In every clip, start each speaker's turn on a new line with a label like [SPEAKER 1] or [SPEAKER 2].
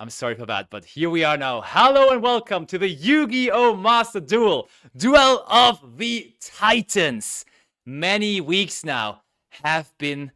[SPEAKER 1] I'm sorry for that, but here we are now. Hello and welcome to the Yu-Gi-Oh! Master Duel of the Titans. Many weeks now have been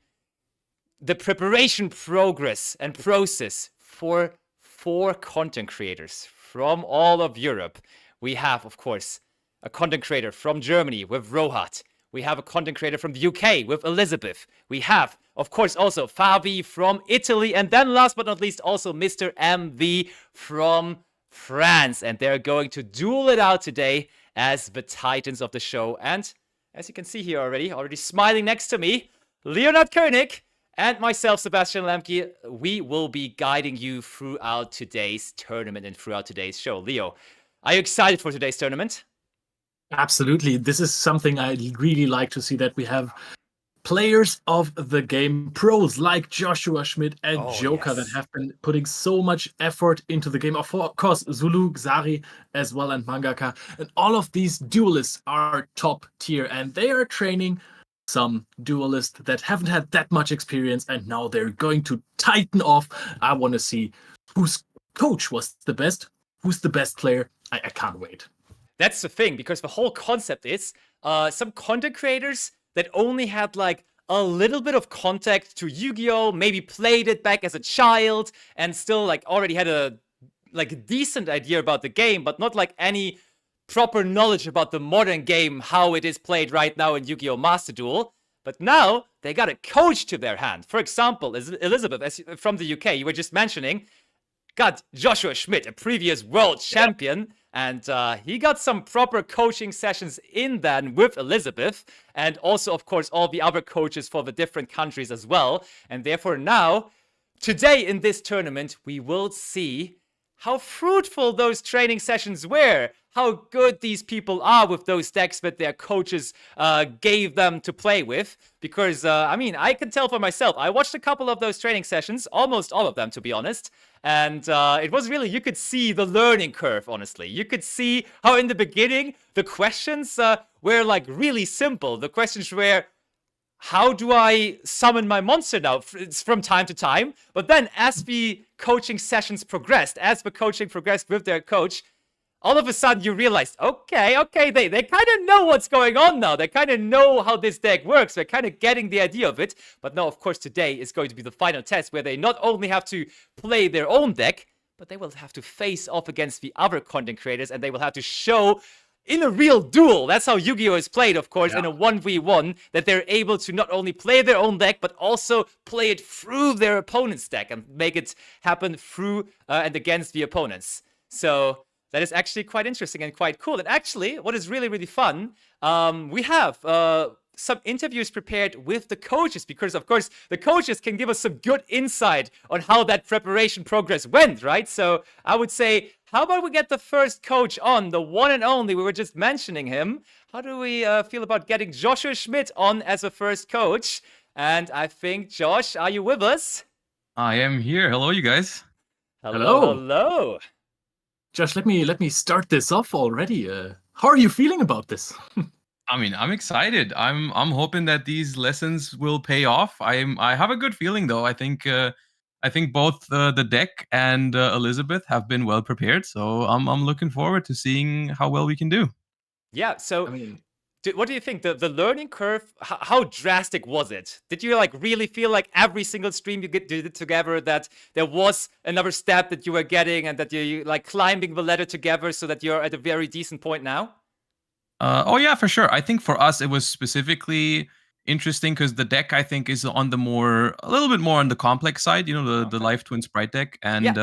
[SPEAKER 1] the preparation progress and process for 4 content creators from all of Europe. We have, of course, a content creator from Germany with Rohat. We have a content creator from the UK with Elizabeth. We have, of course, also Favi from Italy. And then last but not least, also Mr. MV from France. And they're going to duel it out today as the Titans of the show. And as you can see here already smiling next to me, Leonard Koenig and myself, Sebastian Lemke. We will be guiding you throughout today's tournament and throughout today's show. Leo, are you excited for today's tournament?
[SPEAKER 2] Absolutely. This is something I really like to see, that we have players of the game, pros like Joshua Schmidt and Joker, that have been putting so much effort into the game. Of course, Zulu, Xari as well, and Mangaka. And all of these duelists are top tier, and they are training some duelists that haven't had that much experience, and now they're going to tighten off. I want to see whose coach was the best, who's the best player. I can't wait.
[SPEAKER 1] That's the thing, because the whole concept is some content creators that only had like a little bit of contact to Yu-Gi-Oh, maybe played it back as a child and still like already had a decent idea about the game, but not like any proper knowledge about the modern game, how it is played right now in Yu-Gi-Oh! Master Duel. But now they got a coach to their hand. For example, Elizabeth from the UK, you were just mentioning, got Joshua Schmidt, a previous world champion. And he got some proper coaching sessions in then with Elizabeth. And also, of course, all the other coaches for the different countries as well. And therefore now, today in this tournament, we will see how fruitful those training sessions were. How good these people are with those decks that their coaches gave them to play with. Because, I mean, I can tell for myself. I watched a couple of those training sessions, almost all of them, to be honest. And it was really, you could see the learning curve, honestly. You could see how in the beginning, the questions were like really simple. The questions were, how do I summon my monster now from time to time? But then as the coaching sessions progressed, as the coaching progressed with their coach, all of a sudden you realized, okay, they kind of know what's going on now. They kind of know how this deck works. They're kind of getting the idea of it. But now, of course, today is going to be the final test where they not only have to play their own deck, but they will have to face off against the other content creators, and they will have to show in a real duel. That's how Yu-Gi-Oh! Is played, of course, in a 1v1, that they're able to not only play their own deck, but also play it through their opponent's deck and make it happen through and against the opponents. So that is actually quite interesting and quite cool. And actually, what is really, really fun, we have some interviews prepared with the coaches, because, of course, the coaches can give us some good insight on how that preparation progress went, right? So I would say, how about we get the first coach on, the one and only, we were just mentioning him. How do we feel about getting Joshua Schmidt on as a first coach? And I think, Josh, are you with us?
[SPEAKER 3] I am here. Hello, you guys.
[SPEAKER 1] Hello.
[SPEAKER 2] Josh, let me start this off already. How are you feeling about this?
[SPEAKER 3] I mean, I'm excited. I'm hoping that these lessons will pay off. I have a good feeling though. I think both the deck and Elizabeth have been well prepared. So I'm looking forward to seeing how well we can do.
[SPEAKER 1] Yeah. So, what do you think? The learning curve, how drastic was it? Did you like really feel like every single stream you did it together that there was another step that you were getting and that you like climbing the ladder together so that you're at a very decent point now?
[SPEAKER 3] Oh yeah, for sure. I think for us it was specifically interesting because the deck I think is on a little bit more on the complex side. You know, the Life Twin Sprite deck, and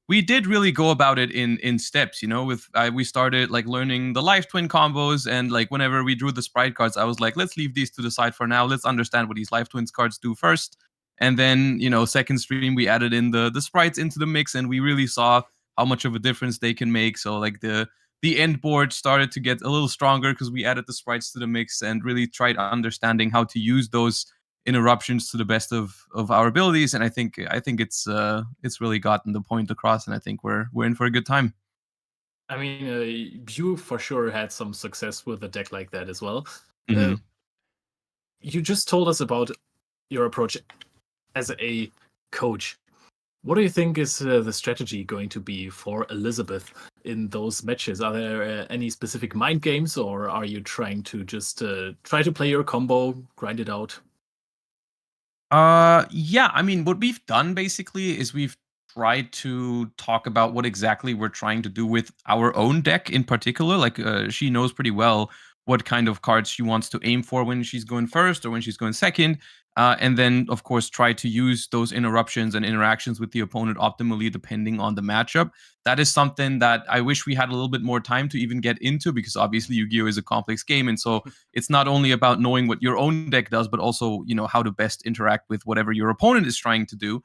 [SPEAKER 3] we did really go about it in steps. You know, with we started like learning the Life Twin combos, and like whenever we drew the Sprite cards, I was like, let's leave these to the side for now. Let's understand what these Life Twins cards do first, and then second stream we added in the sprites into the mix, and we really saw how much of a difference they can make. So like the end board started to get a little stronger because we added the sprites to the mix and really tried understanding how to use those interruptions to the best of our abilities. And I think it's really gotten the point across, and I think we're in for a good time.
[SPEAKER 2] I mean, you for sure had some success with a deck like that as well.
[SPEAKER 3] Mm-hmm.
[SPEAKER 2] You just told us about your approach as a coach. What do you think is the strategy going to be for Elizabeth in those matches? Are there any specific mind games, or are you trying to just try to play your combo, grind it out?
[SPEAKER 3] Yeah, I mean, what we've done basically is we've tried to talk about what exactly we're trying to do with our own deck in particular. Like, she knows pretty well what kind of cards she wants to aim for when she's going first or when she's going second. And then, of course, try to use those interruptions and interactions with the opponent optimally depending on the matchup. That is something that I wish we had a little bit more time to even get into because obviously Yu-Gi-Oh is a complex game. And so it's not only about knowing what your own deck does, but also, how to best interact with whatever your opponent is trying to do.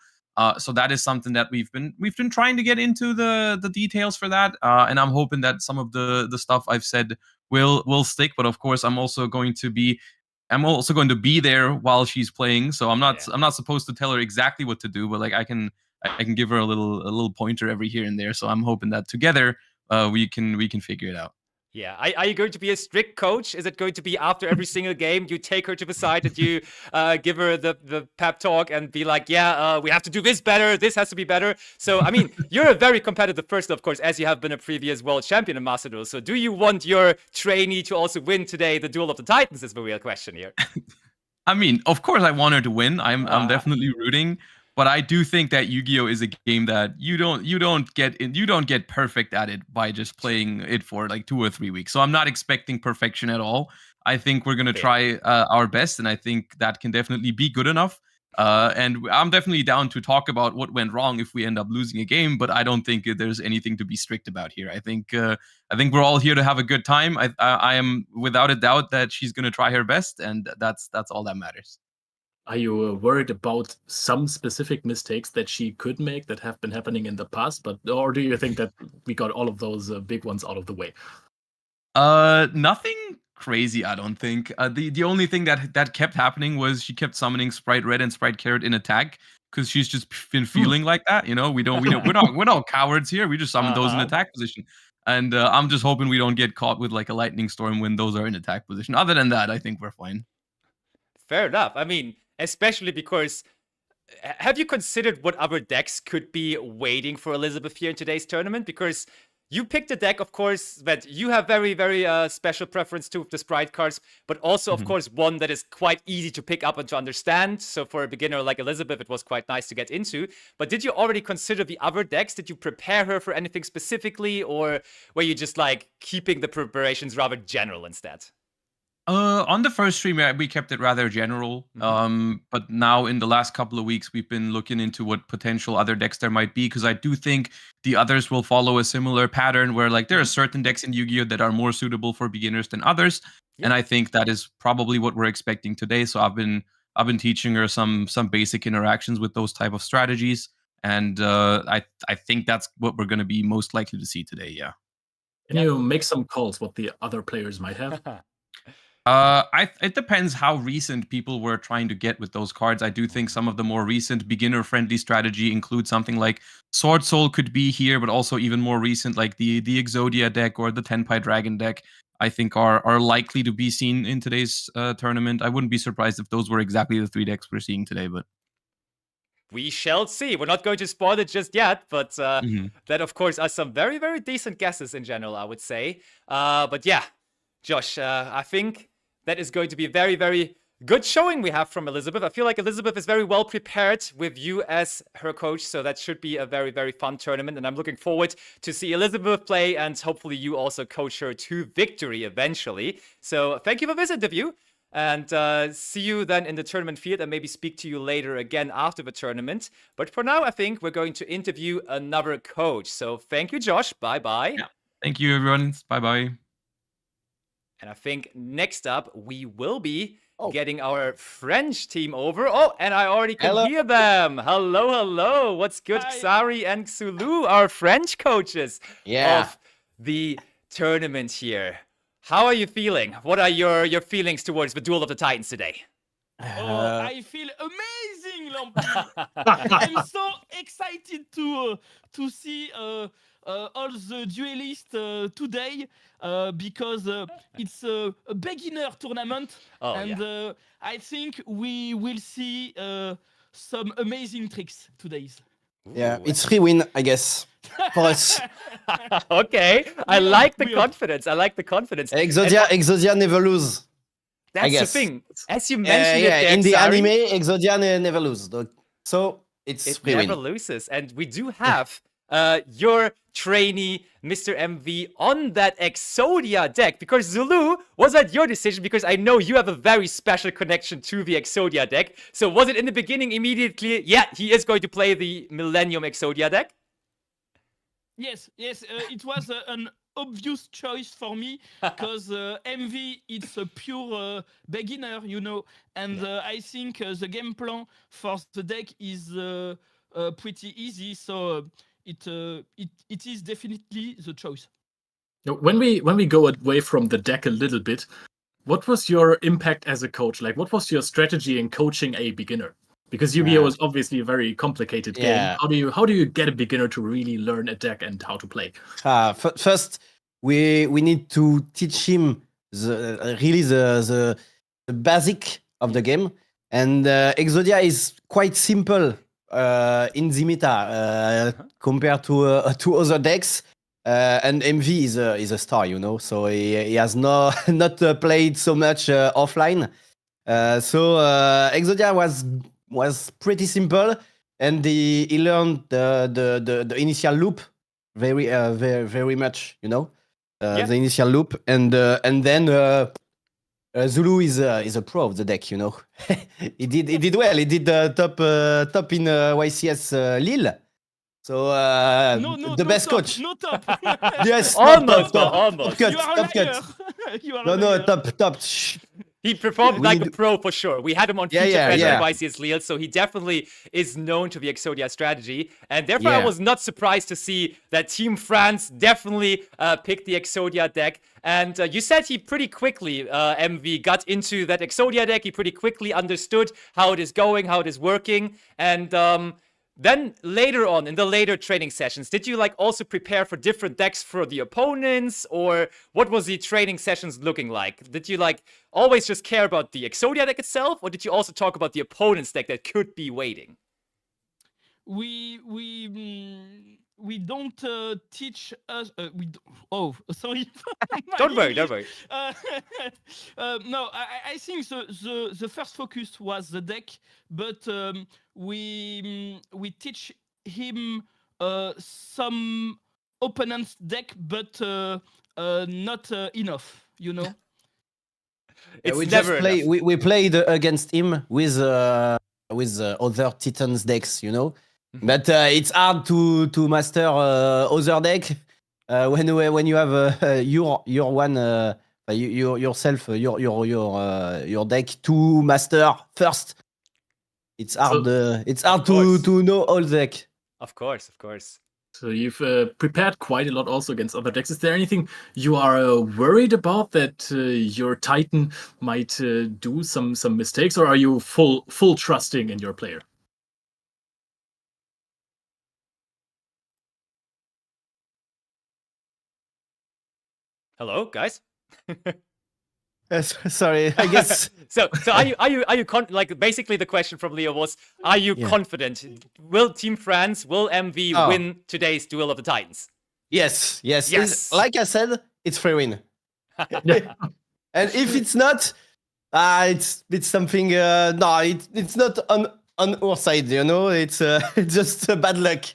[SPEAKER 3] So that is something that we've been trying to get into the details for that, and I'm hoping that some of the stuff I've said will stick. But of course, I'm also going to be there while she's playing, so I'm not supposed to tell her exactly what to do, but like I can give her a little pointer every here and there. So I'm hoping that together we can figure it out.
[SPEAKER 1] Yeah. Are you going to be a strict coach? Is it going to be after every single game you take her to the side and you give her the pep talk and be like, yeah, we have to do this better. This has to be better. So, I mean, you're a very competitive person, of course, as you have been a previous world champion in Master Duel. So do you want your trainee to also win today the Duel of the Titans is the real question here.
[SPEAKER 3] I mean, of course, I want her to win. I'm definitely rooting, but I do think that Yu-Gi-Oh is a game that you don't get perfect at it by just playing it for like 2 or 3 weeks. So I'm not expecting perfection at all. I think we're gonna try our best, and I think that can definitely be good enough. And I'm definitely down to talk about what went wrong if we end up losing a game, but I don't think there's anything to be strict about here. I think we're all here to have a good time. I am without a doubt that she's going to try her best, and that's all that matters.
[SPEAKER 2] Are you worried about some specific mistakes that she could make that have been happening in the past, or do you think that we got all of those big ones out of the way?
[SPEAKER 3] Nothing crazy, I don't think. The only thing that kept happening was she kept summoning Sprite Red and Sprite Carrot in attack because she's just been feeling like that. We're not cowards here. We just summon those in attack position. And I'm just hoping we don't get caught with like a lightning storm when those are in attack position. Other than that, I think we're fine.
[SPEAKER 1] Fair enough. I mean, especially because have you considered what other decks could be waiting for Elizabeth here in today's tournament? Because you picked a deck, of course, that you have very, very special preference to with the Sprite cards, but also, of course, one that is quite easy to pick up and to understand. So for a beginner like Elizabeth, it was quite nice to get into. But did you already consider the other decks? Did you prepare her for anything specifically, or were you just like keeping the preparations rather general instead?
[SPEAKER 3] On the first stream, we kept it rather general. But now in the last couple of weeks, we've been looking into what potential other decks there might be, because I do think the others will follow a similar pattern where like there are certain decks in Yu-Gi-Oh that are more suitable for beginners than others. And I think that is probably what we're expecting today. So I've been teaching her some basic interactions with those type of strategies. And I think that's what we're going to be most likely to see today. Yeah.
[SPEAKER 2] Can you make some calls what the other players might have?
[SPEAKER 3] It depends how recent people were trying to get with those cards. I do think some of the more recent beginner-friendly strategy include something like Sword Soul could be here, but also even more recent, like the Exodia deck or the Tenpai Dragon deck, I think are likely to be seen in today's tournament. I wouldn't be surprised if those were exactly the 3 decks we're seeing today, but
[SPEAKER 1] we shall see. We're not going to spoil it just yet, but that, of course, are some very, very decent guesses in general, I would say. But yeah, Josh, I think that is going to be a very, very good showing we have from Elizabeth. I feel like Elizabeth is very well prepared with you as her coach, so that should be a very, very fun tournament. And I'm looking forward to see Elizabeth play, and hopefully you also coach her to victory eventually. So thank you for this interview, and see you then in the tournament field, and maybe speak to you later again after the tournament. But for now, I think we're going to interview another coach. So thank you, Josh. Bye-bye.
[SPEAKER 3] Yeah. Thank you, everyone. Bye-bye.
[SPEAKER 1] And I think next up, we will be getting our French team over. Oh, and I already can hear them. Hello, hello. What's good,
[SPEAKER 4] Hi.
[SPEAKER 1] Xari and Xulu, our French coaches
[SPEAKER 4] Yeah.
[SPEAKER 1] of the tournament here. How are you feeling? What are your feelings towards the Duel of the Titans today?
[SPEAKER 4] I feel amazing, Lampy. I'm so excited to see all the duelists today because it's a beginner tournament, and I think we will see some amazing tricks today.
[SPEAKER 5] Yeah, it's free win, I guess, for us.
[SPEAKER 1] Okay, I like the confidence. I like the confidence.
[SPEAKER 5] Exodia never lose.
[SPEAKER 1] That's
[SPEAKER 5] I
[SPEAKER 1] the
[SPEAKER 5] guess.
[SPEAKER 1] thing. As you mentioned it,
[SPEAKER 5] in the
[SPEAKER 1] Xari,
[SPEAKER 5] anime, Exodia never lose. So it's free
[SPEAKER 1] never
[SPEAKER 5] win.
[SPEAKER 1] loses, and we do have your trainee, Mr. MV, on that Exodia deck because Zulu, was that your decision? Because I know you have a very special connection to the Exodia deck. So was it in the beginning immediately? Yeah, he is going to play the Millennium Exodia deck.
[SPEAKER 4] Yes, it was an obvious choice for me because MV it's a pure beginner, you know, and I think the game plan for the deck is pretty easy, so it is definitely the choice.
[SPEAKER 2] When we go away from the deck a little bit, what was your impact as a coach? Like, what was your strategy in coaching a beginner? Because Yu-Gi-Oh is obviously a very complicated game. How do you get a beginner to really learn a deck and how to play?
[SPEAKER 5] First, we need to teach him the basic of the game, and Exodia is quite simple in the meta compared to other decks. And MV is a star, you know, so he has not played so much offline. So Exodia was pretty simple, and he learned the initial loop very much, you know, the initial loop, and then Zulu is a pro of the deck, you know. he did well. He did top in YCS Lille. So the best
[SPEAKER 4] top,
[SPEAKER 5] coach.
[SPEAKER 4] No top.
[SPEAKER 5] Yes,
[SPEAKER 1] almost.
[SPEAKER 5] Top cut.
[SPEAKER 4] You are
[SPEAKER 5] Top
[SPEAKER 4] a liar.
[SPEAKER 5] cut.
[SPEAKER 4] You are
[SPEAKER 5] No,
[SPEAKER 4] a liar.
[SPEAKER 5] top. Shh.
[SPEAKER 1] He performed like a pro for sure. We had him on feature fetch at YCS Lille, so he definitely is known to the Exodia strategy. And therefore, I was not surprised to see that Team France definitely picked the Exodia deck. And you said he pretty quickly, MV, got into that Exodia deck. He pretty quickly understood how it is going, how it is working. And then later on, in the later training sessions, did you like also prepare for different decks for the opponents, or what was the training sessions looking like? Did you like always just care about the Exodia deck itself, or did you also talk about the opponent's deck that could be waiting?
[SPEAKER 4] We don't teach us. Oh, sorry.
[SPEAKER 1] Don't worry.
[SPEAKER 4] No, I think the first focus was the deck, but we teach him some opponent's deck, but not enough, you know.
[SPEAKER 5] We played against him with other Titans decks, you know. But it's hard to master other deck when you have your one yourself your deck to master first. It's hard. It's hard to know all deck.
[SPEAKER 1] Of course.
[SPEAKER 2] So you've prepared quite a lot also against other decks. Is there anything you are worried about that your Titan might do some mistakes, or are you full trusting in your player?
[SPEAKER 1] Hello, guys.
[SPEAKER 5] Sorry, I guess.
[SPEAKER 1] so are you like basically the question from Leo was, are you confident? Will Team France, will MV win today's Duel of the Titans?
[SPEAKER 5] Yes. Like I said, it's free win. And if it's not, it's something. No, it's not on our side. You know, it's just bad luck.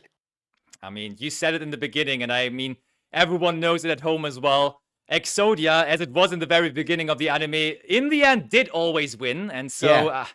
[SPEAKER 1] I mean, you said it in the beginning, and I mean, everyone knows it at home as well. Exodia, as it was in the very beginning of the anime, in the end did always win, and so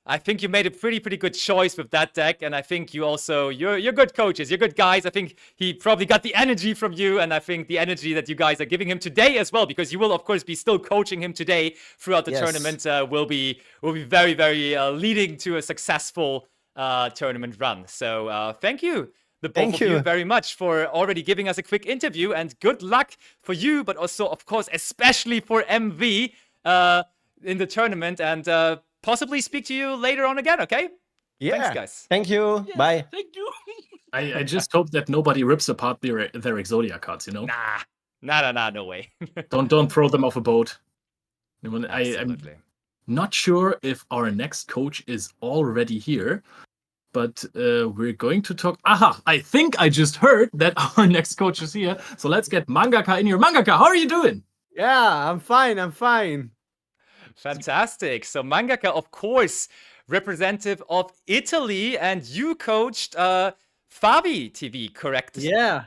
[SPEAKER 1] I think you made a pretty good choice with that deck, and I think you also you're good coaches, you're good guys. I think he probably got the energy from you, and I think the energy that you guys are giving him today as well, because you will of course be still coaching him today throughout the tournament, will be very leading to a successful tournament run. So thank you. Both of you very much for already giving us a quick interview, and good luck for you, but also, of course, especially for MV in the tournament, and possibly speak to you later on again, okay?
[SPEAKER 5] Yeah.
[SPEAKER 1] Thanks, guys.
[SPEAKER 5] Thank you.
[SPEAKER 4] Yes,
[SPEAKER 5] Bye.
[SPEAKER 4] Thank you.
[SPEAKER 2] I just hope that nobody rips apart their Exodia cards, you know?
[SPEAKER 1] Nah, no way.
[SPEAKER 2] Don't throw them off a boat.
[SPEAKER 1] Absolutely.
[SPEAKER 2] I'm not sure if our next coach is already here. but we're going to talk. Aha! I think I just heard that our next coach is here. So let's get Mangaka in here. Mangaka, how are you doing?
[SPEAKER 6] Yeah, I'm fine. I'm fine.
[SPEAKER 1] Fantastic. So Mangaka, of course, representative of Italy, and you coached Favi TV, correct?
[SPEAKER 6] Yeah.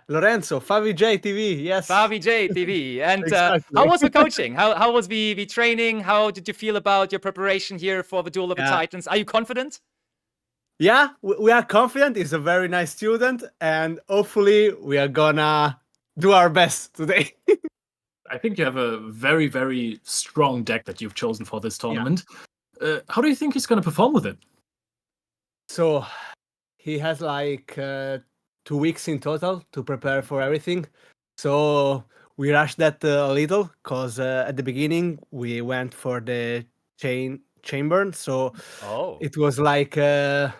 [SPEAKER 6] Lorenzo, Favi J TV. Yes.
[SPEAKER 1] Favi J TV. And
[SPEAKER 6] Exactly.
[SPEAKER 1] how was the coaching? How was the training? How did you feel about your preparation here for the Duel of the Titans? Are you confident?
[SPEAKER 6] Yeah, we are confident. He's a very nice student, and hopefully we are gonna do our best today.
[SPEAKER 2] I think you have a very, very strong deck that you've chosen for this tournament. How do you think he's going to perform with it?
[SPEAKER 6] So he has like 2 weeks in total to prepare for everything. So we rushed that a little because at the beginning we went for the chamber. So it was like a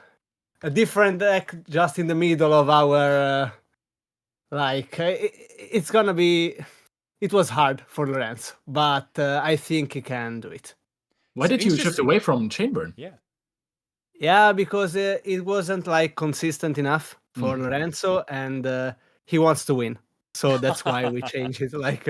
[SPEAKER 6] different deck just in the middle of our it's gonna be. It was hard for Lorenzo, but I think he can do it.
[SPEAKER 2] Why did you shift away from Chainburn?
[SPEAKER 6] Yeah, because it wasn't like consistent enough for Lorenzo, and he wants to win. So that's why we changed it like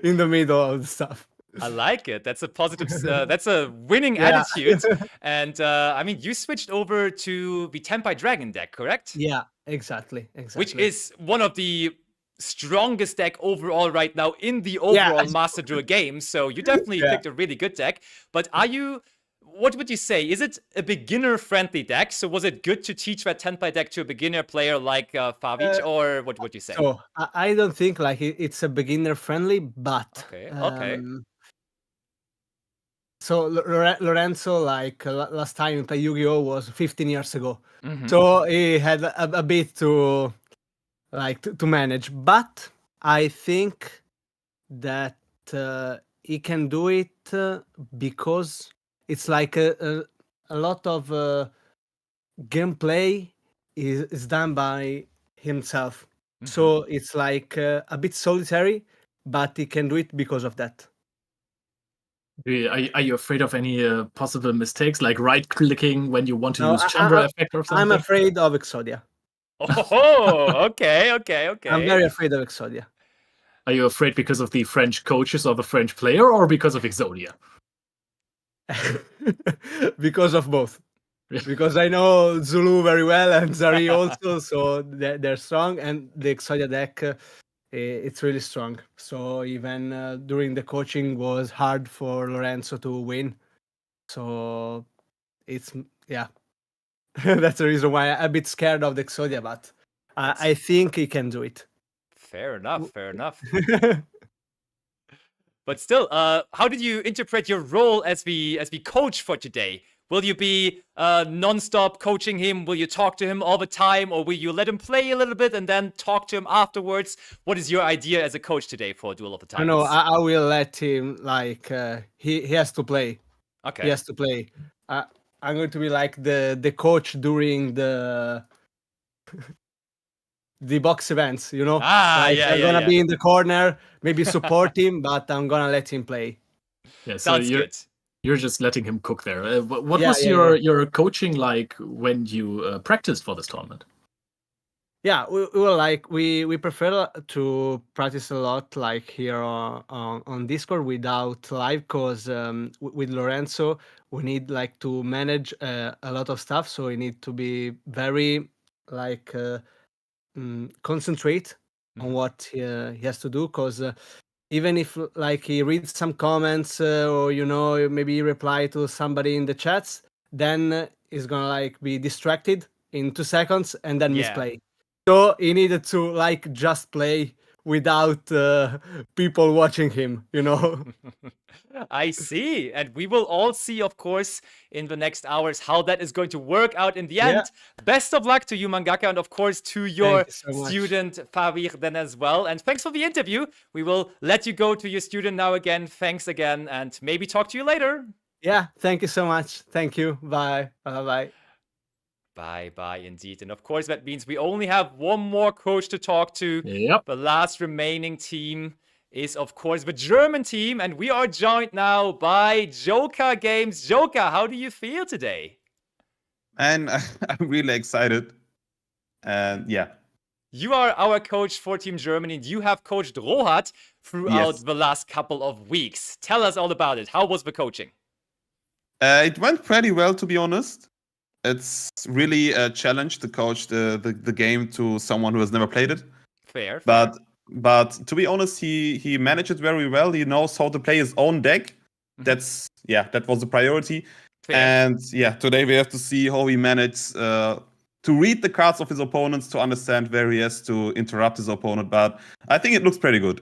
[SPEAKER 6] in the middle of the stuff.
[SPEAKER 1] I like it. That's a positive. That's a winning attitude. And I mean, you switched over to the Tempai Dragon deck, correct?
[SPEAKER 6] Yeah, exactly.
[SPEAKER 1] Which is one of the strongest deck overall right now in the overall Master Duel game. So you definitely picked a really good deck. But what would you say? Is it a beginner-friendly deck? So was it good to teach that Tenpai deck to a beginner player like Favi, or what would you say?
[SPEAKER 6] So I don't think like it's a beginner-friendly, but
[SPEAKER 1] okay.
[SPEAKER 6] So Lorenzo, like last time he played Yu-Gi-Oh was 15 years ago, so he had a bit to manage. But I think that he can do it because it's like a lot of gameplay is done by himself. So it's like a bit solitary, but he can do it because of that.
[SPEAKER 2] Are you afraid of any possible mistakes, like right-clicking when you want to use chamber effect or something?
[SPEAKER 6] I'm afraid of Exodia.
[SPEAKER 1] Oh, okay.
[SPEAKER 6] I'm very afraid of Exodia.
[SPEAKER 2] Are you afraid because of the French coaches or the French player, or because of Exodia?
[SPEAKER 6] Because of both. Because I know Zulu very well and Zari also, so they're strong, and the Exodia deck it's really strong. So even during the coaching was hard for Lorenzo to win. So it's that's the reason why I'm a bit scared of the Exodia, but I think he can do it.
[SPEAKER 1] Fair enough. But still, how did you interpret your role as the coach for today? Will you be non-stop coaching him? Will you talk to him all the time? Or will you let him play a little bit and then talk to him afterwards? What is your idea as a coach today for Duel of the Titans?
[SPEAKER 6] No, I will let him, like, he has to play.
[SPEAKER 1] Okay.
[SPEAKER 6] He has to play. I'm going to be like the coach during the box events, you know? I'm gonna be in the corner, maybe support him, but I'm gonna let him play.
[SPEAKER 2] Yeah, so
[SPEAKER 1] Sounds good.
[SPEAKER 2] You're just letting him cook there. What was your coaching like when you practiced for this tournament?
[SPEAKER 6] Yeah, we prefer to practice a lot like here on Discord without live, because with Lorenzo we need like to manage a lot of stuff, so we need to be very like concentrate on what he has to do, because even if like he reads some comments or maybe he reply to somebody in the chats, then he's gonna like be distracted in 2 seconds and then misplay. So he needed to like just play without people watching him,
[SPEAKER 1] I see. And we will all see, of course, in the next hours how that is going to work out in the end. Best of luck to you, Mangaka, and of course to your student, Favi, then as well. And thanks for the interview. We will let you go to your student now again. Thanks again, and maybe talk to you later.
[SPEAKER 6] Yeah, thank you so much. Thank you. Bye. Bye-bye.
[SPEAKER 1] Bye, indeed. And of course, that means we only have one more coach to talk to.
[SPEAKER 2] Yep.
[SPEAKER 1] The last remaining team is, of course, the German team. And we are joined now by Joka Games. Joka, how do you feel today?
[SPEAKER 7] and I'm really excited. And yeah.
[SPEAKER 1] You are our coach for Team Germany, and you have coached Rohat throughout
[SPEAKER 7] Yes.
[SPEAKER 1] the last couple of weeks. Tell us all about it. How was the coaching?
[SPEAKER 7] It went pretty well, to be honest. It's really a challenge to coach the game to someone who has never played it.
[SPEAKER 1] Fair.
[SPEAKER 7] But to be honest, he managed it very well. He knows how to play his own deck. That was the priority.
[SPEAKER 1] Fair.
[SPEAKER 7] And yeah, today we have to see how he managed to read the cards of his opponents, to understand where he has to interrupt his opponent. But I think it looks pretty good.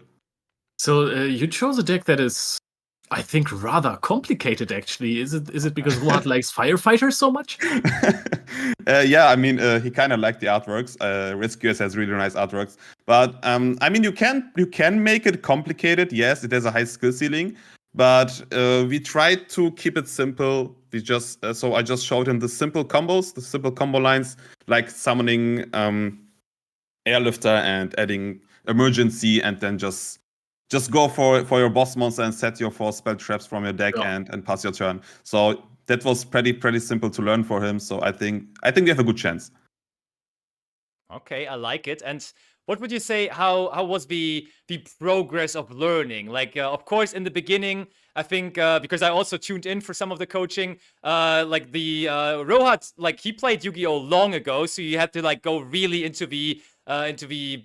[SPEAKER 2] So you chose a deck that is, I think, rather complicated. Actually, is it because Rohat likes firefighters so much?
[SPEAKER 7] Yeah, I mean, he kind of liked the artworks. Rescuers has really nice artworks, but I mean, you can make it complicated. Yes, it has a high skill ceiling, but we tried to keep it simple. We just so I just showed him the simple combos, the simple combo lines, like summoning Airlifter and adding emergency, and then just go for your boss monster and set your 4 spell traps from your deck and pass your turn. So that was pretty simple to learn for him. So I think we have a good chance.
[SPEAKER 1] Okay, I like it. And what would you say? How was the progress of learning? Like, of course, in the beginning, I think because I also tuned in for some of the coaching, like the Rohat, like he played Yu-Gi-Oh long ago, so you had to like go really into the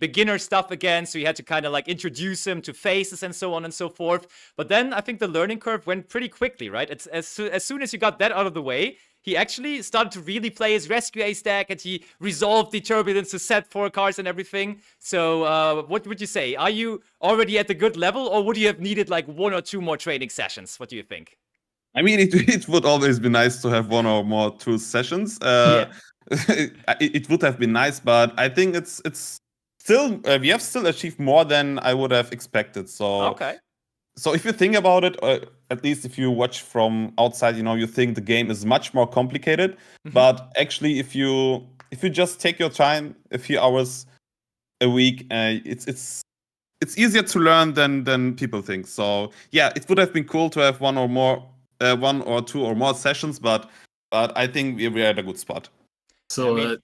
[SPEAKER 1] beginner stuff again. So you had to kind of like introduce him to faces and so on and so forth. But then I think the learning curve went pretty quickly, right? It's as soon as you got that out of the way, he actually started to really play his Rescue Ace deck, and he resolved the Turbulence to set 4 cards and everything. So what would you say? Are you already at a good level, or would you have needed like 1 or 2 more training sessions? What do you think?
[SPEAKER 7] I mean, it would always be nice to have 1 or more 2 sessions. It would have been nice, but I think it's still we have still achieved more than I would have expected. So
[SPEAKER 1] okay.
[SPEAKER 7] So if you think about it, at least if you watch from outside, you think the game is much more complicated. But actually, if you just take your time, a few hours a week, it's easier to learn than people think. So yeah, it would have been cool to have 1 or 2 or more sessions, but I think we're at a good spot.
[SPEAKER 2] So
[SPEAKER 1] I mean,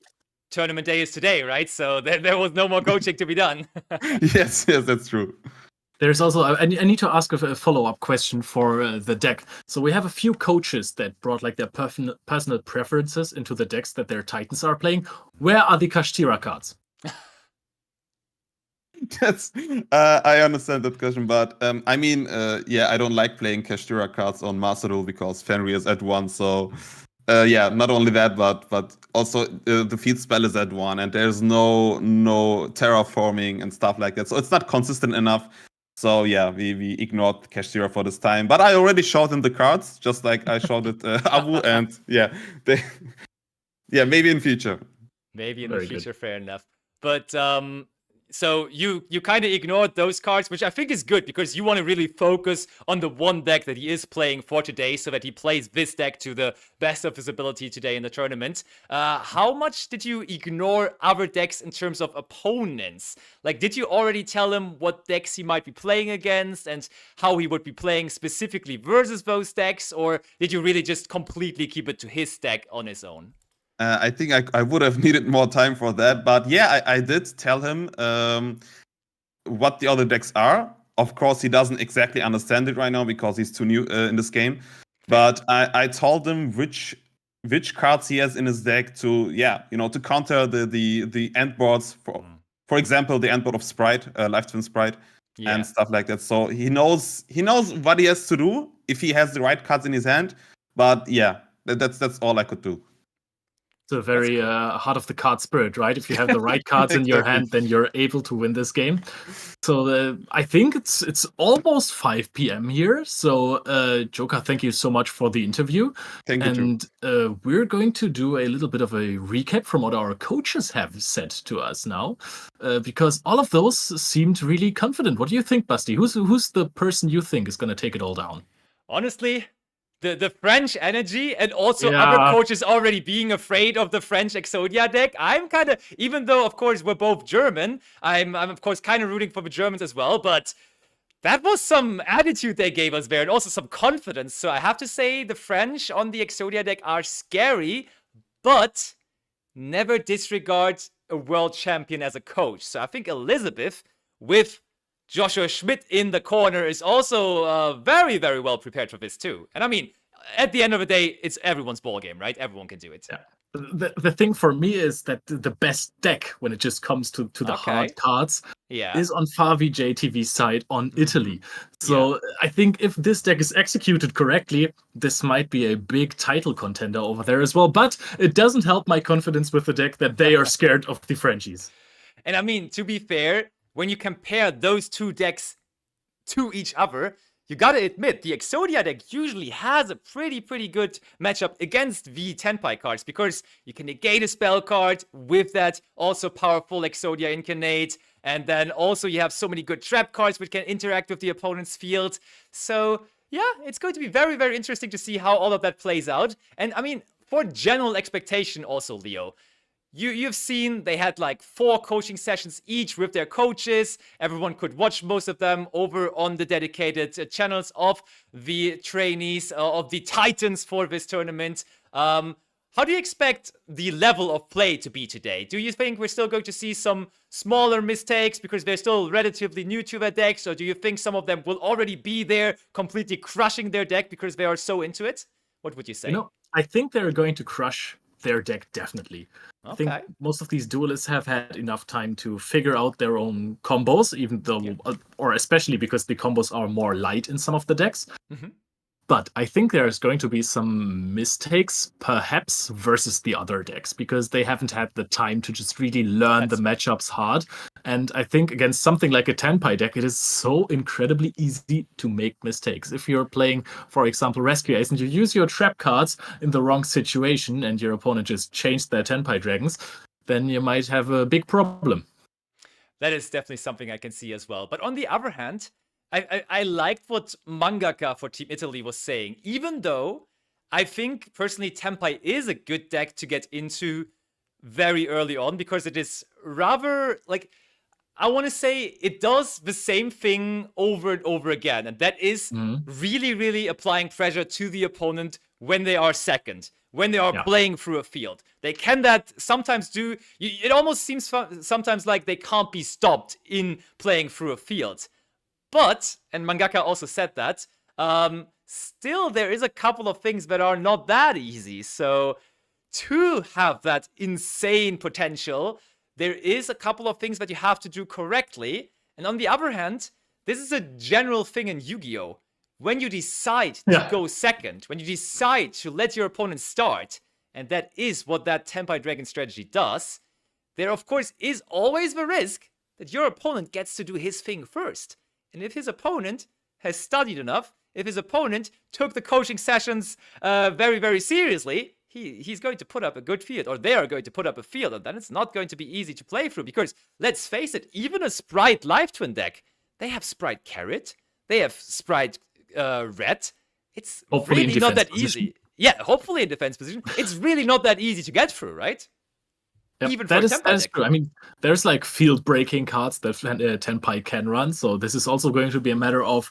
[SPEAKER 1] tournament day is today, right? So there was no more coaching to be done.
[SPEAKER 7] Yes, that's true.
[SPEAKER 2] There's also, I need to ask a follow-up question for the deck. So we have a few coaches that brought like their personal preferences into the decks that their Titans are playing. Where are the Kashtira cards?
[SPEAKER 7] That's I understand that question, but I mean, I don't like playing Kashtira cards on Master Duel because Fenrir is at 1. So not only that, but also the feed spell is at 1, and there's no terraforming and stuff like that. So it's not consistent enough. So yeah, we ignored Kashtira for this time. But I already showed him the cards, just like I showed it Abu, and maybe in future.
[SPEAKER 1] Maybe in
[SPEAKER 2] Very
[SPEAKER 1] the future,
[SPEAKER 2] good.
[SPEAKER 1] fair enough. But so you kind of ignored those cards, which I think is good because you want to really focus on the one deck that he is playing for today, so that he plays this deck to the best of his ability today in the tournament. How much did you ignore other decks in terms of opponents? Like, did you already tell him what decks he might be playing against and how he would be playing specifically versus those decks, or did you really just completely keep it to his deck on his own?
[SPEAKER 7] I think I would have needed more time for that. But yeah, I did tell him what the other decks are. Of course, he doesn't exactly understand it right now because he's too new in this game. But I told him which cards he has in his deck to counter the end boards. For example, the end board of Sprite, Life Twin Sprite, and stuff like that. So he knows what he has to do if he has the right cards in his hand. But yeah, that's all I could do.
[SPEAKER 2] It's a very heart of the card spirit, right? If you have the right cards in your hand, then you're able to win this game. So I think it's almost 5 p.m. here. So Joker, thank you so much for the interview.
[SPEAKER 7] Thank you.
[SPEAKER 2] And we're going to do a little bit of a recap from what our coaches have said to us now, because all of those seemed really confident. What do you think, Basti? Who's the person you think is going to take it all down?
[SPEAKER 1] Honestly, the French energy and also other coaches already being afraid of the French Exodia deck. I'm kind of, even though of course we're both German, I'm of course kind of rooting for the Germans as well, but that was some attitude they gave us there and also some confidence. So I have to say the French on the Exodia deck are scary, but never disregard a world champion as a coach. So I think Elizabeth, with Joshua Schmidt in the corner, is also very, very well prepared for this too. And I mean, at the end of the day, it's everyone's ball game, right? Everyone can do it.
[SPEAKER 2] Yeah. The thing for me is that the best deck when it just comes to the hard cards is on Favi J TV's side on Italy. So I think if this deck is executed correctly, this might be a big title contender over there as well. But it doesn't help my confidence with the deck that they are scared of the Frenchies.
[SPEAKER 1] And I mean, to be fair, when you compare those two decks to each other, you gotta admit, the Exodia deck usually has a pretty good matchup against the Tenpai cards, because you can negate a spell card with that also powerful Exodia Incarnate, and then also you have so many good trap cards which can interact with the opponent's field. So yeah, it's going to be very interesting to see how all of that plays out. And I mean, for general expectation also, Leo, You've seen they had like 4 coaching sessions each with their coaches. Everyone could watch most of them over on the dedicated channels of the trainees, of the Titans for this tournament. How do you expect the level of play to be today? Do you think we're still going to see some smaller mistakes because they're still relatively new to their decks? Or do you think some of them will already be there completely crushing their deck because they are so into it? What would you say?
[SPEAKER 2] You know, I think they're going to crush their deck, definitely. I think most of these duelists have had enough time to figure out their own combos, even though, or especially because the combos are more light in some of the decks. But I think there's going to be some mistakes, perhaps, versus the other decks, because they haven't had the time to just really learn the matchups hard. And I think against something like a Tenpai deck, it is so incredibly easy to make mistakes. If you're playing, for example, Rescue Ace, and you use your trap cards in the wrong situation, and your opponent just changed their Tenpai dragons, then you might have a big problem.
[SPEAKER 1] That is definitely something I can see as well. But on the other hand, I liked what Mangaka for Team Italy was saying, even though I think personally Tenpai is a good deck to get into very early on, because it is rather, like, I want to say it does the same thing over and over again, and that is really applying pressure to the opponent when they are second, when they are playing through a field. They can that sometimes do, it almost seems sometimes like they can't be stopped in playing through a field. But, and Mangaka also said that, still there is a couple of things that are not that easy. So to have that insane potential, there is a couple of things that you have to do correctly. And on the other hand, this is a general thing in Yu-Gi-Oh! When you decide to go second, when you decide to let your opponent start, and that is what that Tenpai Dragon strategy does, there of course is always the risk that your opponent gets to do his thing first. And if his opponent has studied enough, if his opponent took the coaching sessions very seriously, he's going to put up a good field, or they are going to put up a field, and then it's not going to be easy to play through, because let's face it, even a Sprite Live Twin deck, they have Sprite Carrot, they have Sprite Red. It's hopefully really not that easy. Yeah, hopefully in defense position. It's really not that easy to get through, right?
[SPEAKER 2] Yep,
[SPEAKER 1] Even
[SPEAKER 2] that
[SPEAKER 1] for
[SPEAKER 2] is true. I mean, there's like field breaking cards that Tenpai can run. So this is also going to be a matter of,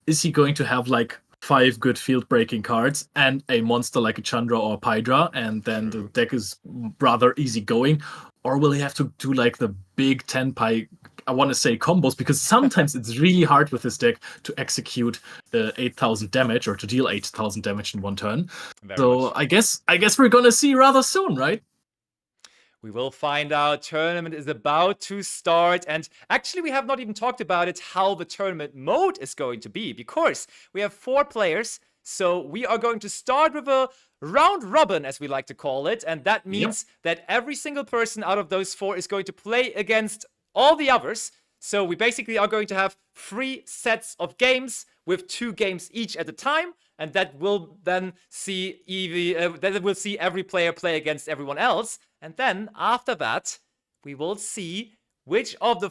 [SPEAKER 2] is he going to have like 5 good field breaking cards and a monster like a Chandra or a Pydra, and then the deck is rather easy going? Or will he have to do like the big Tenpai, I want to say combos, because sometimes it's really hard with this deck to execute 8,000 damage, or to deal 8,000 damage in one turn. So I guess we're gonna see rather soon, right?
[SPEAKER 1] We will find out. Tournament is about to start. And actually, we have not even talked about it, how the tournament mode is going to be. Because we have 4 players. So we are going to start with a round robin, as we like to call it. And that means that every single person out of those 4 is going to play against all the others. So we basically are going to have 3 sets of games with 2 games each at a time. And that will then see every player play against everyone else. And then after that, we will see which 2 of the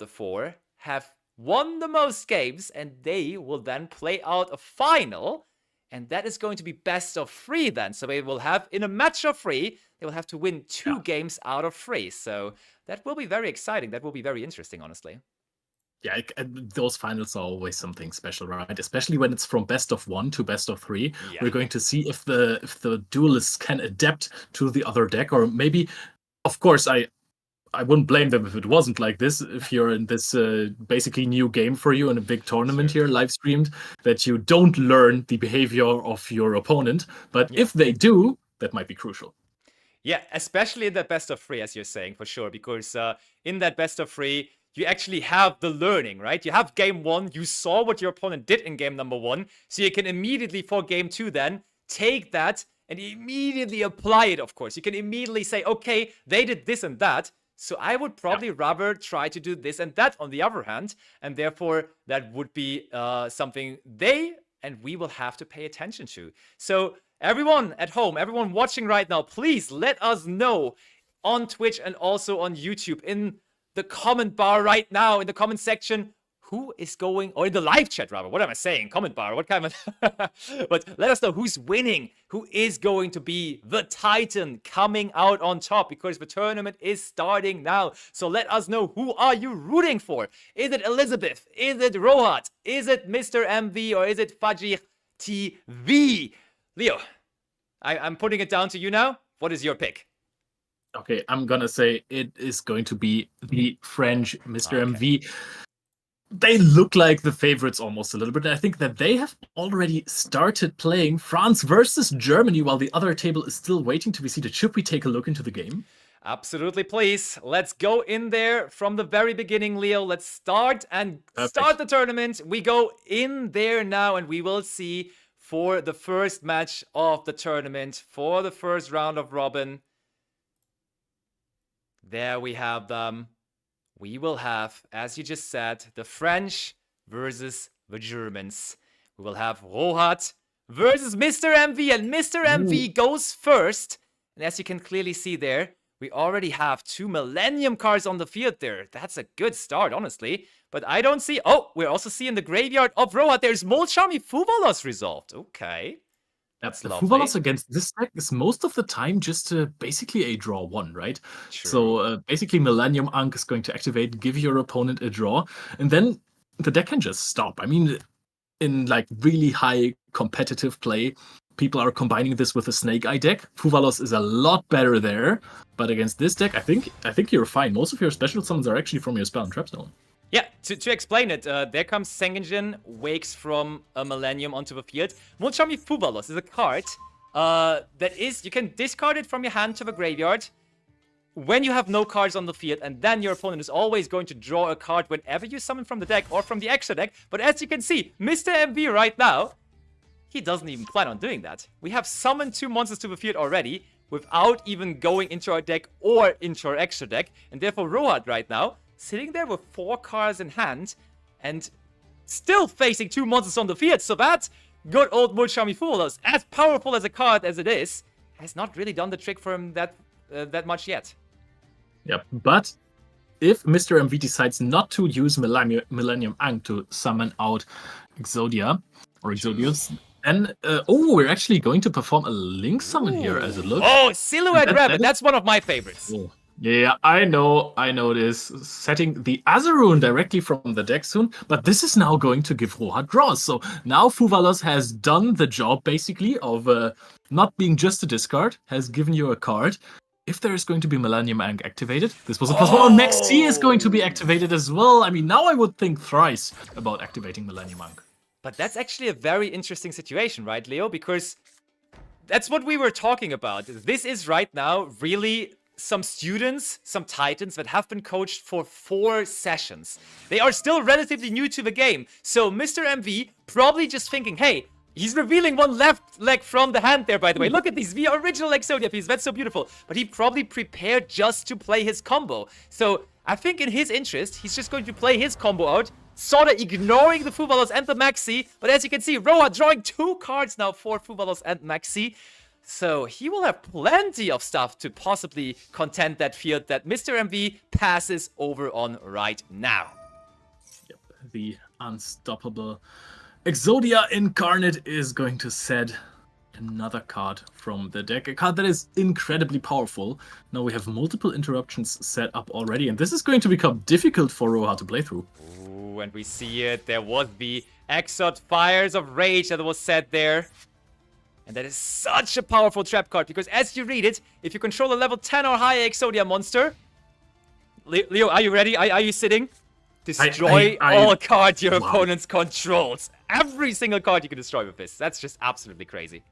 [SPEAKER 1] 4 have won the most games, and they will then play out a final. And that is going to be best of 3 then. So they will have, in a match of 3, they will have to win 2 games out of 3. So that will be very exciting. That will be very interesting, honestly.
[SPEAKER 2] Yeah, those finals are always something special, right? Especially when it's from best of 1 to best of 3.
[SPEAKER 1] Yeah.
[SPEAKER 2] We're going to see if the duelists can adapt to the other deck, or maybe, of course, I wouldn't blame them if it wasn't like this. If you're in this basically new game for you in a big tournament here, live streamed, that you don't learn the behavior of your opponent. But if they do, that might be crucial.
[SPEAKER 1] Yeah, especially in that best of 3, as you're saying, for sure, because in that best of 3, you actually have the learning, right? You have game 1, you saw what your opponent did in game number 1, so you can immediately, for game 2 then, take that and immediately apply it, of course. You can immediately say, okay, they did this and that, so I would probably rather try to do this and that on the other hand, and therefore that would be something they and we will have to pay attention to. So everyone at home, everyone watching right now, please let us know on Twitch and also on YouTube in the comment bar right now, in the comment section, who is going, or in the live chat rather, what am I saying? Comment bar, what kind of, but let us know who's winning, who is going to be the Titan coming out on top, because the tournament is starting now. So let us know, who are you rooting for? Is it Elizabeth? Is it Rohat? Is it Mr. MV? Or is it Favi TV? Leo, I'm putting it down to you now. What is your pick?
[SPEAKER 2] Okay, I'm gonna say it is going to be the French Mr. MV. They look like the favorites almost a little bit. And I think that they have already started playing France versus Germany while the other table is still waiting to be seated. Should we take a look into the game?
[SPEAKER 1] Absolutely, please. Let's go in there from the very beginning, Leo. Let's start the tournament. We go in there now and we will see for the first match of the tournament, for the first round of Robin. There we have them. We will have, as you just said, the French versus the Germans. We will have Rohat versus Mr. MV, and Mr. MV goes first. And as you can clearly see there, we already have 2 Millennium cards on the field there. That's a good start, honestly. But I don't see... Oh, we're also seeing the graveyard of Rohat. There's Molchami Fuvalos resolved. Okay. That's lovely.
[SPEAKER 2] Fuvalos against this deck is most of the time just basically a draw 1, right?
[SPEAKER 1] True.
[SPEAKER 2] So basically Millennium Ankh is going to activate, give your opponent a draw, and then the deck can just stop. I mean, in like really high competitive play, people are combining this with a Snake Eye deck. Fuvalos is a lot better there, but against this deck, I think you're fine. Most of your special summons are actually from your Spell and Trap Zone.
[SPEAKER 1] Yeah, to explain it, there comes Sengenjin, wakes from a Millennium onto the field. Molchami Fuvalos is a card that is, you can discard it from your hand to the graveyard when you have no cards on the field, and then your opponent is always going to draw a card whenever you summon from the deck or from the extra deck. But as you can see, Mr. MV right now, he doesn't even plan on doing that. We have summoned 2 monsters to the field already without even going into our deck or into our extra deck, and therefore Rohat right now, sitting there with 4 cards in hand and still facing 2 monsters on the field. So that good old Molchami Fuvalos, as powerful as a card as it is, has not really done the trick for him that much yet.
[SPEAKER 2] Yep, but if Mr. MV decides not to use Millennium Ankh to summon out Exodia or Exodius, then we're actually going to perform a Link summon here as it looks.
[SPEAKER 1] Oh, Silhouette Rabbit, that's one of my favorites.
[SPEAKER 2] Oh. Yeah, I know this. Setting the Azarune directly from the deck soon, but this is now going to give Rohat draws. So now Fuvalos has done the job, basically, of not being just a discard, has given you a card. If there is going to be Millennium Ankh activated, this was a +1 on Max T is going to be activated as well. I mean, now I would think thrice about activating Millennium Ankh.
[SPEAKER 1] But that's actually a very interesting situation, right, Leo? Because that's what we were talking about. This is right now really some students, some Titans that have been coached for 4 sessions. They are still relatively new to the game. So Mr. MV probably just thinking, hey, he's revealing 1 left leg from the hand there, by the way. Look at these, the original Exodia piece. That's so beautiful. But he probably prepared just to play his combo. So I think in his interest, he's just going to play his combo out, sort of ignoring the Fuvalos and the Maxi. But as you can see, Rohat drawing 2 cards now for Fuvalos and Maxi. So he will have plenty of stuff to possibly contend that field that Mr. MV passes over on right now.
[SPEAKER 2] Yep, the unstoppable Exodia Incarnate is going to set another card from the deck. A card that is incredibly powerful. Now we have multiple interruptions set up already, and this is going to become difficult for Rohat to play through.
[SPEAKER 1] Ooh, Ooh, and we see it. There was the Exot Fires of Rage that was set there. And that is such a powerful trap card, because as you read it, if you control a level 10 or higher Exodia monster... Leo, are you ready? Are you sitting? Destroy all cards your opponents controls. Every single card you can destroy with this. That's just absolutely crazy.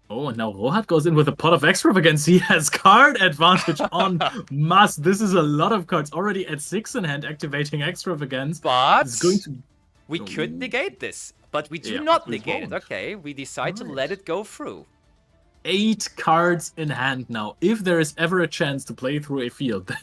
[SPEAKER 2] Oh, and now Rohat goes in with a pot of extravagance. He has card advantage on must. This is a lot of cards already at 6 in hand, activating extravagance.
[SPEAKER 1] But
[SPEAKER 2] it's going to...
[SPEAKER 1] we could negate this, but we do not negate it. Okay, we decide to let it go through.
[SPEAKER 2] 8 cards in hand now. If there is ever a chance to play through a field,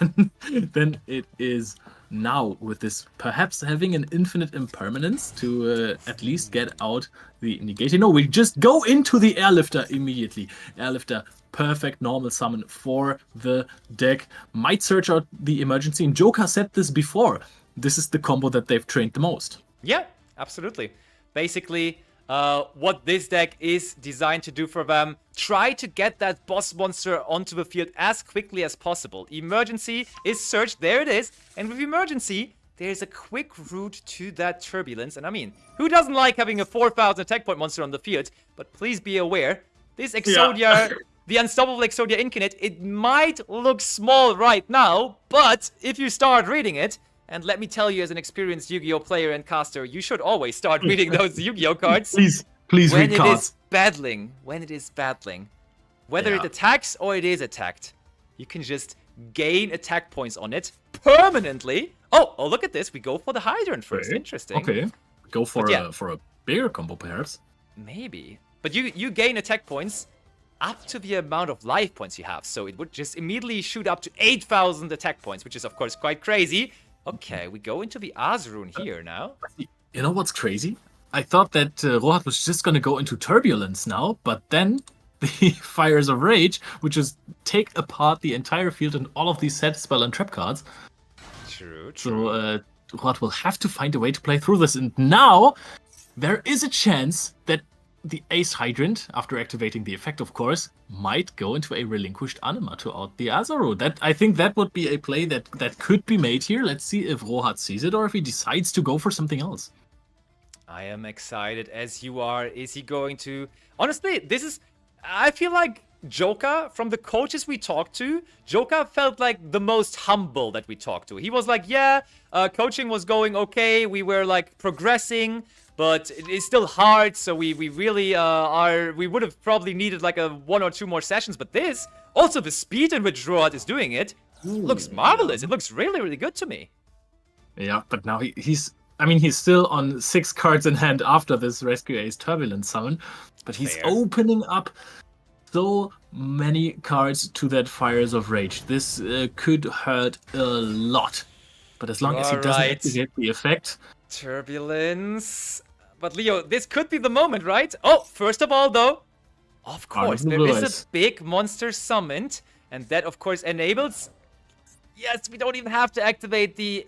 [SPEAKER 2] then it is now, with this perhaps having an infinite impermanence to at least get out the negating. No, we just go into the Airlifter immediately. Airlifter, perfect normal summon for the deck. Might search out the emergency. And Joker said this before. This is the combo that they've trained the most.
[SPEAKER 1] Yeah, absolutely. Basically, what this deck is designed to do for them, try to get that boss monster onto the field as quickly as possible. Emergency is searched, there it is, and with Emergency, there's a quick route to that Turbulence, and I mean, who doesn't like having a 4,000 attack point monster on the field? But please be aware, this Exodia, the Unstoppable Exodia Incarnate, it might look small right now, but if you start reading it, and let me tell you, as an experienced Yu-Gi-Oh player and caster, you should always start reading those Yu-Gi-Oh cards.
[SPEAKER 2] Please read cards.
[SPEAKER 1] When it is battling, whether it attacks or it is attacked, you can just gain attack points on it permanently. Oh, look at this. We go for the Hydrant first. Interesting.
[SPEAKER 2] Okay. Go for a bigger combo, perhaps.
[SPEAKER 1] Maybe. But you gain attack points up to the amount of life points you have. So it would just immediately shoot up to 8,000 attack points, which is, of course, quite crazy. Okay, we go into the Azrune here now.
[SPEAKER 2] You know what's crazy? I thought that Rohat was just going to go into Turbulence now, but then the Fires of Rage would just take apart the entire field and all of these set, spell, and trap cards.
[SPEAKER 1] True.
[SPEAKER 2] So Rohat will have to find a way to play through this. And now there is a chance that the Ace Hydrant, after activating the effect, of course, might go into a relinquished Anima to out the Azaru. I think that would be a play that could be made here. Let's see if Rohat sees it or if he decides to go for something else.
[SPEAKER 1] I am excited as you are. Is he going to... Honestly, this is... I feel like Joker, from the coaches we talked to, Joker felt like the most humble that we talked to. He was like, yeah, coaching was going okay. We were like progressing, but it is still hard. So we really we would have probably needed like 1 or 2 more sessions. But this, also the speed in which Rohat is doing it, looks marvelous. It looks really, really good to me.
[SPEAKER 2] Yeah, but now he's still on 6 cards in hand after this Rescue Ace Turbulence summon, but he's opening up so many cards to that Fires of Rage. This could hurt a lot, but as long as he doesn't activate the effect...
[SPEAKER 1] Turbulence... But Leo, this could be the moment, right? Oh, first of all, though, of course, there is a big monster summoned, and that, of course, enables... Yes, we don't even have to activate the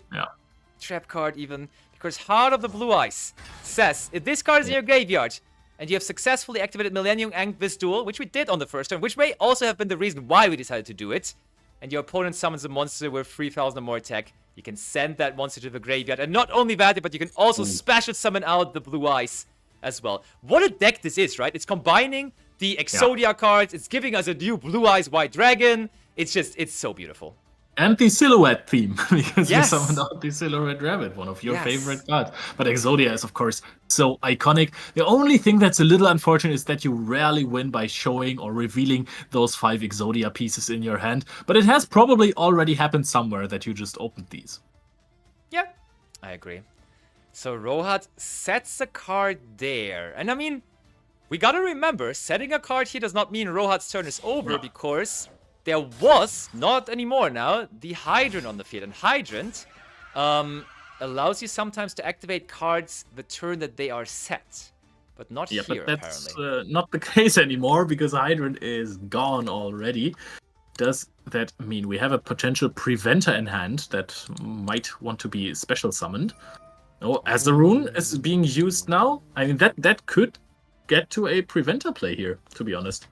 [SPEAKER 1] trap card even, because Heart of the Blue Eyes says, if this card is in your graveyard, and you have successfully activated Millennium and this duel, which we did on the first turn, which may also have been the reason why we decided to do it, and your opponent summons a monster with 3,000 or more attack, you can send that monster to the graveyard. And not only that, but you can also special summon out the Blue Eyes as well. What a deck this is, right? It's combining the Exodia cards, it's giving us a new Blue Eyes White Dragon. It's so beautiful.
[SPEAKER 2] And the Silhouette theme, because you summoned out the Silhouette Rabbit, one of your favorite cards. But Exodia is, of course, so iconic. The only thing that's a little unfortunate is that you rarely win by showing or revealing those 5 Exodia pieces in your hand. But it has probably already happened somewhere that you just opened these.
[SPEAKER 1] Yeah, I agree. So Rohat sets a card there. And I mean, we gotta remember, setting a card here does not mean Rohat's turn is over, because... there was, not anymore now, the Hydrant on the field. And Hydrant allows you sometimes to activate cards the turn that they are set. But not here,
[SPEAKER 2] but that's
[SPEAKER 1] apparently.
[SPEAKER 2] Not the case anymore, because Hydrant is gone already. Does that mean we have a potential Preventer in hand that might want to be special summoned? Oh, Azarune is being used now? I mean, that could get to a Preventer play here, to be honest.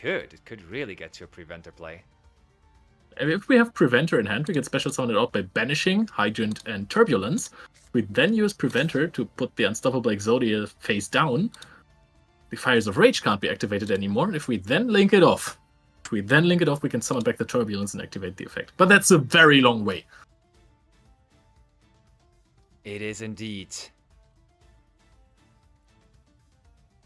[SPEAKER 1] It could really get to a Preventer play.
[SPEAKER 2] If we have Preventer in hand, we can special summon it out by banishing Hydrant and Turbulence. We then use Preventer to put the Unstoppable Exodia face down. The Fires of Rage can't be activated anymore. If we then link it off, we can summon back the Turbulence and activate the effect. But that's a very long way.
[SPEAKER 1] It is indeed.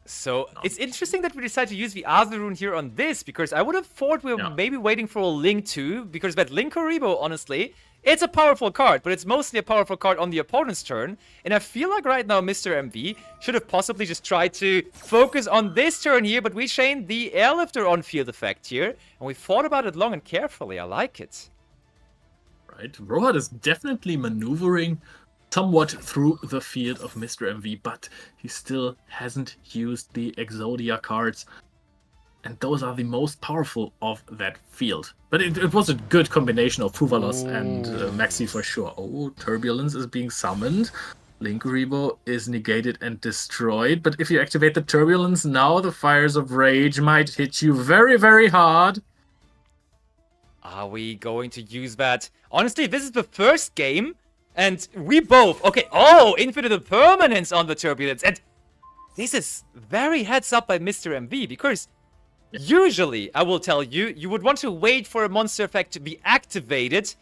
[SPEAKER 1] So it's interesting that we decided to use the Aether Rune here on this, because I would have thought we were maybe waiting for a Link 2, because that Link Karibo, honestly, it's a powerful card, but it's mostly a powerful card on the opponent's turn. And I feel like right now Mr. MV should have possibly just tried to focus on this turn here, but we chained the Airlifter on-field effect here, and we thought about it long and carefully. I like it.
[SPEAKER 2] Right, Rohat is definitely maneuvering somewhat through the field of Mr. MV, but he still hasn't used the Exodia cards. And those are the most powerful of that field. But it was a good combination of Fuvalos and Maxi for sure. Oh, Turbulence is being summoned. Linkuribo is negated and destroyed. But if you activate the Turbulence now, the Fires of Rage might hit you very, very hard.
[SPEAKER 1] Are we going to use that? Honestly, this is the first game. And we both... Okay, oh, Infinite Impermanence on the Turbulence. And this is very heads up by Mr. MV, because usually, I will tell you, you would want to wait for a monster effect to be activated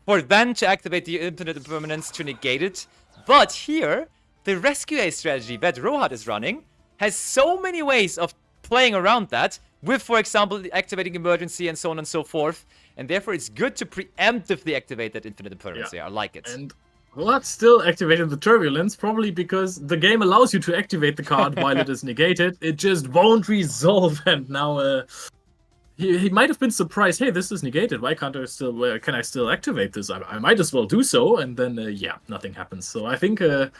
[SPEAKER 1] for then to activate the Infinite Impermanence to negate it. But here, the Rescue A strategy that Rohat is running has so many ways of playing around that, with, for example, activating Emergency and so on and so forth. And therefore, it's good to preemptively activate that Infinite Impermanence. Yeah, I like it.
[SPEAKER 2] And Rohat still activated the Turbulence, probably because the game allows you to activate the card while it is negated. It just won't resolve, and now he might have been surprised. Hey, this is negated. Why can't I still? Can I still activate this? I might as well do so. And then yeah, nothing happens. So I think that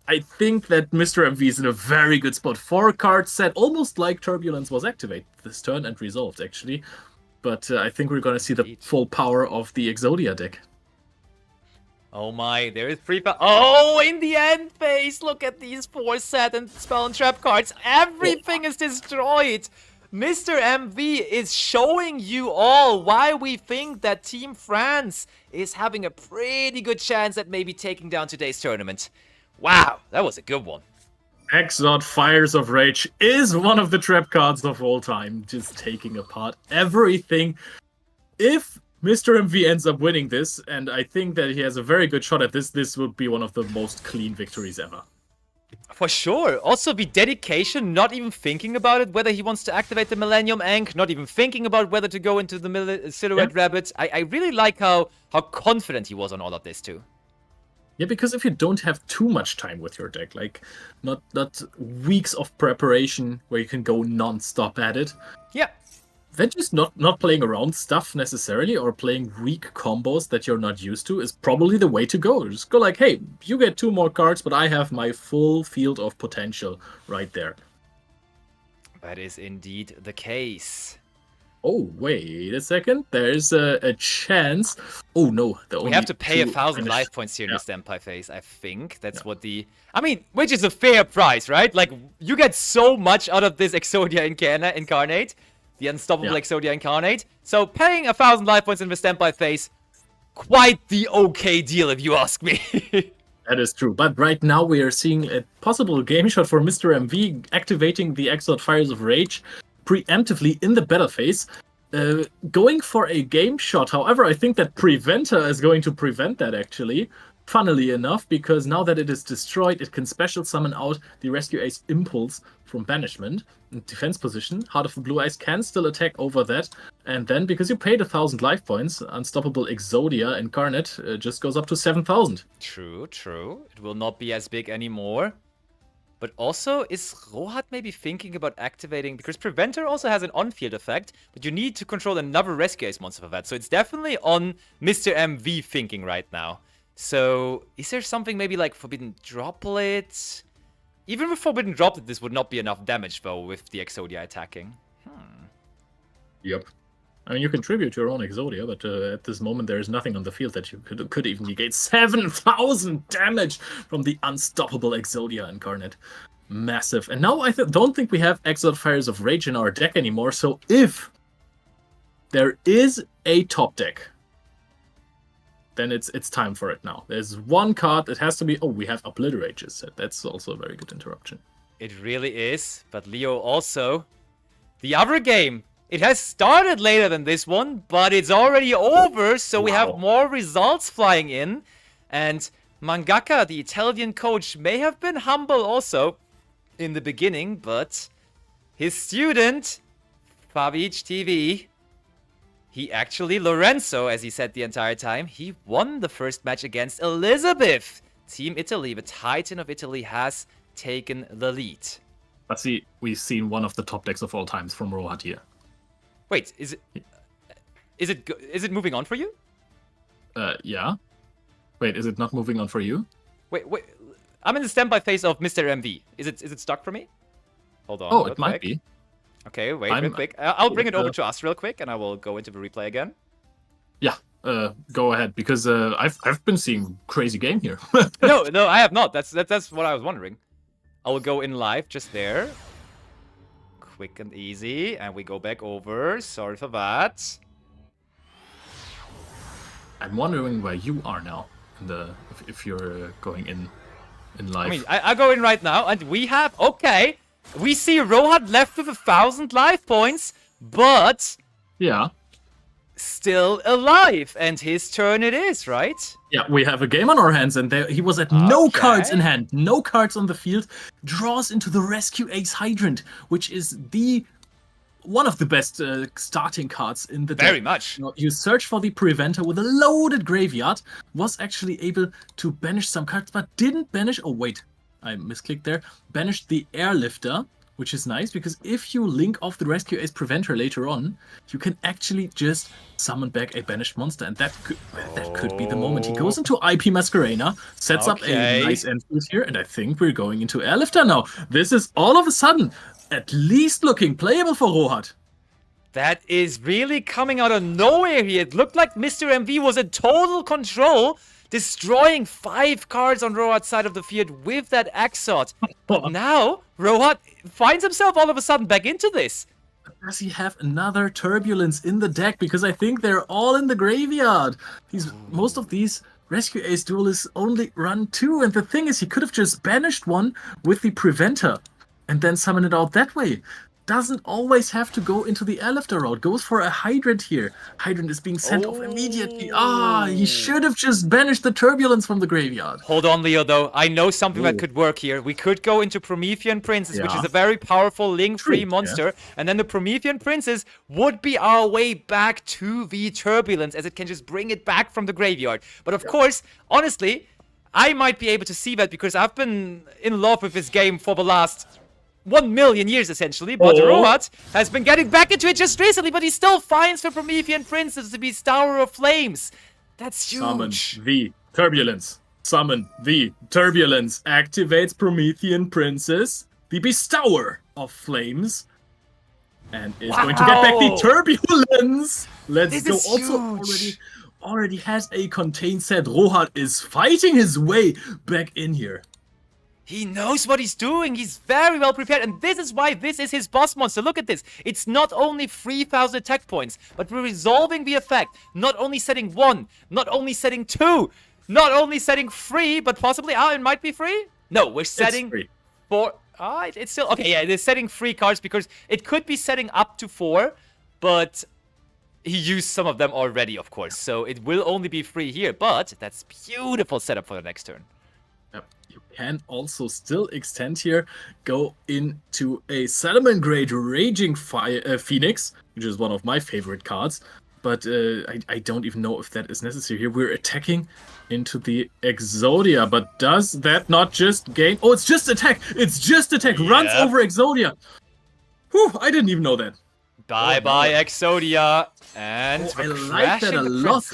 [SPEAKER 2] Mr. MV is in a very good spot. 4-card set, almost like Turbulence was activated this turn and resolved actually. But I think we're going to see the full power of the Exodia deck.
[SPEAKER 1] Oh my, there is free... Oh, in the end phase, look at these 4 set and spell and trap cards. Everything is destroyed. Mr. MV is showing you all why we think that Team France is having a pretty good chance at maybe taking down today's tournament. Wow, that was a good one.
[SPEAKER 2] Exot Fires of Rage is one of the trap cards of all time, just taking apart everything. If Mr. MV ends up winning this, and I think that he has a very good shot at this, this would be one of the most clean victories ever.
[SPEAKER 1] For sure. Also, the dedication, not even thinking about it, whether he wants to activate the Millennium Ankh, not even thinking about whether to go into the Silhouette Rabbit. I really like how confident he was on all of this too.
[SPEAKER 2] Yeah, because if you don't have too much time with your deck, like not weeks of preparation where you can go non-stop at it.
[SPEAKER 1] Yeah.
[SPEAKER 2] Then just not playing around stuff necessarily, or playing weak combos that you're not used to is probably the way to go. Just go like, hey, you get 2 more cards, but I have my full field of potential right there.
[SPEAKER 1] That is indeed the case.
[SPEAKER 2] Oh, wait a second. There's a chance. Oh, no.
[SPEAKER 1] We have to pay 1,000 life points here in the Standby phase, I think. That's what the... I mean, which is a fair price, right? Like, you get so much out of this Exodia Incarnate. The Unstoppable Exodia Incarnate. So, paying 1,000 life points in the Standby phase, quite the okay deal, if you ask me.
[SPEAKER 2] That is true. But right now, we are seeing a possible game shot for Mr. MV activating the Exot Fires of Rage preemptively in the battle phase, going for a game shot. However, I think that Preventer is going to prevent that actually, funnily enough, because now that it is destroyed, it can special summon out the Rescue Ace Impulse from Banishment. In defense position, Heart of the Blue Eyes can still attack over that, and then, because you paid 1,000 life points, Unstoppable Exodia Incarnate just goes up to 7,000.
[SPEAKER 1] True, true. It will not be as big anymore. But also, is Rohat maybe thinking about activating... Because Preventer also has an on-field effect, but you need to control another Rescue Ace monster for that. So it's definitely on Mr. MV thinking right now. So, is there something maybe like Forbidden Droplet? Even with Forbidden Droplet, this would not be enough damage, though, with the Exodia attacking.
[SPEAKER 2] Yep. I mean, you can tribute your own Exodia, but at this moment there is nothing on the field that you could even negate. 7,000 damage from the Unstoppable Exodia Incarnate. Massive. And now I don't think we have Exot Fires of Rage in our deck anymore, so if there is a top deck then it's time for it now. There's one card that has to be... Oh, we have Obliterate just said. That's also a very good interruption.
[SPEAKER 1] It really is. But Leo also... The other game, it has started later than this one, but it's already over, so we have more results flying in. And Mangaka, the Italian coach, may have been humble also in the beginning, but his student, Favi TV, he actually, Lorenzo, as he said the entire time, he won the first match against Elizabeth. Team Italy, the Titan of Italy, has taken the lead.
[SPEAKER 2] But see, we've seen one of the top decks of all times from Rohat here.
[SPEAKER 1] Wait, is it moving on for you?
[SPEAKER 2] Yeah. Wait, is it not moving on for you?
[SPEAKER 1] Wait. I'm in the standby phase of Mr. MV. Is it stuck for me? Hold on.
[SPEAKER 2] Oh, it might be.
[SPEAKER 1] Okay, wait, real quick. I'll bring it over to us real quick, and I will go into the replay again.
[SPEAKER 2] Yeah, go ahead, because I've been seeing crazy game here.
[SPEAKER 1] No, I have not. That's what I was wondering. I will go in live just there. Quick and easy, and we go back over. Sorry for that.
[SPEAKER 2] I'm wondering where you are now, if you're going in live.
[SPEAKER 1] I mean, I go in right now, and we have... Okay, we see Rohat left with 1,000 life points, but...
[SPEAKER 2] Yeah.
[SPEAKER 1] Still alive, and his turn it is, right?
[SPEAKER 2] Yeah, we have a game on our hands, and he was at no cards in hand, no cards on the field, draws into the Rescue Ace Hydrant, which is one of the best starting cards in the deck.
[SPEAKER 1] Very much.
[SPEAKER 2] You search for the Preventer with a loaded graveyard, was actually able to banish some cards, but didn't banish... Oh, wait, I misclicked there. Banished the Airlifter, which is nice, because if you link off the Rescue Ace Preventer later on, you can actually just summon back a banished monster, and that could be the moment. He goes into IP Masquerena, sets up a nice enfield here, and I think we're going into Airlifter now. This is all of a sudden at least looking playable for Rohat.
[SPEAKER 1] That is really coming out of nowhere here. It looked like Mr. MV was in total control, destroying 5 cards on Rohat's side of the field with that Axot. But now, Rohat finds himself all of a sudden back into this.
[SPEAKER 2] Does he have another Turbulence in the deck? Because I think they're all in the graveyard. Most of these Rescue Ace duelists only run 2, and the thing is, he could have just banished one with the Preventer and then summon it out that way. Doesn't always have to go into the Airlifter route. Goes for a Hydrant here. Hydrant is being sent off immediately. He should have just banished the Turbulence from the graveyard.
[SPEAKER 1] Hold on, Leo, though. I know something that could work here. We could go into Promethean Princess, which is a very powerful link-free monster. And then the Promethean Princess would be our way back to the Turbulence, as it can just bring it back from the graveyard. But of course, honestly, I might be able to see that because I've been in love with this game for the last 1 million years, essentially, but Rohat has been getting back into it just recently, but he still finds the Promethean Princess to be Tower of Flames. That's huge.
[SPEAKER 2] Summon the Turbulence. Summon the Turbulence. Activates Promethean Princess, the Bestower of Flames, and is going to get back the Turbulence. Let's go. Also, already has a contain set. Rohat is fighting his way back in here.
[SPEAKER 1] He knows what he's doing. He's very well prepared. And this is why this is his boss monster. Look at this. It's not only 3,000 attack points, but we're resolving the effect. Not only setting 1, not only setting 2, not only setting 3, but possibly, it might be 3? No, we're setting 4. It's still, okay, yeah, it is setting 3 cards because it could be setting up to 4, but he used some of them already, of course. So it will only be 3 here, but that's beautiful setup for the next turn.
[SPEAKER 2] You can also still extend here, go into a Salomon Grade Raging Phoenix, which is one of my favorite cards, but I don't even know if that is necessary here. We're attacking into the Exodia, but does that not just gain... Oh, it's just attack! It's just attack! Yep. Runs over Exodia! Whew, I didn't even know that.
[SPEAKER 1] Bye-bye, Exodia! And
[SPEAKER 2] I like that a lot.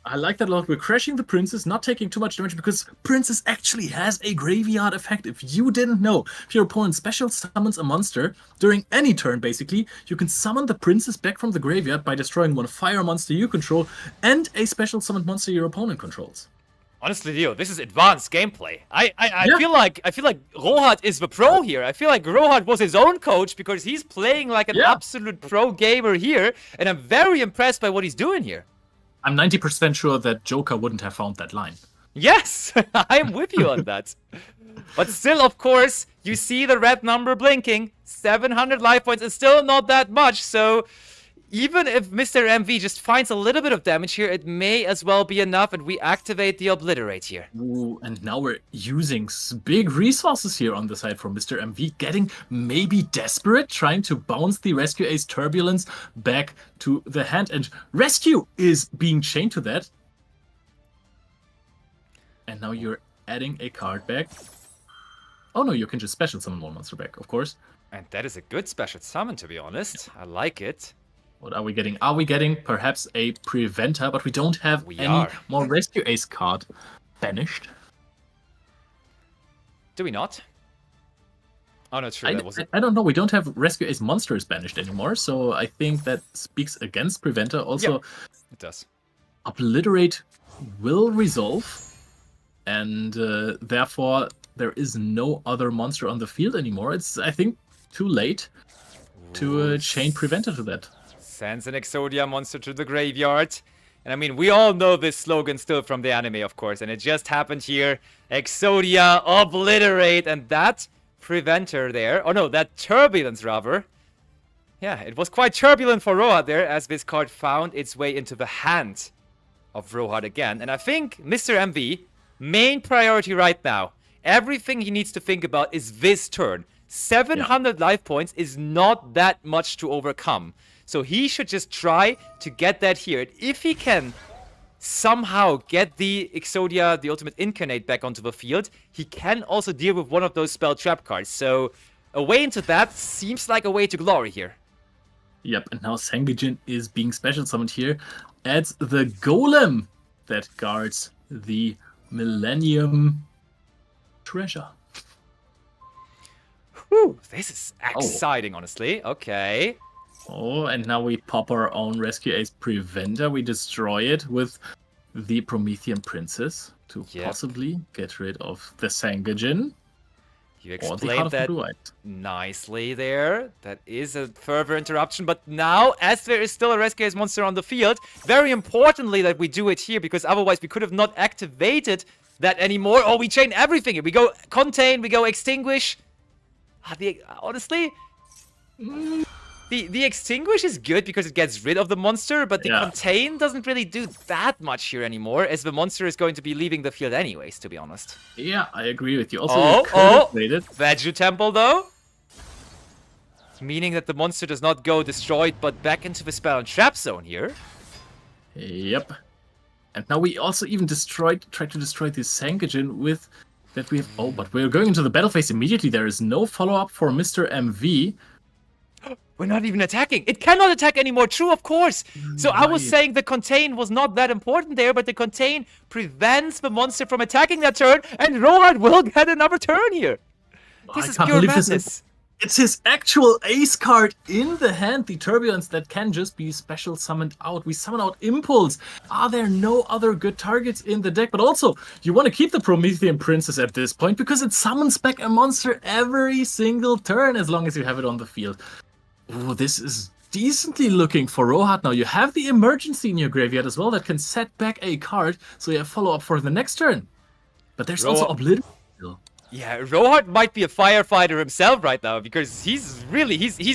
[SPEAKER 2] I like that a lot. We're crashing the Princess, not taking too much damage, because Princess actually has a graveyard effect. If you didn't know, if your opponent special summons a monster, during any turn basically, you can summon the Princess back from the graveyard by destroying one fire monster you control and a special summoned monster your opponent controls.
[SPEAKER 1] Honestly, Leo, this is advanced gameplay. I feel like Rohat is the pro here. I feel like Rohat was his own coach because he's playing like an absolute pro gamer here, and I'm very impressed by what he's doing here.
[SPEAKER 2] I'm 90% sure that Joker wouldn't have found that line.
[SPEAKER 1] Yes, I'm with you on that. But still, of course, you see the red number blinking. 700 life points is still not that much, so even if Mr. MV just finds a little bit of damage here, it may as well be enough, and we activate the Obliterate here.
[SPEAKER 2] Ooh, and now we're using big resources here on the side from Mr. MV, getting maybe desperate, trying to bounce the Rescue Ace Turbulence back to the hand, and Rescue is being chained to that. And now you're adding a card back. Oh no, you can just special summon one monster back, of course.
[SPEAKER 1] And that is a good special summon, to be honest. I like it.
[SPEAKER 2] What are we getting? Are we getting perhaps a Preventer? But we don't have any more Rescue Ace card banished.
[SPEAKER 1] Do we not? Oh no, true.
[SPEAKER 2] I don't know. We don't have Rescue Ace monsters banished anymore, so I think that speaks against Preventer. Also,
[SPEAKER 1] it does.
[SPEAKER 2] Obliterate will resolve, and therefore there is no other monster on the field anymore. It's, I think, too late to chain Preventer to that.
[SPEAKER 1] Sends an Exodia monster to the graveyard. And I mean, we all know this slogan still from the anime, of course. And it just happened here. Exodia, Obliterate. And that Preventer there. Oh no, that Turbulence rather. Yeah, it was quite turbulent for Rohat there, as this card found its way into the hand of Rohat again. And I think Mr. MV, main priority right now, everything he needs to think about is this turn. 700 life points is not that much to overcome. So he should just try to get that here. And if he can somehow get the Exodia, the Ultimate Incarnate, back onto the field, he can also deal with one of those spell trap cards. So a way into that seems like a way to glory here.
[SPEAKER 2] Yep, and now Sangijin is being special summoned here. Adds the Golem that guards the Millennium Treasure.
[SPEAKER 1] Whew, this is exciting, honestly. Okay.
[SPEAKER 2] Oh, and now we pop our own Rescue Ace Preventer. We destroy it with the Promethean Princess to possibly get rid of the Sangijin.
[SPEAKER 1] You explained that nicely there. That is a further interruption. But now, as there is still a Rescue Ace monster on the field, very importantly that we do it here, because otherwise we could have not activated that anymore. Oh, we chain everything. We go Contain, we go Extinguish. Honestly, the Extinguish is good because it gets rid of the monster, but the Contain doesn't really do that much here anymore, as the monster is going to be leaving the field anyways, to be honest.
[SPEAKER 2] Yeah, I agree with you. Also,
[SPEAKER 1] Veggie Temple, though. Meaning that the monster does not go destroyed, but back into the spell and trap zone here.
[SPEAKER 2] Yep. And now we also even tried to destroy the Sangijin with that we have... Oh, but we're going into the battle phase immediately. There is no follow-up for Mr. MV.
[SPEAKER 1] We're not even attacking. It cannot attack anymore. True, of course. So I was saying the Contain was not that important there, but the Contain prevents the monster from attacking that turn, and Rohat will get another turn here. This is pure madness.
[SPEAKER 2] It's his actual ace card in the hand, the Turbulence, that can just be special summoned out. We summon out Impulse. Are there no other good targets in the deck? But also, you want to keep the Promethean Princess at this point, because it summons back a monster every single turn, as long as you have it on the field. Oh, this is decently looking for Rohat now. You have the Emergency in your graveyard as well that can set back a card, so you have follow-up for the next turn. But there's also Obliterate still.
[SPEAKER 1] Yeah, Rohat might be a firefighter himself right now, because he's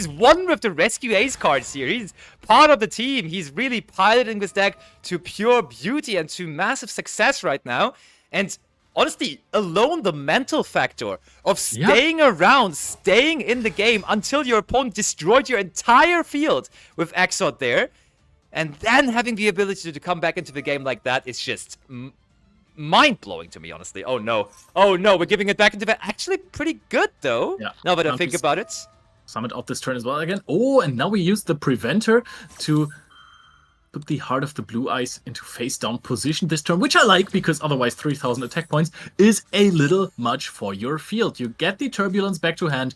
[SPEAKER 1] won with the Rescue Ace cards here. He's part of the team. He's really piloting this deck to pure beauty and to massive success right now. And honestly, alone the mental factor of staying around, staying in the game until your opponent destroyed your entire field with Exot there, and then having the ability to come back into the game like that is just mind-blowing to me, honestly. Oh no, we're giving it back into the... Actually pretty good though, now that I think about it.
[SPEAKER 2] Summon out this turn as well again. Oh, and now we use the Preventer to put the Heart of the Blue Eyes into face-down position this turn, which I like, because otherwise 3,000 attack points is a little much for your field. You get the Turbulence back to hand,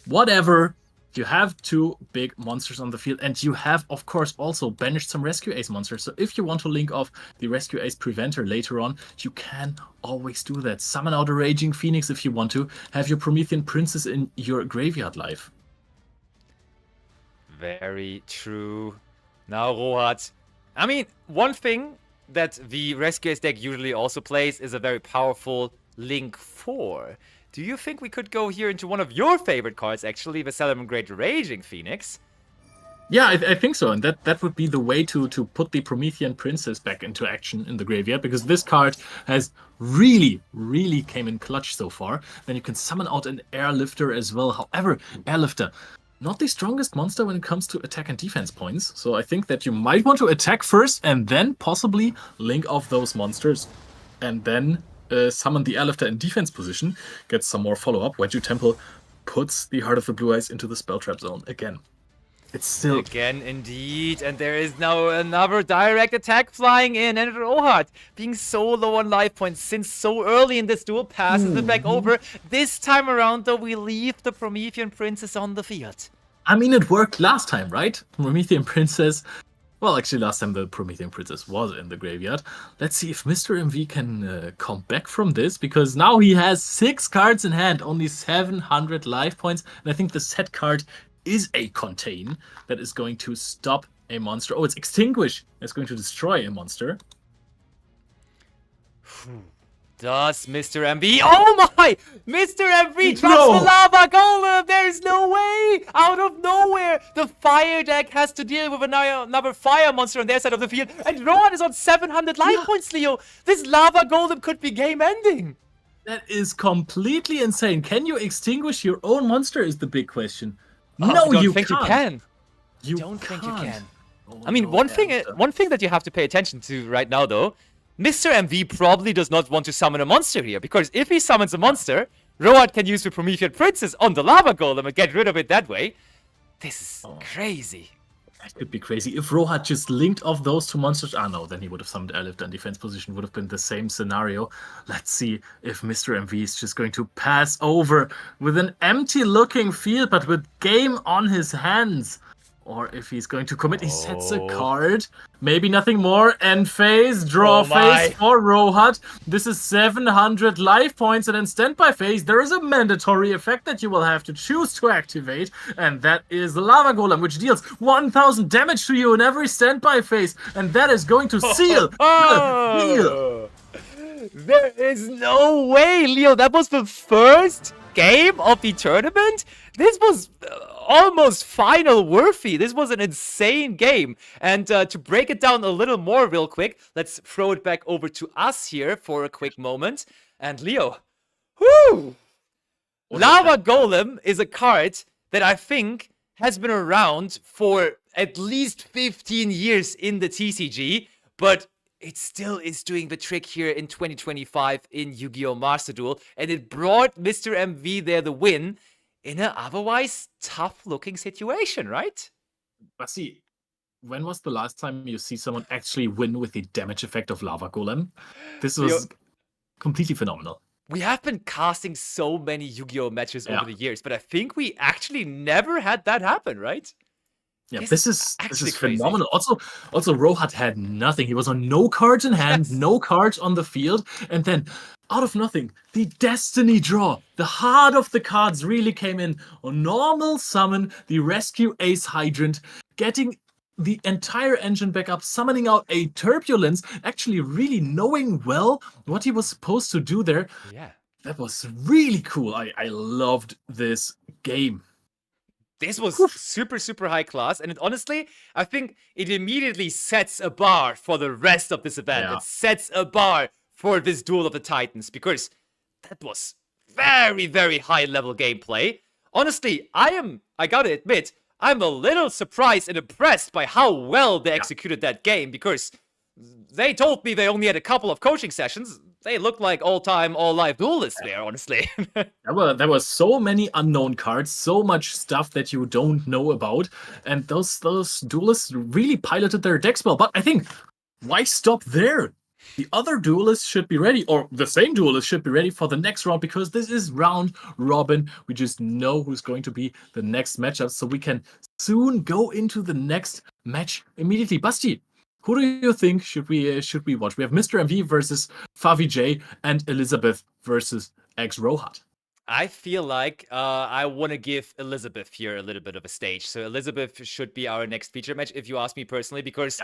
[SPEAKER 2] whatever. You have two big monsters on the field, and you have, of course, also banished some Rescue Ace monsters. So if you want to link off the Rescue Ace Preventer later on, you can always do that. Summon out a Raging Phoenix if you want to. Have your Promethean Princess in your graveyard life.
[SPEAKER 1] Very true. Now Rohat I mean, one thing that the Rescuers deck usually also plays is a very powerful Link 4. Do you think we could go here into one of your favorite cards, actually, the Salamangreat Raging Phoenix?
[SPEAKER 2] Yeah, I think so, and that would be the way to put the Promethean Princess back into action in the graveyard, because this card has really came in clutch so far. Then you can summon out an Airlifter as well. However, Airlifter, not the strongest monster when it comes to attack and defense points. So I think that you might want to attack first and then possibly link off those monsters, and then summon the Airlifter in defense position, get some more follow-up. Wedge Temple puts the Heart of the Blue Eyes into the spell trap zone again. It's still...
[SPEAKER 1] Again, indeed. And there is now another direct attack flying in. And Rohat, being so low on life points since so early in this duel, passes it back over. This time around, though, we leave the Promethean Princess on the field.
[SPEAKER 2] I mean, it worked last time, right? Promethean Princess... Well, actually, last time the Promethean Princess was in the graveyard. Let's see if Mr. MV can come back from this, because now he has 6 cards in hand, only 700 life points. And I think the set card is a Contain that is going to stop a monster. Oh, it's Extinguish. It's going to destroy a monster.
[SPEAKER 1] Does Mr. MV... Oh my! Mr. MV drops the Lava Golem! There's no way! Out of nowhere! The fire deck has to deal with another fire monster on their side of the field. And Rohan is on 700 life points, Leo! This Lava Golem could be game ending!
[SPEAKER 2] That is completely insane. Can you extinguish your own monster is the big question. No, you
[SPEAKER 1] think
[SPEAKER 2] can't.
[SPEAKER 1] you can.
[SPEAKER 2] You
[SPEAKER 1] don't think you
[SPEAKER 2] can't.
[SPEAKER 1] can.
[SPEAKER 2] Oh,
[SPEAKER 1] I mean,
[SPEAKER 2] no,
[SPEAKER 1] one thing that you have to pay attention to right now, though, Mr. MV probably does not want to summon a monster here, because if he summons a monster, Rohat can use the Promethean Princess on the Lava Golem and get rid of it that way. This is crazy.
[SPEAKER 2] That could be crazy. If Rohat just linked off those 2 monsters, no, then he would have summoned Airlifter in defense position. Would have been the same scenario. Let's see if Mr. MV is just going to pass over with an empty-looking field, but with game on his hands. Or if he's going to commit, he sets a card. Maybe nothing more. End phase, draw phase for Rohat. This is 700 life points. And in standby phase, there is a mandatory effect that you will have to choose to activate. And that is the Lava Golem, which deals 1000 damage to you in every standby phase. And that is going to seal the deal.
[SPEAKER 1] There is no way, Leo. That was the first game of the tournament? This was almost final worthy. This was an insane game. And to break it down a little more real quick, let's throw it back over to us here for a quick moment. And Leo, whoo! Lava Golem is a card that I think has been around for at least 15 years in the TCG, but it still is doing the trick here in 2025 in Yu-Gi-Oh! Master Duel, and it brought Mr. MV there the win in an otherwise tough-looking situation, right?
[SPEAKER 2] Basi, when was the last time you see someone actually win with the damage effect of Lava Golem? This was completely phenomenal.
[SPEAKER 1] We have been casting so many Yu-Gi-Oh! Matches over the years, but I think we actually never had that happen, right?
[SPEAKER 2] Yeah, this is phenomenal. Also, Rohat had nothing. He was on no cards in hand, no cards on the field, and then out of nothing, the Destiny draw. The heart of the cards really came in. On normal summon, the Rescue Ace Hydrant, getting the entire engine back up, summoning out a Turbulence, actually really knowing well what he was supposed to do there.
[SPEAKER 1] Yeah.
[SPEAKER 2] That was really cool. I loved this game.
[SPEAKER 1] This was super, super high class, and honestly, I think it immediately sets a bar for the rest of this event.
[SPEAKER 2] Yeah.
[SPEAKER 1] It sets a bar for this Duel of the Titans, because that was very, very high-level gameplay. Honestly, I gotta admit, I'm a little surprised and impressed by how well they executed that game, because they told me they only had a couple of coaching sessions. They looked like all-time, all-life duelists there, honestly.
[SPEAKER 2] There were so many unknown cards, so much stuff that you don't know about, and those duelists really piloted their decks well. But I think, why stop there? The other duelists should be ready, or the same duelists should be ready for the next round, because this is round robin. We just know who's going to be the next matchup, so we can soon go into the next match immediately. Basti, who do you think should we watch? We have Mr. MV versus Favi J and Elizabeth versus X Rohat.
[SPEAKER 1] I feel like I want to give Elizabeth here a little bit of a stage. So Elizabeth should be our next feature match, if you ask me personally, because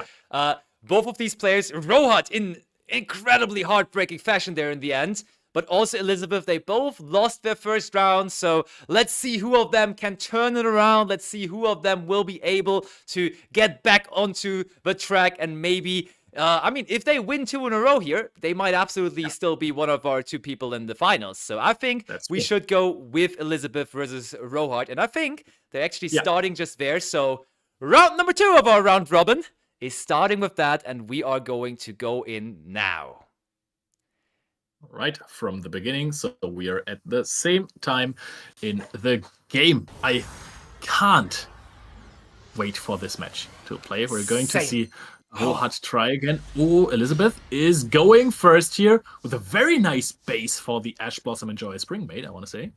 [SPEAKER 1] both of these players, Rohat in incredibly heartbreaking fashion there in the end, but also Elizabeth, they both lost their first round, so let's see who of them can turn it around. Let's see who of them will be able to get back onto the track and maybe... I mean, if they win 2 in a row here, they might absolutely still be one of our 2 people in the finals. So I think we should go with Elizabeth versus Rohat. And I think they're actually starting just there. So round number 2 of our round robin is starting with that. And we are going to go in now.
[SPEAKER 2] Right from the beginning. So we are at the same time in the game. I can't wait for this match to play. We're going to see... Rohat try again. Oh, Elizabeth is going first here with a very nice base for the Ash Blossom and Joyous Springmaid, I want to say.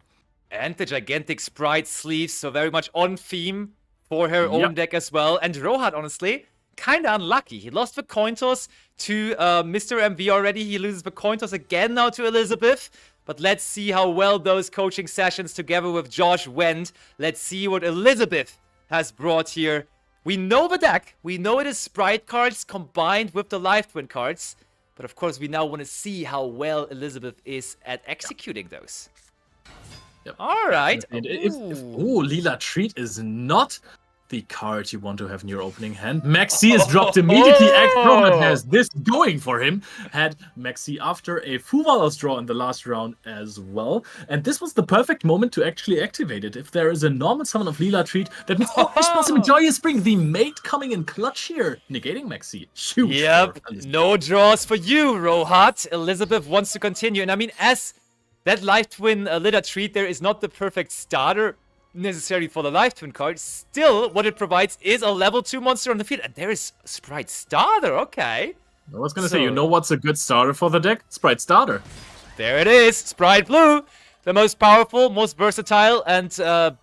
[SPEAKER 1] And the gigantic Sprite sleeves, so very much on theme for her own deck as well. And Rohat, honestly, kind of unlucky. He lost the coin toss to Mr. MV already. He loses the coin toss again now to Elizabeth. But let's see how well those coaching sessions together with Josh went. Let's see what Elizabeth has brought here. We know the deck. We know it is Sprite cards combined with the Life Twin cards. But of course, we now want to see how well Elizabeth is at executing those.
[SPEAKER 2] Yep.
[SPEAKER 1] All right.
[SPEAKER 2] And if Lila Treat is not the card you want to have in your opening hand, Maxi is dropped immediately. Ekstrom has this going for him. Had Maxi after a Fuvalos draw in the last round as well. And this was the perfect moment to actually activate it. If there is a normal summon of Lila Treat, that means Ash Blossom Joyous Spring, the mate coming in clutch here, negating Maxi. Huge.
[SPEAKER 1] Yep, no draws for you, Rohat. Elizabeth wants to continue. And I mean, as that Life Twin Lila Treat there is not the perfect starter necessarily for the Life Twin card, still what it provides is a level 2 monster on the field. And there is Sprite Starter, okay.
[SPEAKER 2] I was going to say, you know what's a good starter for the deck? Sprite Starter.
[SPEAKER 1] There it is, Sprite Blue. The most powerful, most versatile, and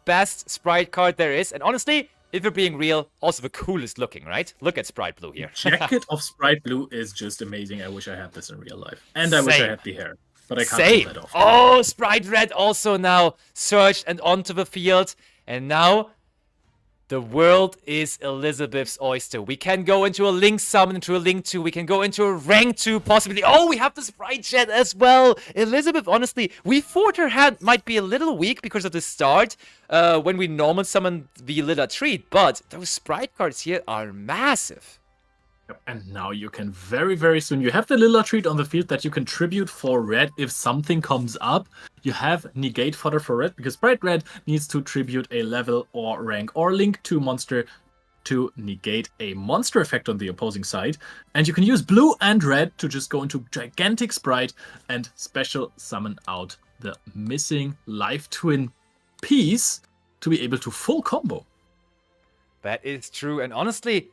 [SPEAKER 1] best Sprite card there is. And honestly, if you're being real, also the coolest looking, right? Look at Sprite Blue here.
[SPEAKER 2] Jacket of Sprite Blue is just amazing. I wish I had this in real life. And I wish I had the hair. But I can't pull that off.
[SPEAKER 1] Oh, Sprite Red also now surged and onto the field. And now the world is Elizabeth's oyster. We can go into a Link Summon, into a Link 2. We can go into a Rank 2 possibly. Oh, we have the Sprite Jet as well. Elizabeth, honestly, we thought her hand might be a little weak because of the start when we normal summon the Lila Treat. But those Sprite cards here are massive.
[SPEAKER 2] And now you can very, very soon, you have the Lila Treat on the field that you can tribute for red if something comes up. You have negate fodder for red because Bright Red needs to tribute a level or rank or link 2 monster to negate a monster effect on the opposing side. And you can use blue and red to just go into Gigantic Sprite and special summon out the missing Life Twin piece to be able to full combo.
[SPEAKER 1] That is true. And honestly,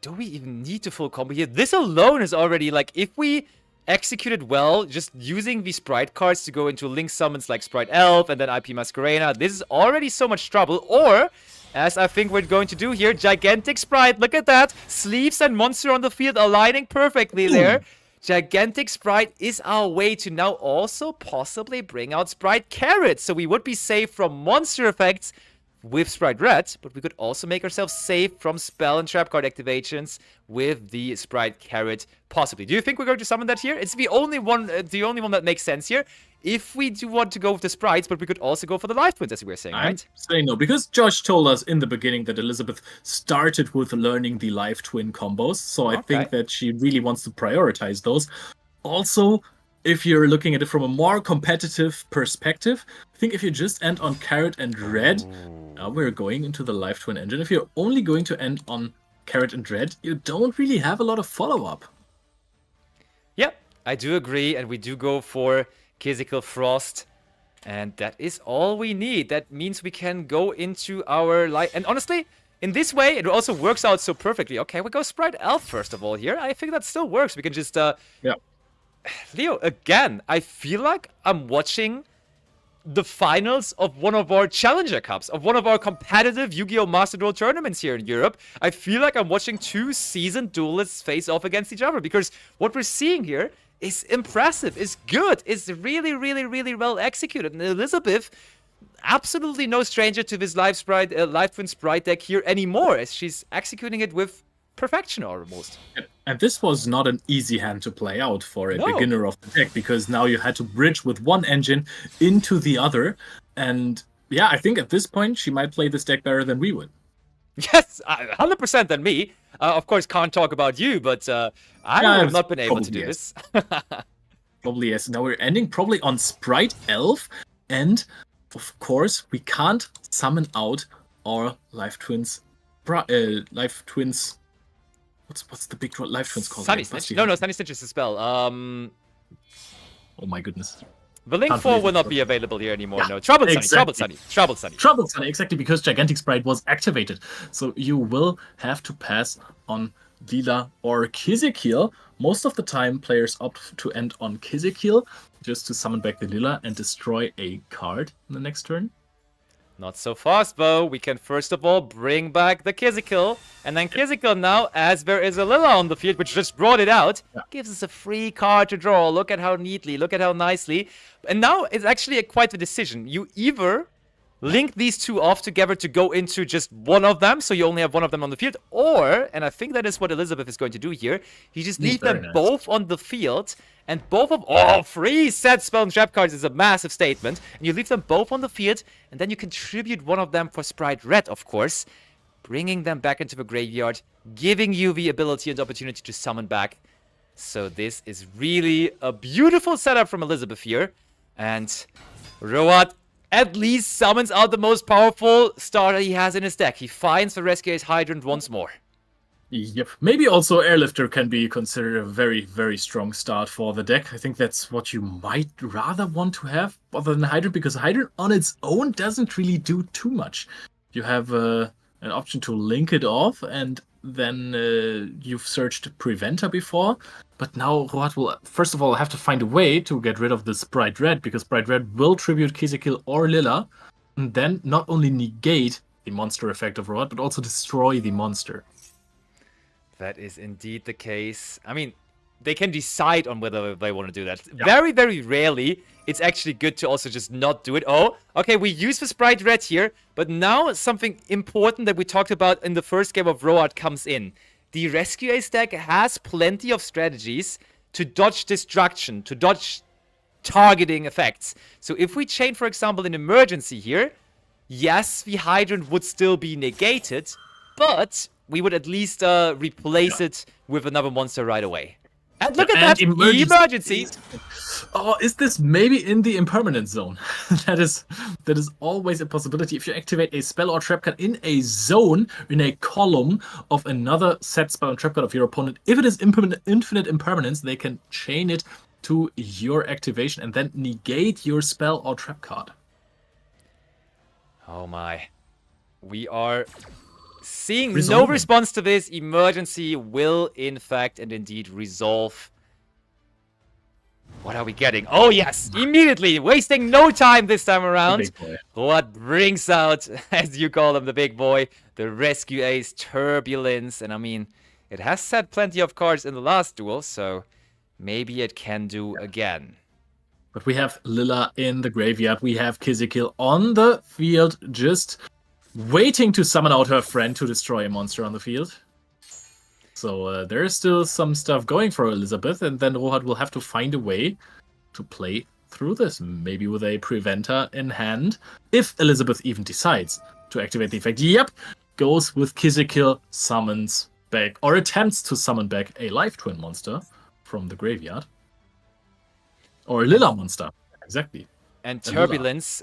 [SPEAKER 1] do we even need to full combo here? This alone is already like, if we executed well, just using the Sprite cards to go into Link summons like Sprite Elf and then IP Masquerena, this is already so much trouble. Or, as I think we're going to do here, Gigantic Sprite, look at that. Sleeves and monster on the field aligning perfectly there. Gigantic Sprite is our way to now also possibly bring out Sprite Carrot. So we would be safe from monster effects with Sprite Red, but we could also make ourselves safe from spell and trap card activations with the Sprite Carrot, possibly. Do you think we're going to summon that here? It's the only one that makes sense here. If we do want to go with the Sprites, but we could also go for the Life Twins, as we were saying, right?
[SPEAKER 2] I'm saying no, because Josh told us in the beginning that Elizabeth started with learning the Life Twin combos, so I think that she really wants to prioritize those. Also, if you're looking at it from a more competitive perspective, I think if you just end on Carrot and Red, now we're going into the Life Twin engine. If you're only going to end on Carrot and Red, you don't really have a lot of follow-up.
[SPEAKER 1] Yep, I do agree, and we do go for Quizzical Frost, and that is all we need. That means we can go into our life, and honestly, in this way, it also works out so perfectly. Okay, we go Sprite Elf first of all here. I think that still works. We can just, Leo, again, I feel like I'm watching the finals of one of our Challenger Cups, of one of our competitive Yu-Gi-Oh! Master Duel tournaments here in Europe. I feel like I'm watching 2 seasoned duelists face off against each other, because what we're seeing here is impressive, is good, is really, really, really well executed. And Elizabeth, absolutely no stranger to this Life Twin Sprite deck here anymore, as she's executing it with perfection almost.
[SPEAKER 2] And this was not an easy hand to play out for a
[SPEAKER 1] No.
[SPEAKER 2] beginner of the deck, because now you had to bridge with one engine into the other. And yeah, I think at this point she might play this deck better than we would.
[SPEAKER 1] Yes, 100% than me. Of course, can't talk about you, but I would have not been able to do this.
[SPEAKER 2] Probably yes. Now we're ending probably on Sprite Elf, and of course we can't summon out our Life Twins. Life Twins. What's the big Life Twins called?
[SPEAKER 1] Sunny Snitch. No, Sunny Snitch is a spell.
[SPEAKER 2] Oh my goodness.
[SPEAKER 1] The Link 4 will not be available here anymore. Yeah, no, Troubled Sunny. Troubled Sunny,
[SPEAKER 2] exactly, because Gigantic Sprite was activated. So you will have to pass on Lila or Kizikil. Most of the time, players opt to end on Kizikil just to summon back the Lila and destroy a card in the next turn.
[SPEAKER 1] Not so fast, Bo. We can first of all bring back the Kizikil. And then Kizikil now, as there is a Lila on the field, which just brought it out, gives us a free card to draw. Look at how neatly, look at how nicely. And now it's actually quite a decision. You either link these two off together to go into just one of them, so you only have one of them on the field, or, and I think that is what Elizabeth is going to do here, you just leave them both on the field, and both of, free set spell and trap cards is a massive statement, and you leave them both on the field, and then you contribute one of them for Sprite Red, of course, bringing them back into the graveyard, giving you the ability and opportunity to summon back. So this is really a beautiful setup from Elizabeth here, and Rohat at least summons out the most powerful starter he has in his deck. He finds the Rescue Ace Hydrant once more.
[SPEAKER 2] Yep. Maybe also Airlifter can be considered a very, very strong start for the deck. I think that's what you might rather want to have other than Hydrant, because Hydrant on its own doesn't really do too much. You have an option to link it off, and then you've searched Preventer before. But now Rohat will, first of all, have to find a way to get rid of the Sprite Red, because Sprite Red will tribute Kizikil or Lila, and then not only negate the monster effect of Rohat, but also destroy the monster.
[SPEAKER 1] That is indeed the case. I mean, they can decide on whether they want to do that. Yeah. Very, very rarely, it's actually good to also just not do it. Oh, okay, we use the Sprite Red here, but now something important that we talked about in the first game of Rohat comes in. The Rescue Ace deck has plenty of strategies to dodge destruction, to dodge targeting effects. So if we chain, for example, an emergency here, yes, the Hydrant would still be negated, but we would at least replace it with another monster right away. And look at that emergency!
[SPEAKER 2] Oh, is this maybe in the impermanent zone? that is always a possibility. If you activate a spell or trap card in a zone, in a column of another set spell and trap card of your opponent, if it is infinite impermanence, they can chain it to your activation and then negate your spell or trap card.
[SPEAKER 1] Oh my. We are seeing no response to this. Emergency will, in fact and indeed, resolve. What are we getting? Oh, yes! Immediately! Wasting no time this time around. What brings out, as you call him, the big boy, the Rescue Ace Turbulence. And I mean, it has set plenty of cards in the last duel, so maybe it can do again.
[SPEAKER 2] But we have Lila in the graveyard. We have Kizikil on the field, just waiting to summon out her friend to destroy a monster on the field. So there is still some stuff going for Elizabeth, and then Rohat will have to find a way to play through this, maybe with a Preventer in hand, if Elizabeth even decides to activate the effect. Yep, goes with Kizikil, summons back, or attempts to summon back a Life Twin monster from the graveyard. Or a Lila monster, exactly.
[SPEAKER 1] And Turbulence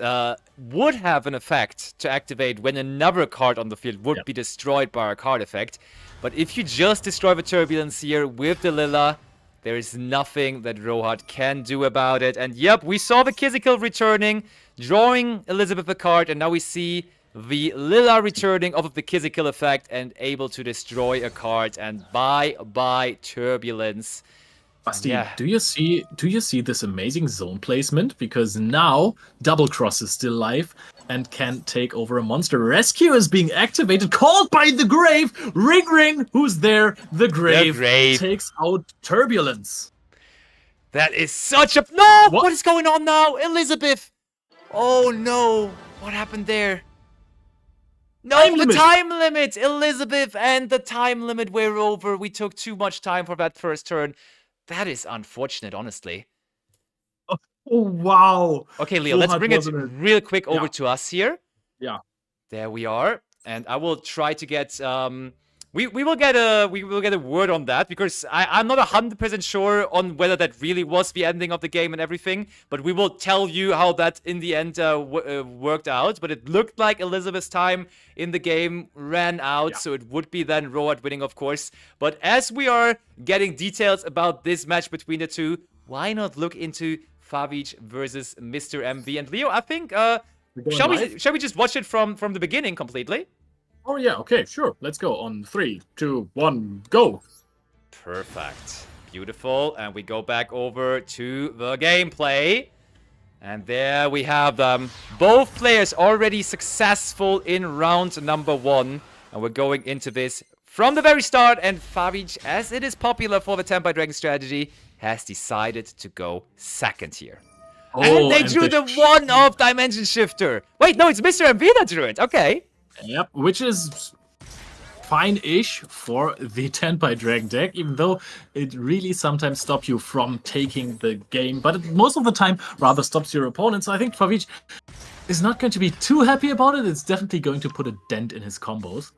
[SPEAKER 1] would have an effect to activate when another card on the field would be destroyed by a card effect. But if you just destroy the Turbulence here with the Lila, there is nothing that Rohat can do about it. And yep, we saw the Kizikil returning, drawing Elizabeth a card, and now we see the Lila returning off of the Kizikil effect and able to destroy a card. And bye-bye Turbulence.
[SPEAKER 2] Basti, do you see this amazing zone placement? Because now Double Cross is still live and can take over a monster. Rescue is being activated, called by the grave. Ring ring, who's there? The grave takes out Turbulence.
[SPEAKER 1] That is such a no! What is going on now? Elizabeth! Oh no! What happened there? No, the time limit! Elizabeth and the time limit were over. We took too much time for that first turn. That is unfortunate, honestly.
[SPEAKER 2] Oh, wow.
[SPEAKER 1] Okay, Leo, let's bring it real quick over to us here.
[SPEAKER 2] Yeah.
[SPEAKER 1] There we are. And I will try to get we will get a word on that, because I'm not 100% sure on whether that really was the ending of the game and everything, but we will tell you how that in the end worked out. But it looked like Elizabeth's time in the game ran out, so it would be then Rohat winning, of course. But as we are getting details about this match between the two, why not look into Favi J versus Mr. MV? And Leo, I think shall we just watch it from the beginning completely?
[SPEAKER 2] Oh yeah, okay, sure. Let's go on 3, 2, 1, go.
[SPEAKER 1] Perfect. Beautiful. And we go back over to the gameplay. And there we have them. Both players already successful in round number 1. And we're going into this from the very start. And Favi J, as it is popular for the Tempai Dragon strategy, has decided to go second here. Oh, and they drew the one-off Dimension Shifter. Wait, no, it's Mr. MV that drew it. Okay.
[SPEAKER 2] Yep, which is fine-ish for the Tenpai Dragon deck, even though it really sometimes stops you from taking the game, but most of the time rather stops your opponent. So I think Favi J is not going to be too happy about it. It's definitely going to put a dent in his combos.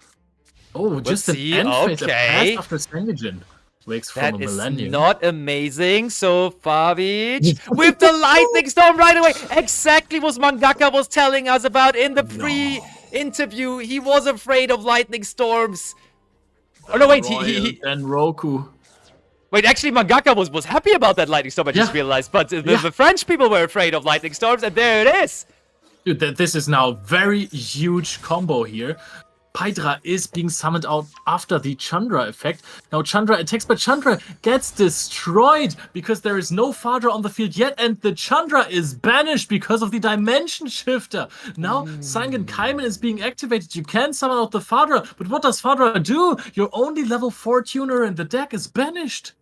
[SPEAKER 2] Oh, just an end phase, a pass after Sangagen. Wakes from a millennium.
[SPEAKER 1] Not amazing. So Favi J with the Lightning Storm right away. Exactly what Mangaka was telling us about in the pre-interview. He was afraid of lightning storms. Oh no, wait,
[SPEAKER 2] and Roku.
[SPEAKER 1] Wait, actually Mangaka was happy about that lightning storm, I just realized. But the French people were afraid of lightning storms, and there it is.
[SPEAKER 2] Dude, this is now very huge combo here. Pydra is being summoned out after the Chandra effect. Now Chandra attacks, but Chandra gets destroyed because there is no Fadra on the field yet, and the Chandra is banished because of the Dimension Shifter. Now Sangen Kaiman is being activated. You can summon out the Fadra, but what does Fadra do? Your only level 4 tuner in the deck is banished.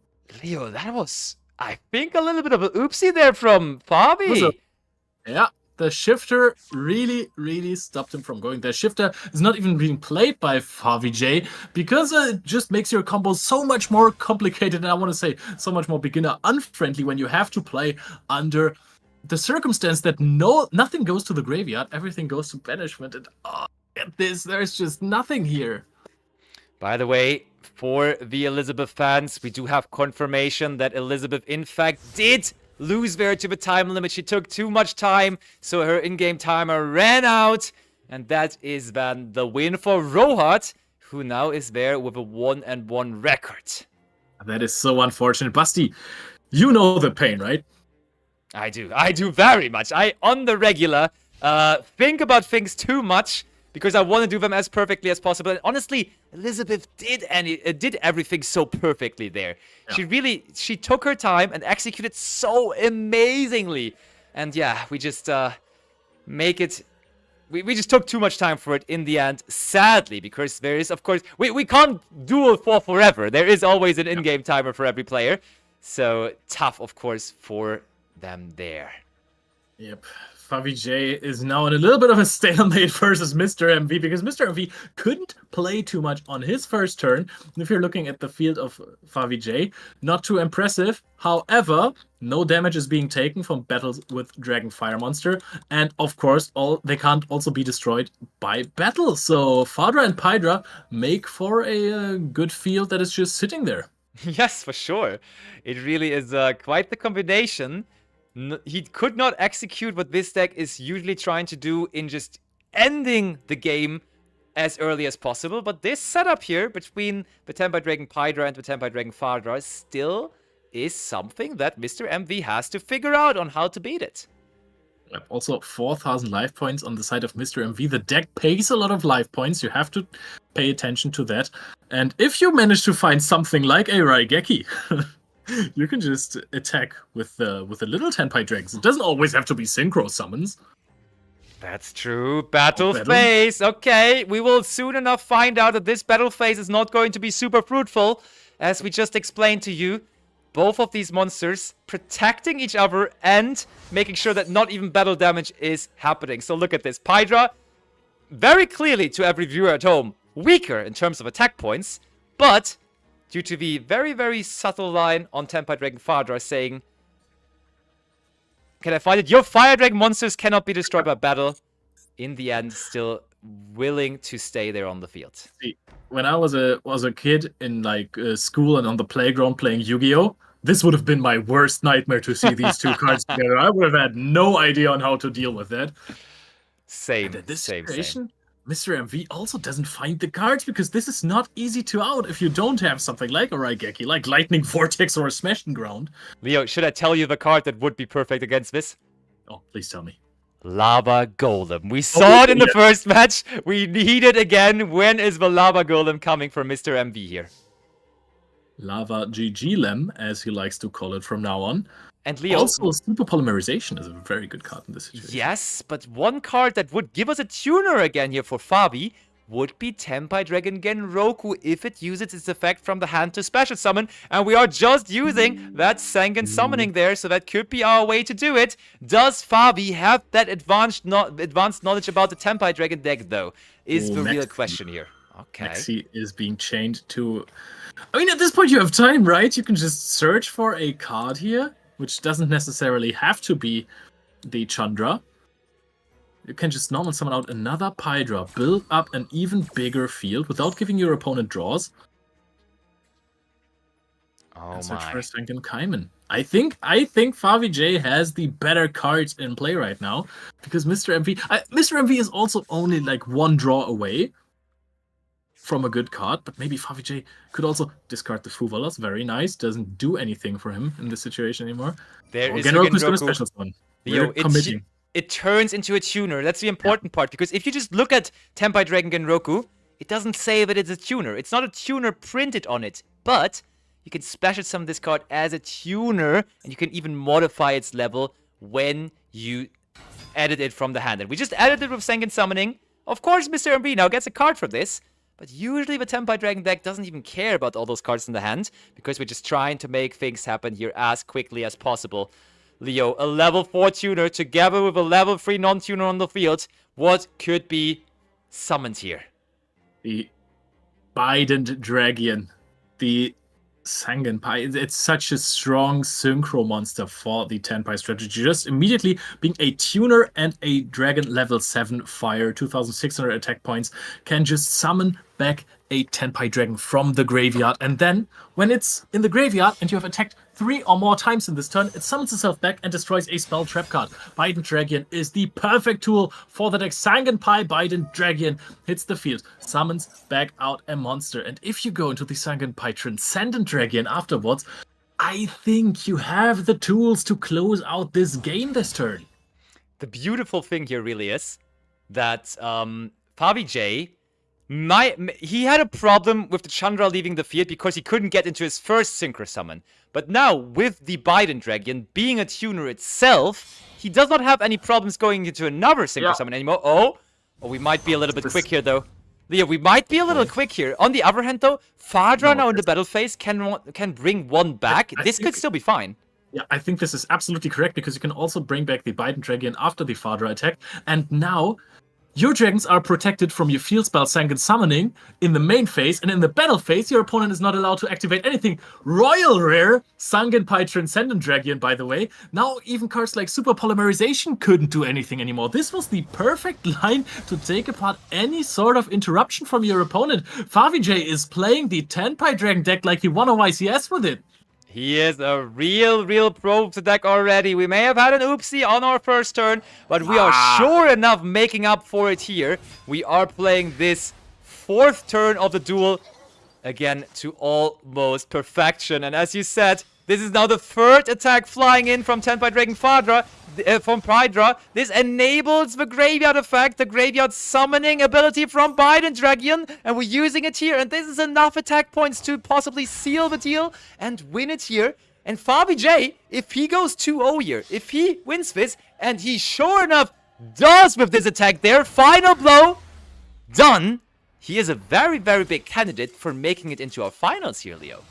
[SPEAKER 1] Leo, that was, I think, a little bit of an oopsie there from Favi.
[SPEAKER 2] Yeah. The Shifter really stopped him from going. The Shifter is not even being played by Favi J because it just makes your combos so much more complicated, and I want to say so much more beginner unfriendly when you have to play under the circumstance that nothing goes to the graveyard, everything goes to banishment, and at this, there's just nothing here.
[SPEAKER 1] By the way, for the Elizabeth fans, we do have confirmation that Elizabeth in fact did lose there to the time limit. She took too much time, so her in-game timer ran out. And that is then the win for Rohat, who now is there with a 1-1 record.
[SPEAKER 2] That is so unfortunate. Basti, you know the pain, right?
[SPEAKER 1] I do very much. I, on the regular, think about things too much because I want to do them as perfectly as possible. And honestly, Elizabeth did everything so perfectly there. Yeah. She took her time and executed so amazingly. And yeah, we just make it. We just took too much time for it in the end, sadly, because there is, of course, we can't duel for forever. There is always an in-game timer for every player. So tough, of course, for them there.
[SPEAKER 2] Yep. Favi J is now in a little bit of a stalemate versus Mr. MV because Mr. MV couldn't play too much on his first turn. If you're looking at the field of Favi J, not too impressive. However, no damage is being taken from battles with Dragon Fire Monster. And of course, they can't also be destroyed by battle. So Fadra and Pydra make for a good field that is just sitting there.
[SPEAKER 1] Yes, for sure. It really is quite the combination. He could not execute what this deck is usually trying to do in just ending the game as early as possible. But this setup here between the Tempai Dragon Pydra and the Tempai Dragon Fadra still is something that Mr. MV has to figure out on how to beat it.
[SPEAKER 2] Also, 4,000 life points on the side of Mr. MV. The deck pays a lot of life points. You have to pay attention to that. And if you manage to find something like a Raigeki, you can just attack with the little Tenpai Dragons. It doesn't always have to be synchro summons.
[SPEAKER 1] That's true. Battle phase. Okay, we will soon enough find out that this battle phase is not going to be super fruitful. As we just explained to you, both of these monsters protecting each other and making sure that not even battle damage is happening. So look at this. Pydra very clearly to every viewer at home, weaker in terms of attack points, but due to the very, very subtle line on Tenpai Dragon Fadra saying, can I find it? Your Fire Dragon monsters cannot be destroyed by battle. In the end, still willing to stay there on the field.
[SPEAKER 2] See, when I was a kid in like school and on the playground playing Yu-Gi-Oh, this would have been my worst nightmare to see these two cards together. I would have had no idea on how to deal with that.
[SPEAKER 1] Same,
[SPEAKER 2] And in this
[SPEAKER 1] same.
[SPEAKER 2] situation, Mr. MV also doesn't find the cards because this is not easy to out if you don't have something like a Raigeki, like Lightning Vortex or a Smash and Ground.
[SPEAKER 1] Leo, should I tell you the card that would be perfect against this?
[SPEAKER 2] Oh, please tell me.
[SPEAKER 1] Lava Golem. We saw it in the first match. We need it again. When is the Lava Golem coming from Mr. MV here?
[SPEAKER 2] Lava GG-Lem, as he likes to call it from now on.
[SPEAKER 1] And Leo...
[SPEAKER 2] Also, Super Polymerization is a very good card in this situation.
[SPEAKER 1] Yes, but one card that would give us a tuner again here for Favi would be Tenpai Dragon Genroku if it uses its effect from the hand to special summon. And we are just using that Sengen summoning there, so that could be our way to do it. Does Favi have that advanced knowledge about the Tenpai Dragon deck, though? Is the real question here. Okay.
[SPEAKER 2] Maxi is being chained to... I mean, at this point you have time, right? You can just search for a card here, which doesn't necessarily have to be the Chandra. You can just normal summon out another Pydra, build up an even bigger field without giving your opponent draws.
[SPEAKER 1] Oh
[SPEAKER 2] and search
[SPEAKER 1] my.
[SPEAKER 2] for a Sengen Kaiman. I think Favi J has the better cards in play right now because Mr. MV is also only like one draw away from a good card, but maybe Favi J could also discard the Fuvalas. Very nice. Doesn't do anything for him in this situation anymore.
[SPEAKER 1] There is
[SPEAKER 2] Genroku's gonna
[SPEAKER 1] Genroku.
[SPEAKER 2] special summon.
[SPEAKER 1] Leo,
[SPEAKER 2] We're committing.
[SPEAKER 1] it turns into a tuner. That's the important part, because if you just look at Tenpai Dragon Genroku, it doesn't say that it's a tuner. It's not a tuner printed on it, but you can special summon this card as a tuner, and you can even modify its level when you edit it from the hand. And we just added it with Sengen Summoning. Of course, Mr. MB now gets a card from this, but usually the Tenpai Dragon deck doesn't even care about all those cards in the hand, because we're just trying to make things happen here as quickly as possible. Leo, a level 4 tuner together with a level 3 non-tuner on the field. What could be summoned here?
[SPEAKER 2] The Bident Dragon. The Sangenpai. It's such a strong synchro monster for the Tenpai strategy. Just immediately being a tuner and a dragon level 7 fire, 2600 attack points, can just summon back a Tenpai Dragon from the graveyard. And then, when it's in the graveyard and you have attacked 3 or more times in this turn, it summons itself back and destroys a spell trap card. Bident Dragon is the perfect tool for the deck. Sangenpai Bident Dragon hits the field, summons back out a monster. And if you go into the Sangenpai Transcendent Dragon afterwards, I think you have the tools to close out this game this turn.
[SPEAKER 1] The beautiful thing here really is that Favi J, he had a problem with the Chandra leaving the field because he couldn't get into his first Synchro Summon. But now, with the Bident Dragon being a tuner itself, he does not have any problems going into another Synchro Summon anymore. Oh, we might be a little bit quick here, though. Leo, we might be a little quick here. On the other hand, though, Fadra now in the battle phase can bring one back. This could still be fine.
[SPEAKER 2] Yeah, I think this is absolutely correct, because you can also bring back the Bident Dragon after the Fadra attack. And now, your dragons are protected from your field spell Sangen Summoning in the main phase, and in the battle phase, your opponent is not allowed to activate anything. Royal Rare, Sangenpai Transcendent Dragon, by the way. Now, even cards like Super Polymerization couldn't do anything anymore. This was the perfect line to take apart any sort of interruption from your opponent. Favi J is playing the Tenpai Dragon deck like he won a YCS with it.
[SPEAKER 1] He is a real pro of the deck already. We may have had an oopsie on our first turn, but we are sure enough making up for it here. We are playing this 4th turn of the duel, again, to almost perfection. And as you said, this is now the 3rd attack flying in from Tenpai Dragon Fadra, from Pydra. This enables the graveyard effect, the graveyard summoning ability from Bident Dragon, and we're using it here. And this is enough attack points to possibly seal the deal and win it here. And Favi J, if he goes 2-0 here, if he wins this, and he sure enough does with this attack there, final blow, done, he is a very big candidate for making it into our finals here, Leo.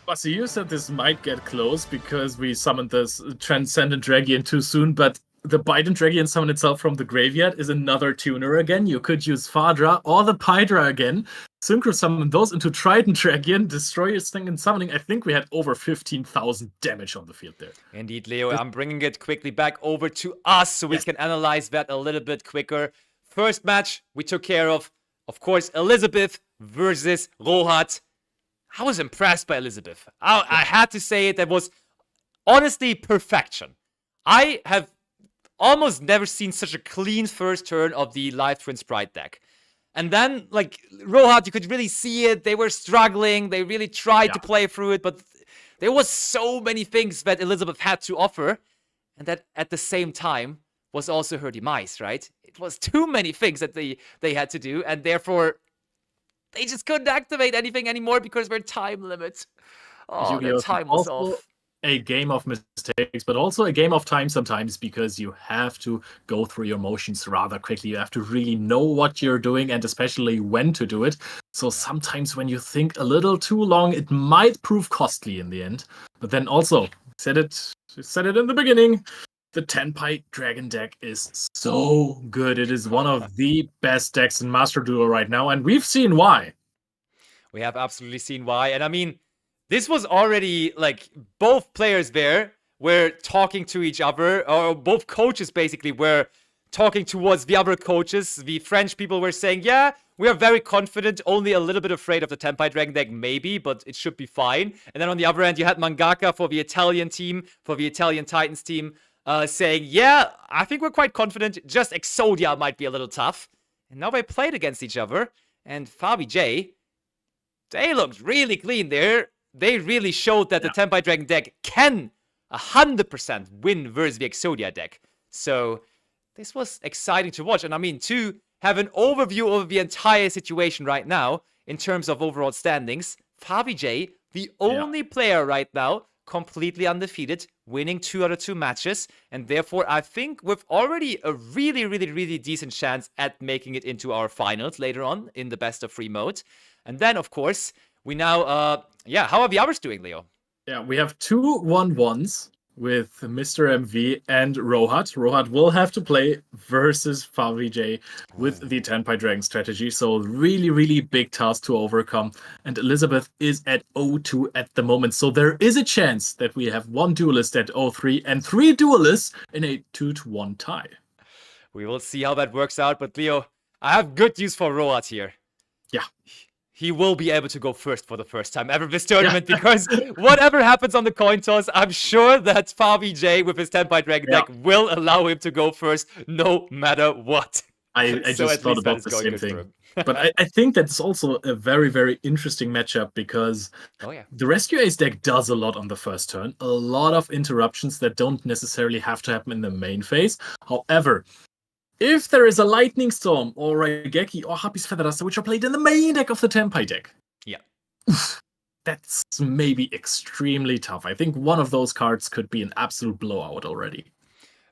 [SPEAKER 2] Bassi, you said this might get close because we summoned this Transcendent Dragon too soon, but the Biden Dragon summon itself from the graveyard is another tuner again. You could use Fadra or the Pydra again. Synchro summon those into Trident Dragon, destroy its thing in summoning. I think we had over 15,000 damage on the field there.
[SPEAKER 1] Indeed, Leo. I'm bringing it quickly back over to us so we can analyze that a little bit quicker. First match we took care of course, Elizabeth versus Rohat. I was impressed by Elizabeth. I had to say it. That was honestly perfection. I have almost never seen such a clean first turn of the Live Twin Sprite deck. And then, like, Rohat, you could really see it. They were struggling. They really tried to play through it, but there was so many things that Elizabeth had to offer, and that at the same time was also her demise, right? It was too many things that they had to do, and therefore they just couldn't activate anything anymore because we're time limit. Oh, their time was off.
[SPEAKER 2] A game of mistakes, but also a game of time sometimes, because you have to go through your motions rather quickly. You have to really know what you're doing and especially when to do it. So sometimes when you think a little too long, it might prove costly in the end. But then also, said it in the beginning, the Tenpai Dragon deck is so good. It is one of the best decks in Master Duel right now, and we've seen why.
[SPEAKER 1] We have absolutely seen why. And I mean, this was already, like, both players there were talking to each other, or both coaches basically were talking towards the other coaches. The French people were saying, yeah, we are very confident, only a little bit afraid of the Tenpai Dragon deck, maybe, but it should be fine. And then on the other end, you had Mangaka for the Italian team, for the Italian Titans team, saying, yeah, I think we're quite confident, just Exodia might be a little tough. And now they played against each other, and Favi J, they looked really clean there. They really showed that the Tenpai Dragon deck can 100% win versus the Exodia deck. So this was exciting to watch. And I mean, to have an overview of the entire situation right now, in terms of overall standings, Favi J, the only player right now completely undefeated, winning 2 out of 2 matches. And therefore, I think with already a really, really, really decent chance at making it into our finals later on in the best of 3 mode. And then, of course, we now, how are the others doing, Leo?
[SPEAKER 2] Yeah, we have 2 1-1s with Mr. MV and Rohat. Rohat will have to play versus Favi J with the Tenpai Dragon strategy. So really, really big task to overcome. And Elizabeth is at 0-2 at the moment. So there is a chance that we have 1 duelist at 0-3 and 3 duelists in a 2-1 tie.
[SPEAKER 1] We will see how that works out. But Leo, I have good news for Rohat here.
[SPEAKER 2] Yeah.
[SPEAKER 1] He will be able to go first for the first time ever this tournament, because whatever happens on the coin toss, I'm sure that Favi J with his Tenpai Dragon deck will allow him to go first no matter what.
[SPEAKER 2] I just thought about the same thing. But I think that's also a very, very interesting matchup, because the Rescue Ace deck does a lot on the first turn. A lot of interruptions that don't necessarily have to happen in the main phase. However, if there is a Lightning Storm or Raigeki or Happy's Feather Duster, which are played in the main deck of the Tenpai deck, that's maybe extremely tough. I think one of those cards could be an absolute blowout already.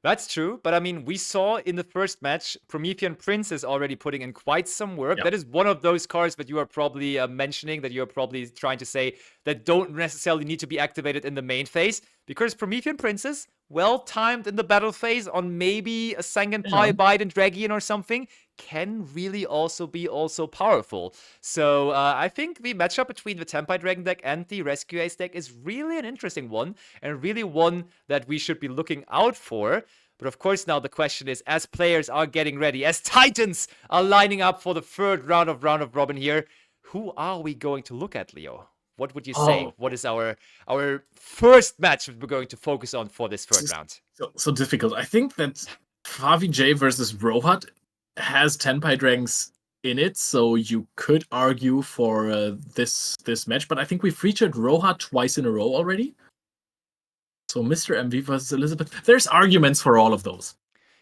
[SPEAKER 1] That's true, but I mean, we saw in the first match, Promethean Prince is already putting in quite some work. That is one of those cards that you are probably mentioning, that you're probably trying to say that don't necessarily need to be activated in the main phase, because Promethean Princess, well timed in the battle phase on maybe a Sangenpai, Biden, Dragian or something, can really also be powerful. So I think the matchup between the Tenpai Dragon deck and the Rescue Ace deck is really an interesting one, and really one that we should be looking out for. But of course, now the question is, as players are getting ready, as Titans are lining up for the third round of Robin here, who are we going to look at, Leo? What would you say? What is our first match that we're going to focus on for this third round?
[SPEAKER 2] So difficult. I think that Favi J versus Rohat has Tenpai Dragons in it, so you could argue for this match. But I think we featured Rohat twice in a row already. So Mr. MV versus Elizabeth. There's arguments for all of those.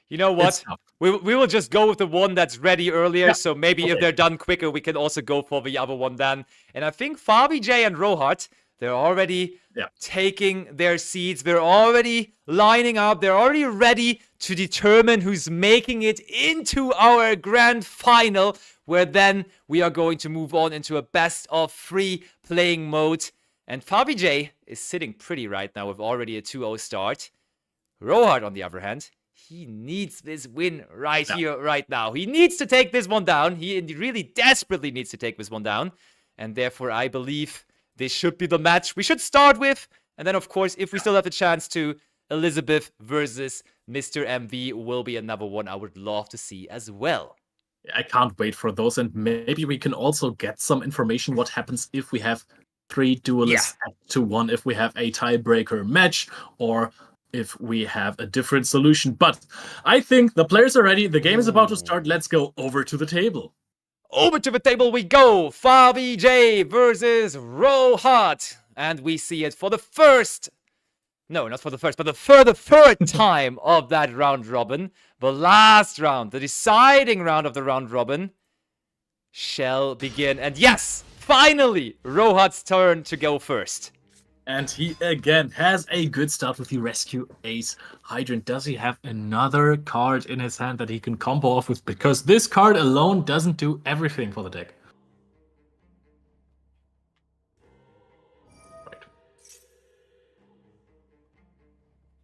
[SPEAKER 1] You know what? We will just go with the one that's ready earlier, so maybe if they're done quicker, we can also go for the other one then. And I think Favi J and Rohat, they're already taking their seats. They're already lining up. They're already ready to determine who's making it into our grand final, where then we are going to move on into a best of 3 playing mode. And Favi J is sitting pretty right now with already a 2-0 start. Rohat, on the other hand, he needs this win right here, right now. He needs to take this one down. He really desperately needs to take this one down. And therefore, I believe this should be the match we should start with. And then, of course, if we still have the chance to, Elizabeth versus Mr. MV will be another one I would love to see as well.
[SPEAKER 2] I can't wait for those. And maybe we can also get some information what happens if we have 3 duelists to 1, if we have a tiebreaker match, or if we have a different solution. But I think the players are ready. The game is about to start. Let's go over to the table.
[SPEAKER 1] Over to the table we go. Favi J versus Rohat. And we see it for the first... No, not for the first, but for the third time of that round robin. The last round, the deciding round of the round robin shall begin. And yes, finally, Rohat's turn to go first.
[SPEAKER 2] And he again has a good start with the Rescue Ace Hydrant. Does he have another card in his hand that he can combo off with? Because this card alone doesn't do everything for the deck. Right.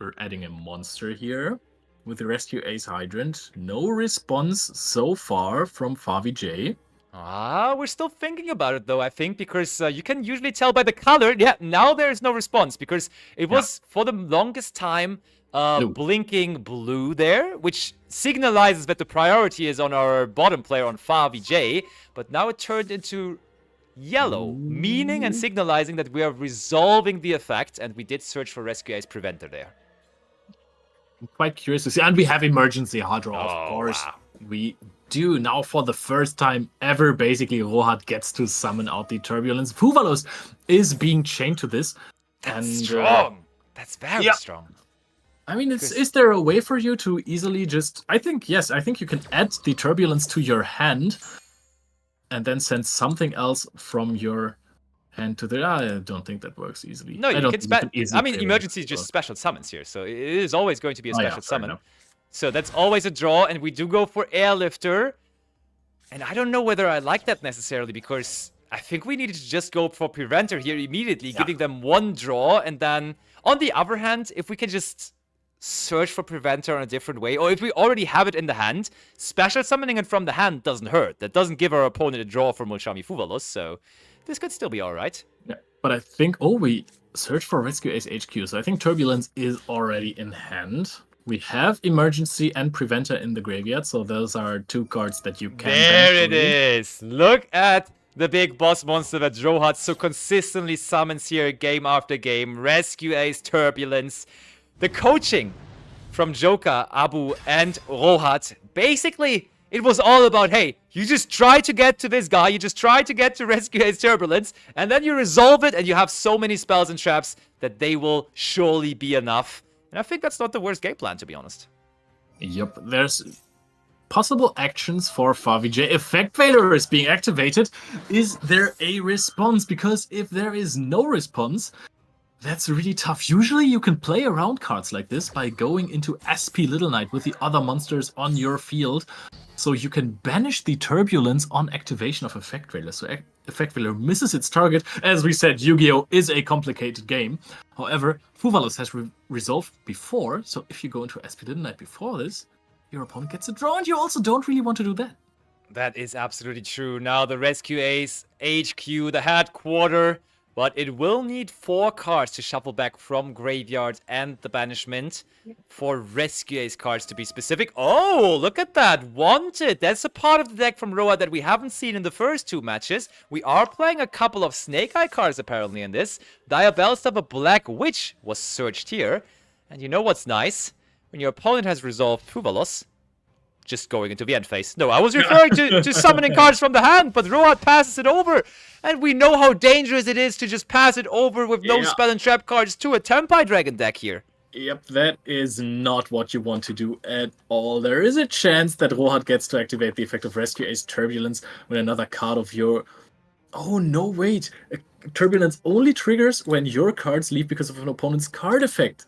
[SPEAKER 2] We're adding a monster here with the Rescue Ace Hydrant. No response so far from Favi J.
[SPEAKER 1] We're still thinking about it, though, I think, because you can usually tell by the color. Yeah, now there is no response, because it was, for the longest time, blinking blue there, which signalizes that the priority is on our bottom player, on Favi J, but now it turned into yellow, meaning and signalizing that we are resolving the effect, and we did search for Rescue Ace Preventer there.
[SPEAKER 2] I'm quite curious to see, and we have Emergency Hard Draw, of course. Wow. We do now for the first time ever. Basically, Rohat gets to summon out the Turbulence. Fuvalos is being chained to this.
[SPEAKER 1] That's strong. That's very strong.
[SPEAKER 2] I mean, is there a way for you to easily just... I think you can add the Turbulence to your hand and then send something else from your hand to the... I don't think that works easily.
[SPEAKER 1] No, you can I mean, Emergency is just special summons here, so it is always going to be a special summon. Enough. So that's always a draw, and we do go for Airlifter. And I don't know whether I like that necessarily, because I think we needed to just go for Preventer here immediately, giving them one draw. And then, on the other hand, if we can just search for Preventer in a different way, or if we already have it in the hand, special summoning it from the hand doesn't hurt. That doesn't give our opponent a draw for Mulchami Fuvalos, so this could still be alright.
[SPEAKER 2] Yeah, but I think, we search for Rescue Ace HQ, so I think Turbulence is already in hand. We have Emergency and Preventer in the graveyard, so those are 2 cards that you can...
[SPEAKER 1] There it is! Look at the big boss monster that Rohat so consistently summons here game after game. Rescue Ace, Turbulence. The coaching from Joka, Abu, and Rohat. Basically, it was all about, hey, you just try to get to this guy, you just try to get to Rescue Ace Turbulence, and then you resolve it, and you have so many spells and traps that they will surely be enough. And I think that's not the worst game plan, to be honest.
[SPEAKER 2] Yep, there's possible actions for Favi J. Effect Failure is being activated. Is there a response? Because if there is no response, that's really tough. Usually you can play around cards like this by going into SP Little Knight with the other monsters on your field. So you can banish the Turbulence on activation of Effect Failure. So Effect Failure misses its target. As we said, Yu-Gi-Oh! Is a complicated game. However, Fuvalos has resolved before, so if you go into SP Little Knight before this, your opponent gets a draw, and you also don't really want to do that.
[SPEAKER 1] That is absolutely true. Now the Rescue Ace, HQ, the headquarter, but it will need 4 cards to shuffle back from Graveyard and the Banishment for Rescue Ace cards to be specific. Oh, look at that. Wanted. That's a part of the deck from Rohat that we haven't seen in the first 2 matches. We are playing a couple of Snake Eye cards apparently in this. Diabellstar, a Black Witch was searched here. And you know what's nice? When your opponent has resolved Fuvalos, just going into the end phase. No, I was referring to summoning cards from the hand, but Rohat passes it over. And we know how dangerous it is to just pass it over with no spell and trap cards to a Tempai Dragon deck here.
[SPEAKER 2] Yep, that is not what you want to do at all. There is a chance that Rohat gets to activate the effect of Rescue Ace Turbulence when another card of your... Oh, no, wait. Turbulence only triggers when your cards leave because of an opponent's card effect.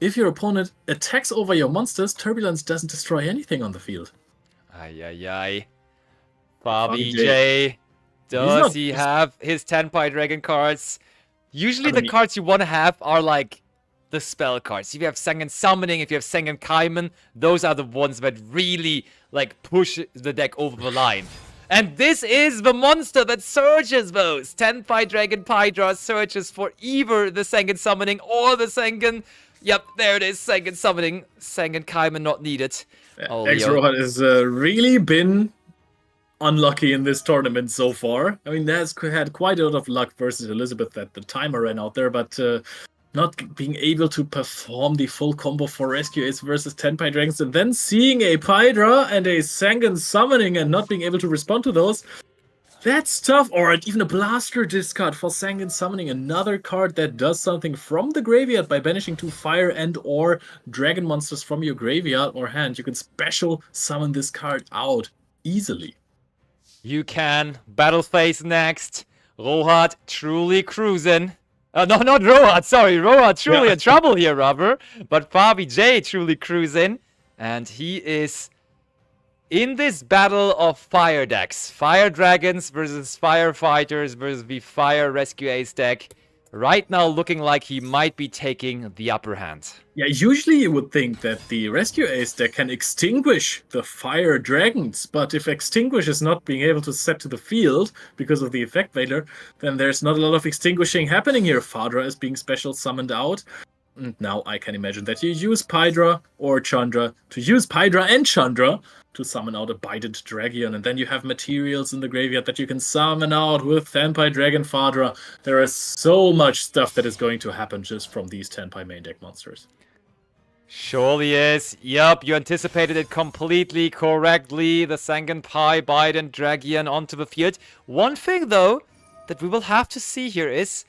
[SPEAKER 2] If your opponent attacks over your monsters, Turbulence doesn't destroy anything on the field.
[SPEAKER 1] Ay. Favi J. Does he have his Tenpai Dragon cards? Usually the cards you want to have are like the spell cards. If you have Sengen Summoning, if you have Sengen Kaiman, those are the ones that really like push the deck over the line. And this is the monster that searches those. Tenpai Dragon Pydra searches for either the Sengen Summoning or the Sengen. Yep, there it is. Sengen Summoning. Sengen Kaiman not needed. Oh,
[SPEAKER 2] Rohat has really been unlucky in this tournament so far. I mean, has had quite a lot of luck versus Elizabeth that the timer ran out there, but not being able to perform the full combo for Rescue Ace versus Tenpai Dragons, and then seeing a Pydra and a Sengen Summoning and not being able to respond to those, that's tough. Or even a Blaster discard for Sengen Summoning, another card that does something from the graveyard by banishing 2 fire and or dragon monsters from your graveyard or hand. You can special summon this card out easily.
[SPEAKER 1] You can. Battle phase next. Rohat truly cruising. No, not Rohat, sorry. Rohat truly in trouble here, Rubber. But Favi J truly cruising. And he is in this battle of fire decks. Fire Dragons versus Firefighters versus the Fire Rescue Ace deck. Right now looking like he might be taking the upper hand.
[SPEAKER 2] Yeah, usually you would think that the Rescue Ace deck can extinguish the Fire Dragons, but if Extinguish is not being able to set to the field because of the Effect Veiler, then there's not a lot of extinguishing happening here. Fadra is being special summoned out. And now I can imagine that you use Pydra or Chandra to use Pydra and Chandra to summon out a Bident Dragion, and then you have materials in the graveyard that you can summon out with Tenpai Dragon Fadra. There is so much stuff that is going to happen just from these Tenpai main deck monsters.
[SPEAKER 1] Surely is. Yup, you anticipated it completely correctly. The Sengen Pai, Bident Dragion onto the field. One thing, though, that we will have to see here is,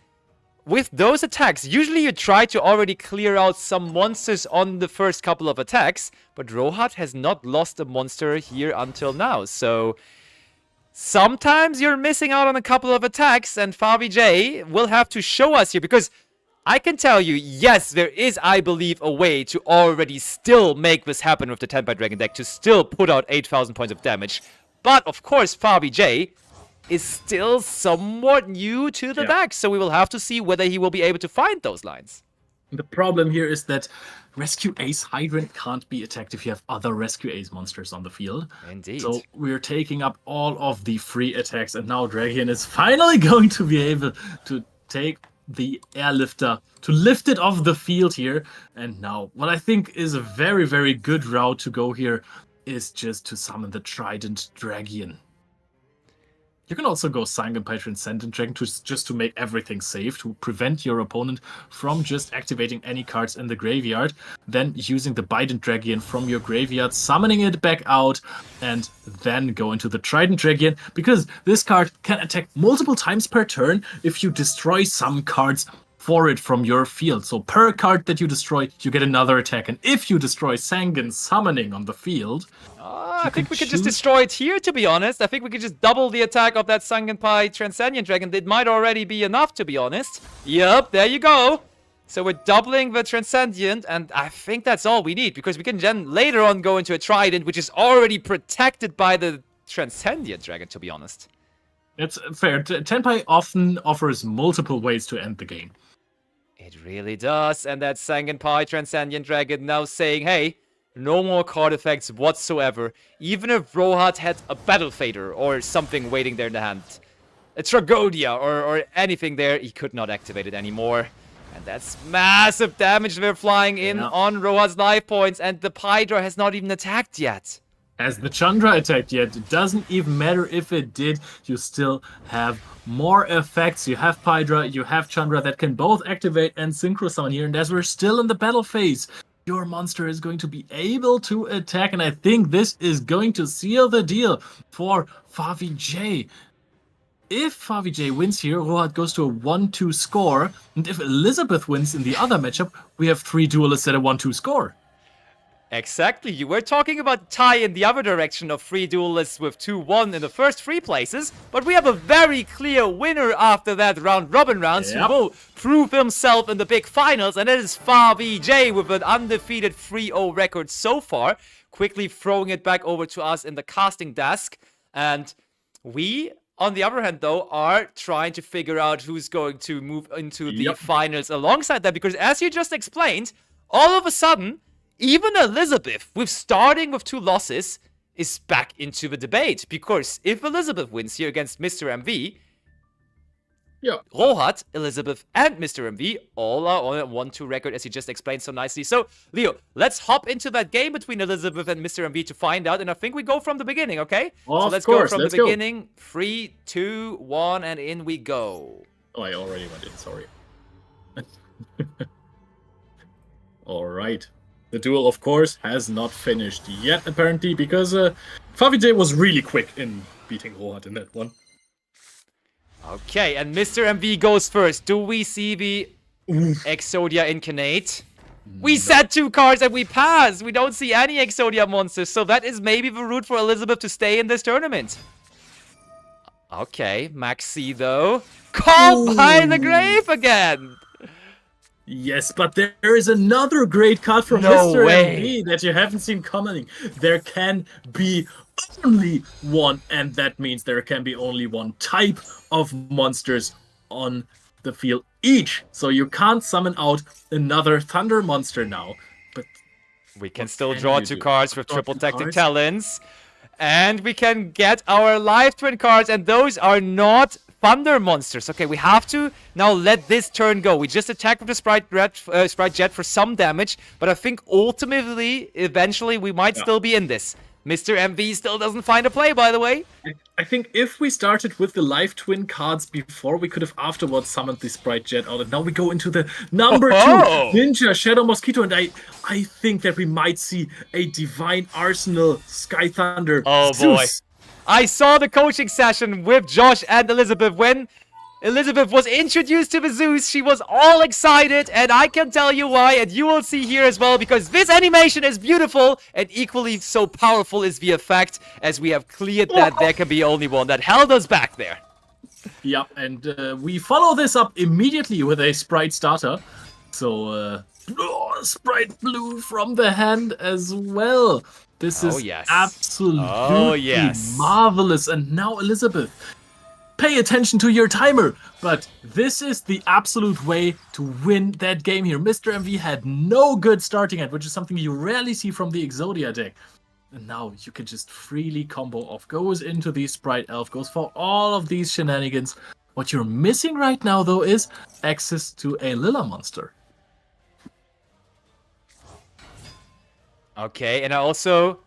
[SPEAKER 1] with those attacks, usually you try to already clear out some monsters on the first couple of attacks, but Rohat has not lost a monster here until now, so sometimes you're missing out on a couple of attacks, and Favi J will have to show us here, because I can tell you, yes, there is, I believe, a way to already still make this happen with the Tenpai Dragon deck, to still put out 8,000 points of damage, but of course Favi J is still somewhat new to the deck, so we will have to see whether he will be able to find those lines.
[SPEAKER 2] The problem here is that Rescue Ace Hydrant can't be attacked if you have other Rescue Ace monsters on the field.
[SPEAKER 1] Indeed.
[SPEAKER 2] So we're taking up all of the free attacks, and now Dragion is finally going to be able to take the Airlifter, to lift it off the field here. And now, what I think is a very, very good route to go here is just to summon the Trident Dragion. You can also go Sangenpai Transcendent Dragon just to make everything safe, to prevent your opponent from just activating any cards in the graveyard, then using the Bident Dragion from your graveyard, summoning it back out, and then go into the Trident Dragion, because this card can attack multiple times per turn if you destroy some cards for it from your field. So per card that you destroy, you get another attack, and if you destroy Sangen Summoning on the field,
[SPEAKER 1] I think we could just destroy it here, to be honest. I think we could just double the attack of that Sangenpai Transcendent Dragon. It might already be enough, to be honest. Yep, there you go. So we're doubling the Transcendent, and I think that's all we need, because we can then later on go into a Trident, which is already protected by the Transcendent Dragon, to be honest.
[SPEAKER 2] It's fair. Tenpai often offers multiple ways to end the game.
[SPEAKER 1] It really does, and that Sangenpai Transcendent Dragon now saying, hey, no more card effects whatsoever. Even if Rohat had a Battle Fader or something waiting there in the hand, a Tragodia or anything there, he could not activate it anymore. And that's massive damage they're flying in on Rohat's life points, and the Pydra has not even attacked yet.
[SPEAKER 2] Has the Chandra attacked yet? It doesn't even matter if it did. You still have more effects. You have Pydra, you have Chandra that can both activate and synchro summon here. And as we're still in the battle phase, your monster is going to be able to attack. And I think this is going to seal the deal for Favi J. If Favi J wins here, Rohat goes to a 1-2 score. And if Elizabeth wins in the other matchup, we have 3 duelists at a 1-2 score.
[SPEAKER 1] Exactly. You were talking about tie in the other direction of 3 duelists with 2-1 in the first 3 places, but we have a very clear winner after that round-robin rounds who will prove himself in the big finals, and that is Favi J with an undefeated 3-0 record so far, quickly throwing it back over to us in the casting desk. And we on the other hand, though, are trying to figure out who's going to move into the finals alongside that. Because as you just explained, all of a sudden, even Elizabeth, starting with 2 losses, is back into the debate. Because if Elizabeth wins here against Mr. MV, Rohat, Elizabeth, and Mr. MV all are on a 1-2 record, as you just explained so nicely. So, Leo, let's hop into that game between Elizabeth and Mr. MV to find out. And I think we go from the beginning, okay? So let's go from the beginning. 3, 2, 1, and in we go.
[SPEAKER 2] Oh, I already went in, sorry. All right. The duel, of course, has not finished yet, apparently, because Favi J was really quick in beating Rohat in that one.
[SPEAKER 1] Okay, and Mr. MV goes first. Do we see the Exodia Incarnate? We said 2 cards and we passed. We don't see any Exodia monsters, so that is maybe the route for Elizabeth to stay in this tournament. Okay, Maxi though. Called by the grave again!
[SPEAKER 2] Yes, but there is another great card from Mr. MV that you haven't seen coming. There can be only one, and that means there can be only one type of monsters on the field each. So you can't summon out another Thunder monster now. But
[SPEAKER 1] we can still draw 2 cards with triple tactic talents. And we can get our live twin cards, and those are not Thunder monsters. Okay, we have to now let this turn go. We just attacked with the Sprite Jet for some damage, but I think ultimately, eventually, we might still be in this. Mr. MV still doesn't find a play, by the way.
[SPEAKER 2] I think if we started with the live twin cards before, we could have afterwards summoned the Sprite Jet out. And now we go into the number 2, Ninja Shadow Mosquito. And I think that we might see a Divine Arsenal Sky Thunder.
[SPEAKER 1] Oh,
[SPEAKER 2] Zeus.
[SPEAKER 1] boy. I saw the coaching session with Josh and Elizabeth when Elizabeth was introduced to the Zeus. She was all excited, and I can tell you why, and you will see here as well, because this animation is beautiful, and equally so powerful is the effect, as we have cleared that there can be only one. That held us back there.
[SPEAKER 2] Yeah, and we follow this up immediately with a Sprite starter. So, Sprite Blue from the hand as well. This is absolutely marvelous. And now, Elizabeth, pay attention to your timer. But this is the absolute way to win that game here. Mr. MV had no good starting hand, which is something you rarely see from the Exodia deck. And now you can just freely combo off. Goes into the Sprite Elf, goes for all of these shenanigans. What you're missing right now, though, is access to a Lilla monster.
[SPEAKER 1] Okay, and I also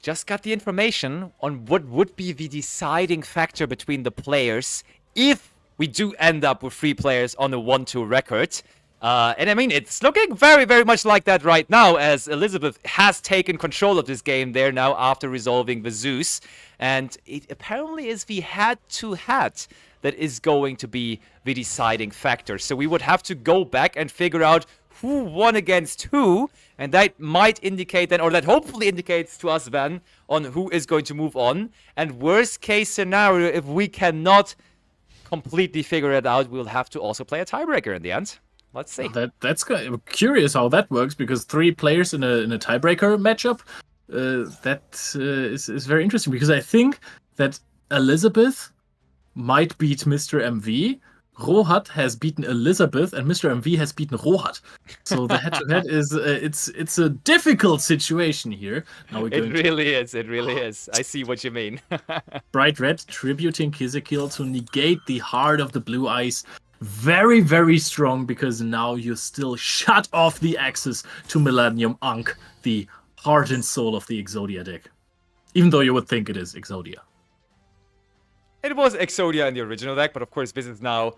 [SPEAKER 1] just got the information on what would be the deciding factor between the players if we do end up with 3 players on a 1-2 record. And I mean, it's looking very, very much like that right now, as Elizabeth has taken control of this game there now after resolving the Zeus. And it apparently is the head-to-head that is going to be the deciding factor. So we would have to go back and figure out who won against who, and that might indicate then, or that hopefully indicates to us then, on who is going to move on. And worst case scenario, if we cannot completely figure it out, we'll have to also play a tiebreaker in the end. Let's see.
[SPEAKER 2] That's curious how that works, because 3 players in a tiebreaker matchup, is very interesting, because I think that Elizabeth might beat Mr. MV, Rohat has beaten Elizabeth, and Mr. MV has beaten Rohat. So the head-to-head is it's a difficult situation here. Now
[SPEAKER 1] it really is. It really is. I see what you mean.
[SPEAKER 2] Bright Red tributing Kizikil to negate the Heart of the Blue Eyes. Very, very strong, because now you still shut off the access to Millennium Ankh, the heart and soul of the Exodia deck. Even though you would think it is Exodia.
[SPEAKER 1] It was Exodia in the original deck, but of course this is now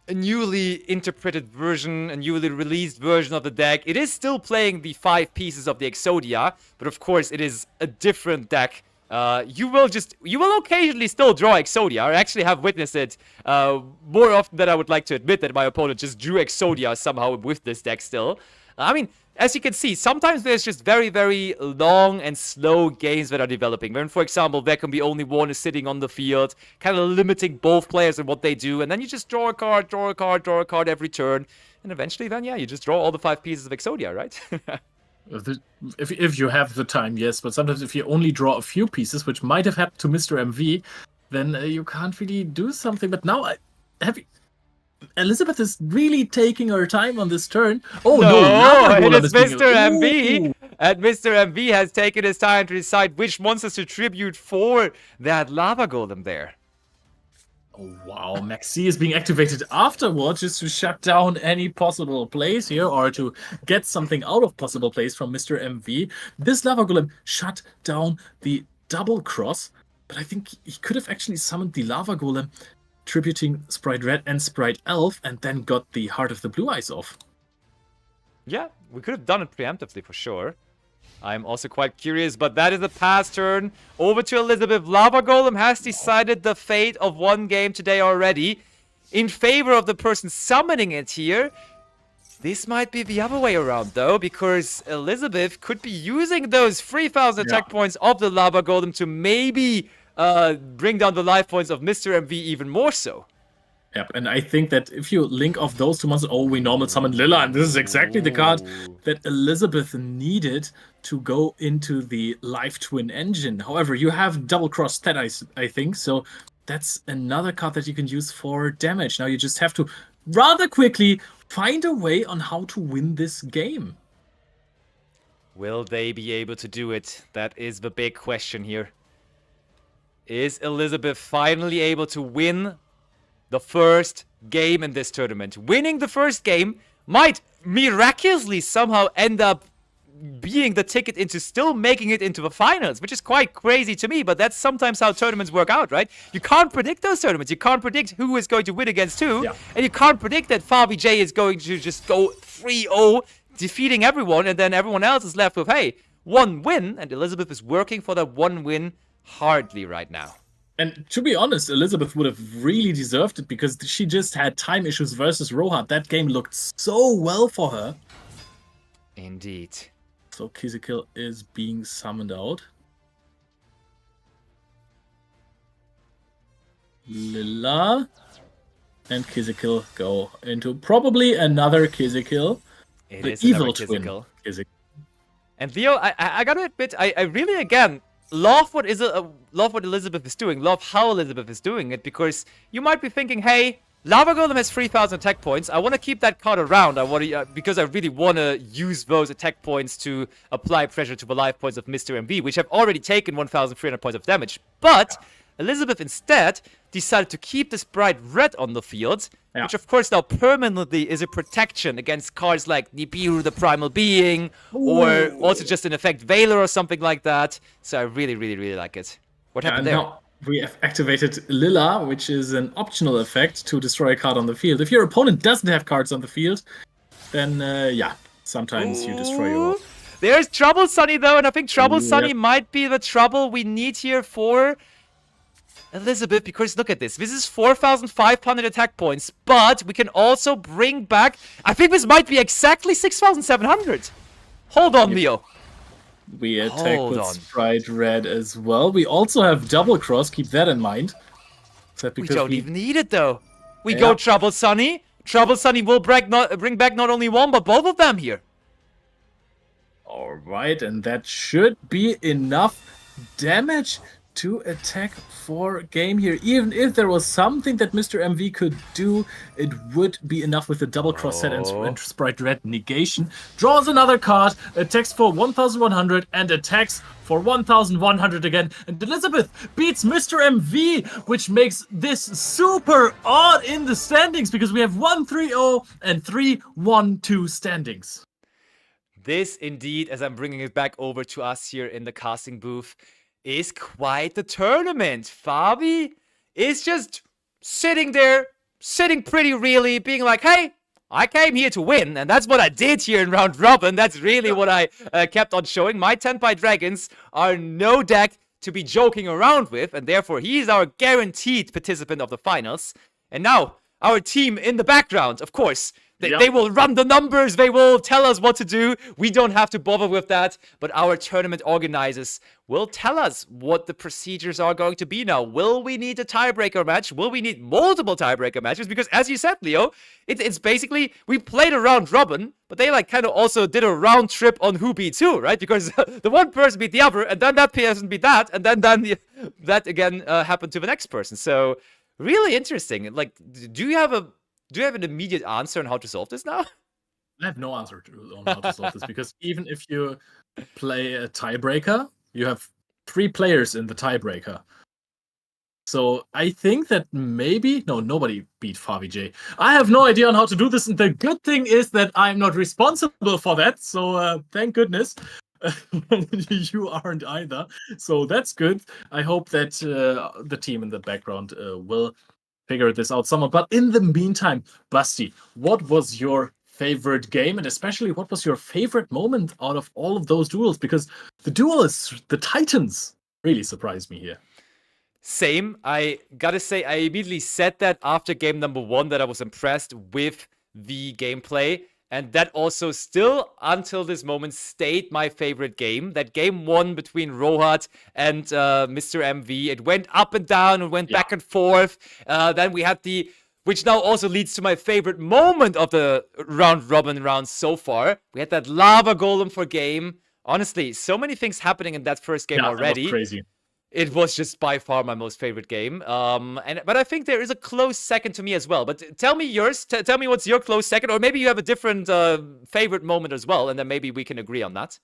[SPEAKER 1] a newly interpreted version, a newly released version of the deck. It is still playing the 5 pieces of the Exodia, but of course it is a different deck. You will occasionally still draw Exodia. I actually have witnessed it more often than I would like to admit that my opponent just drew Exodia somehow with this deck still. I mean, as you can see, sometimes there's just very, very long and slow games that are developing. When, for example, there can be only one sitting on the field, kind of limiting both players and what they do, and then you just draw a card, draw a card, draw a card every turn, and eventually then, yeah, you just draw all the 5 pieces of Exodia, right?
[SPEAKER 2] If you have the time, yes. But sometimes if you only draw a few pieces, which might have happened to Mr. MV, then you can't really do something. But now, Elizabeth is really taking her time on this turn. Oh no, Lava
[SPEAKER 1] it
[SPEAKER 2] Golem
[SPEAKER 1] is
[SPEAKER 2] being-
[SPEAKER 1] Mr. MV.
[SPEAKER 2] Ooh.
[SPEAKER 1] And Mr. MV has taken his time to decide which monsters to tribute for that Lava Golem there.
[SPEAKER 2] Oh, wow, Maxi is being activated afterwards just to shut down any possible plays here or to get something out of possible plays from Mr. MV. This Lava Golem shut down the double cross, but I think he could have actually summoned the Lava Golem, tributing Sprite Red and Sprite Elf, and then got the Heart of the Blue Eyes off.
[SPEAKER 1] Yeah, we could have done it preemptively for sure. I'm also quite curious, but that is the pass turn. Over to Elizabeth. Lava Golem has decided the fate of one game today already in favor of the person summoning it here. This might be the other way around, though, because Elizabeth could be using those 3,000 attack points of the Lava Golem to maybe bring down the life points of Mr. MV even more so.
[SPEAKER 2] Yep, and I think that if you link off those two monsters, we normal summon Lilla, and this is exactly the card that Elizabeth needed to go into the Life Twin engine. However, you have double cross that I think, so that's another card that you can use for damage. Now you just have to rather quickly find a way on how to win this game.
[SPEAKER 1] Will they be able to do it? That is the big question here. Is Elizabeth finally able to win the first game in this tournament? Winning the first game might miraculously somehow end up being the ticket into still making it into the finals, which is quite crazy to me, but that's sometimes how tournaments work out, right? You can't predict those tournaments. You can't predict who is going to win against who, and you can't predict that Favi J is going to just go 3-0, defeating everyone, and then everyone else is left with, hey, one win, and Elizabeth is working for that one win hardly right now.
[SPEAKER 2] And to be honest, Elizabeth would have really deserved it because she just had time issues versus Rohat. That game looked so well for her.
[SPEAKER 1] Indeed.
[SPEAKER 2] So Kizikil is being summoned out. Lilla and Kizikil go into probably another Kizikil.
[SPEAKER 1] It
[SPEAKER 2] the
[SPEAKER 1] is
[SPEAKER 2] evil
[SPEAKER 1] another
[SPEAKER 2] twin
[SPEAKER 1] Kizikil.
[SPEAKER 2] Kizikil.
[SPEAKER 1] And Theo, I gotta admit, I really, again, love what Elizabeth is doing. Love how Elizabeth is doing it, because you might be thinking, hey, Lava Golem has 3,000 attack points. I want to keep that card around. Because I really want to use those attack points to apply pressure to the life points of Mr. MV, which have already taken 1,300 points of damage. But Elizabeth instead decided to keep the Sprite Red on the field, which of course now permanently is a protection against cards like Nibiru, the Primal Being, or also just in effect Valor or something like that. So I really, really, really like it. What happened there?
[SPEAKER 2] Now we have activated Lilla, which is an optional effect to destroy a card on the field. If your opponent doesn't have cards on the field, then sometimes you destroy your...
[SPEAKER 1] There's Trouble Sunny though, and I think Trouble Sunny might be the trouble we need here for Elizabeth, because look at this. This is 4,500 attack points, but we can also bring back... I think this might be exactly 6,700. Hold on, Leo.
[SPEAKER 2] We attack with Sprite Red as well. We also have double cross, keep that in mind.
[SPEAKER 1] We don't even need it though. We go Trouble Sunny. Trouble Sunny will bring back not only one, but both of them here.
[SPEAKER 2] Alright, and that should be enough damage to attack for game here. Even if there was something that Mr. MV could do, it would be enough with the double cross set and Sprite Red negation. Draws another card, attacks for 1,100 and attacks for 1,100 again. And Elizabeth beats Mr. MV, which makes this super odd in the standings because we have 1-3-0 and 3-1-2 standings.
[SPEAKER 1] This indeed, as I'm bringing it back over to us here in the casting booth, is quite the tournament. Favi is just sitting there, sitting pretty really, being like, hey, I came here to win, and that's what I did here in round robin. That's really what I kept on showing. My 10 by Dragons are no deck to be joking around with, and therefore he is our guaranteed participant of the finals. And now, our team in the background, of course, They will run the numbers. They will tell us what to do. We don't have to bother with that. But our tournament organizers will tell us what the procedures are going to be now. Will we need a tiebreaker match? Will we need multiple tiebreaker matches? Because as you said, Leo, it's basically, we played a round robin, but they like kind of also did a round trip on who beats who, right? Because the one person beat the other, and then that person beat that, and then that again happened to the next person. So really interesting. Like, do you have an immediate answer on how to solve this now?
[SPEAKER 2] I have no answer on how to solve this, because even if you play a tiebreaker, you have 3 players in the tiebreaker. So I think that nobody beat Favi J. I have no idea on how to do this, and the good thing is that I'm not responsible for that. So thank goodness. You aren't either. So that's good. I hope that the team in the background will figure this out somewhat. But in the meantime, Basti, what was your favorite game? And especially, what was your favorite moment out of all of those duels? Because the duelists, the Titans, really surprised me here.
[SPEAKER 1] Same. I gotta say, I immediately said that after game number 1 that I was impressed with the gameplay. And that also still, until this moment, stayed my favorite game. That game 1 between Rohat and Mr. MV. It went up and down and went back and forth. Then we had which now also leads to my favorite moment of the round robin round so far. We had that lava golem for game. Honestly, so many things happening in that first game already.
[SPEAKER 2] That was crazy.
[SPEAKER 1] It was just by far my most favorite game. But I think there is a close second to me as well. But tell me yours. Tell me what's your close second, or maybe you have a different favorite moment as well, and then maybe we can agree on that.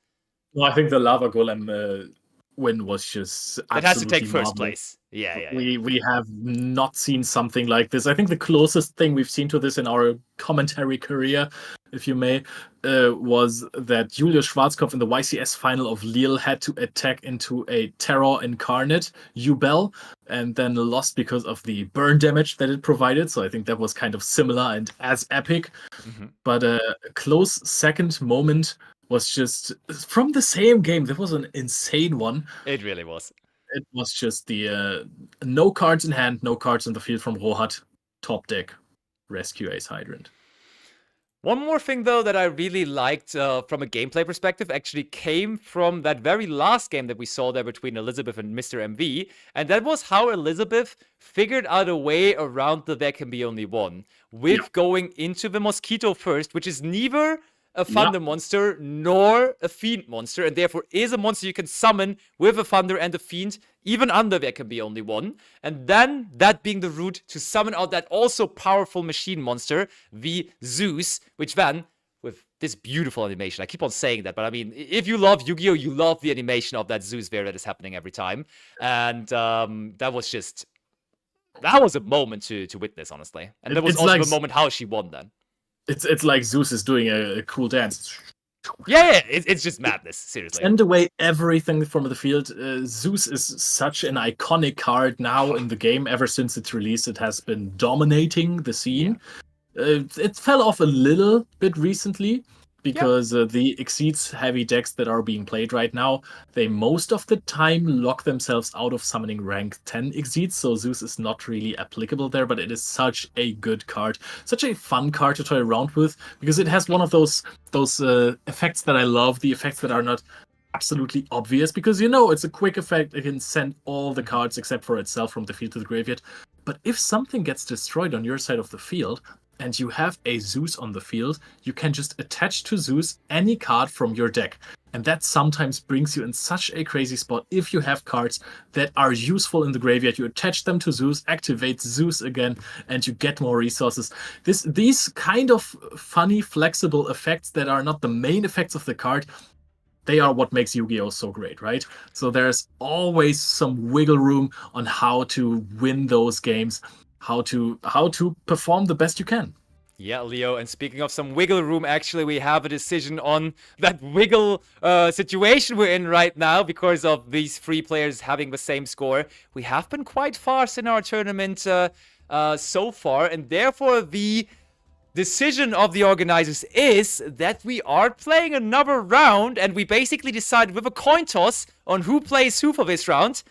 [SPEAKER 2] Well, I think the lava golem win was just absolutely
[SPEAKER 1] it has to take first
[SPEAKER 2] marvelous.
[SPEAKER 1] place. Yeah.
[SPEAKER 2] We have not seen something like this. I think the closest thing we've seen to this in our commentary career, if you may, was that Julius Schwarzkopf in the YCS final of Lille had to attack into a Terror incarnate, Ubel, and then lost because of the burn damage that it provided. So I think that was kind of similar and as epic. Mm-hmm. But a close second moment was just from the same game. That was an insane one.
[SPEAKER 1] It really was.
[SPEAKER 2] It was just the no cards in hand, no cards in the field from Rohat, top deck, rescue Ace Hydrant.
[SPEAKER 1] One more thing, though, that I really liked from a gameplay perspective actually came from that very last game that we saw there between Elizabeth and Mr. MV. And that was how Elizabeth figured out a way around the there can be only one. With going into the Mosquito first, which is neither a Thunder monster nor a Fiend monster, and therefore is a monster you can summon with a Thunder and a Fiend, even under there can be only one. And then, that being the route to summon out that also powerful machine monster, the Zeus, which then, with this beautiful animation, I keep on saying that, but I mean, if you love Yu-Gi-Oh!, you love the animation of that Zeus there that is happening every time. And that was a moment to witness, honestly. And that was also the moment how she won then.
[SPEAKER 2] It's like Zeus is doing a cool dance.
[SPEAKER 1] Yeah, it's just madness, seriously.
[SPEAKER 2] Send away everything from the field. Zeus is such an iconic card now in the game. Ever since its release, it has been dominating the scene. It fell off a little bit recently because the Exceeds heavy decks that are being played right now, they most of the time lock themselves out of summoning rank 10 Exceeds, so Zeus is not really applicable there, but it is such a good card. Such a fun card to toy around with, because it has one of those effects that I love, the effects that are not absolutely obvious, because it's a quick effect. It can send all the cards except for itself from the field to the graveyard. But if something gets destroyed on your side of the field, and you have a Zeus on the field, you can just attach to Zeus any card from your deck. And that sometimes brings you in such a crazy spot. If you have cards that are useful in the graveyard, you attach them to Zeus, activate Zeus again, and you get more resources. These kind of funny, flexible effects that are not the main effects of the card, they are what makes Yu-Gi-Oh! So great, right? So there's always some wiggle room on how to win those games, how to perform the best you can.
[SPEAKER 1] Yeah, Leo, and speaking of some wiggle room, actually, we have a decision on that wiggle situation we're in right now because of these three players having the same score. We have been quite fast in our tournament so far, and therefore the decision of the organizers is that we are playing another round, and we basically decide with a coin toss on who plays who for this round.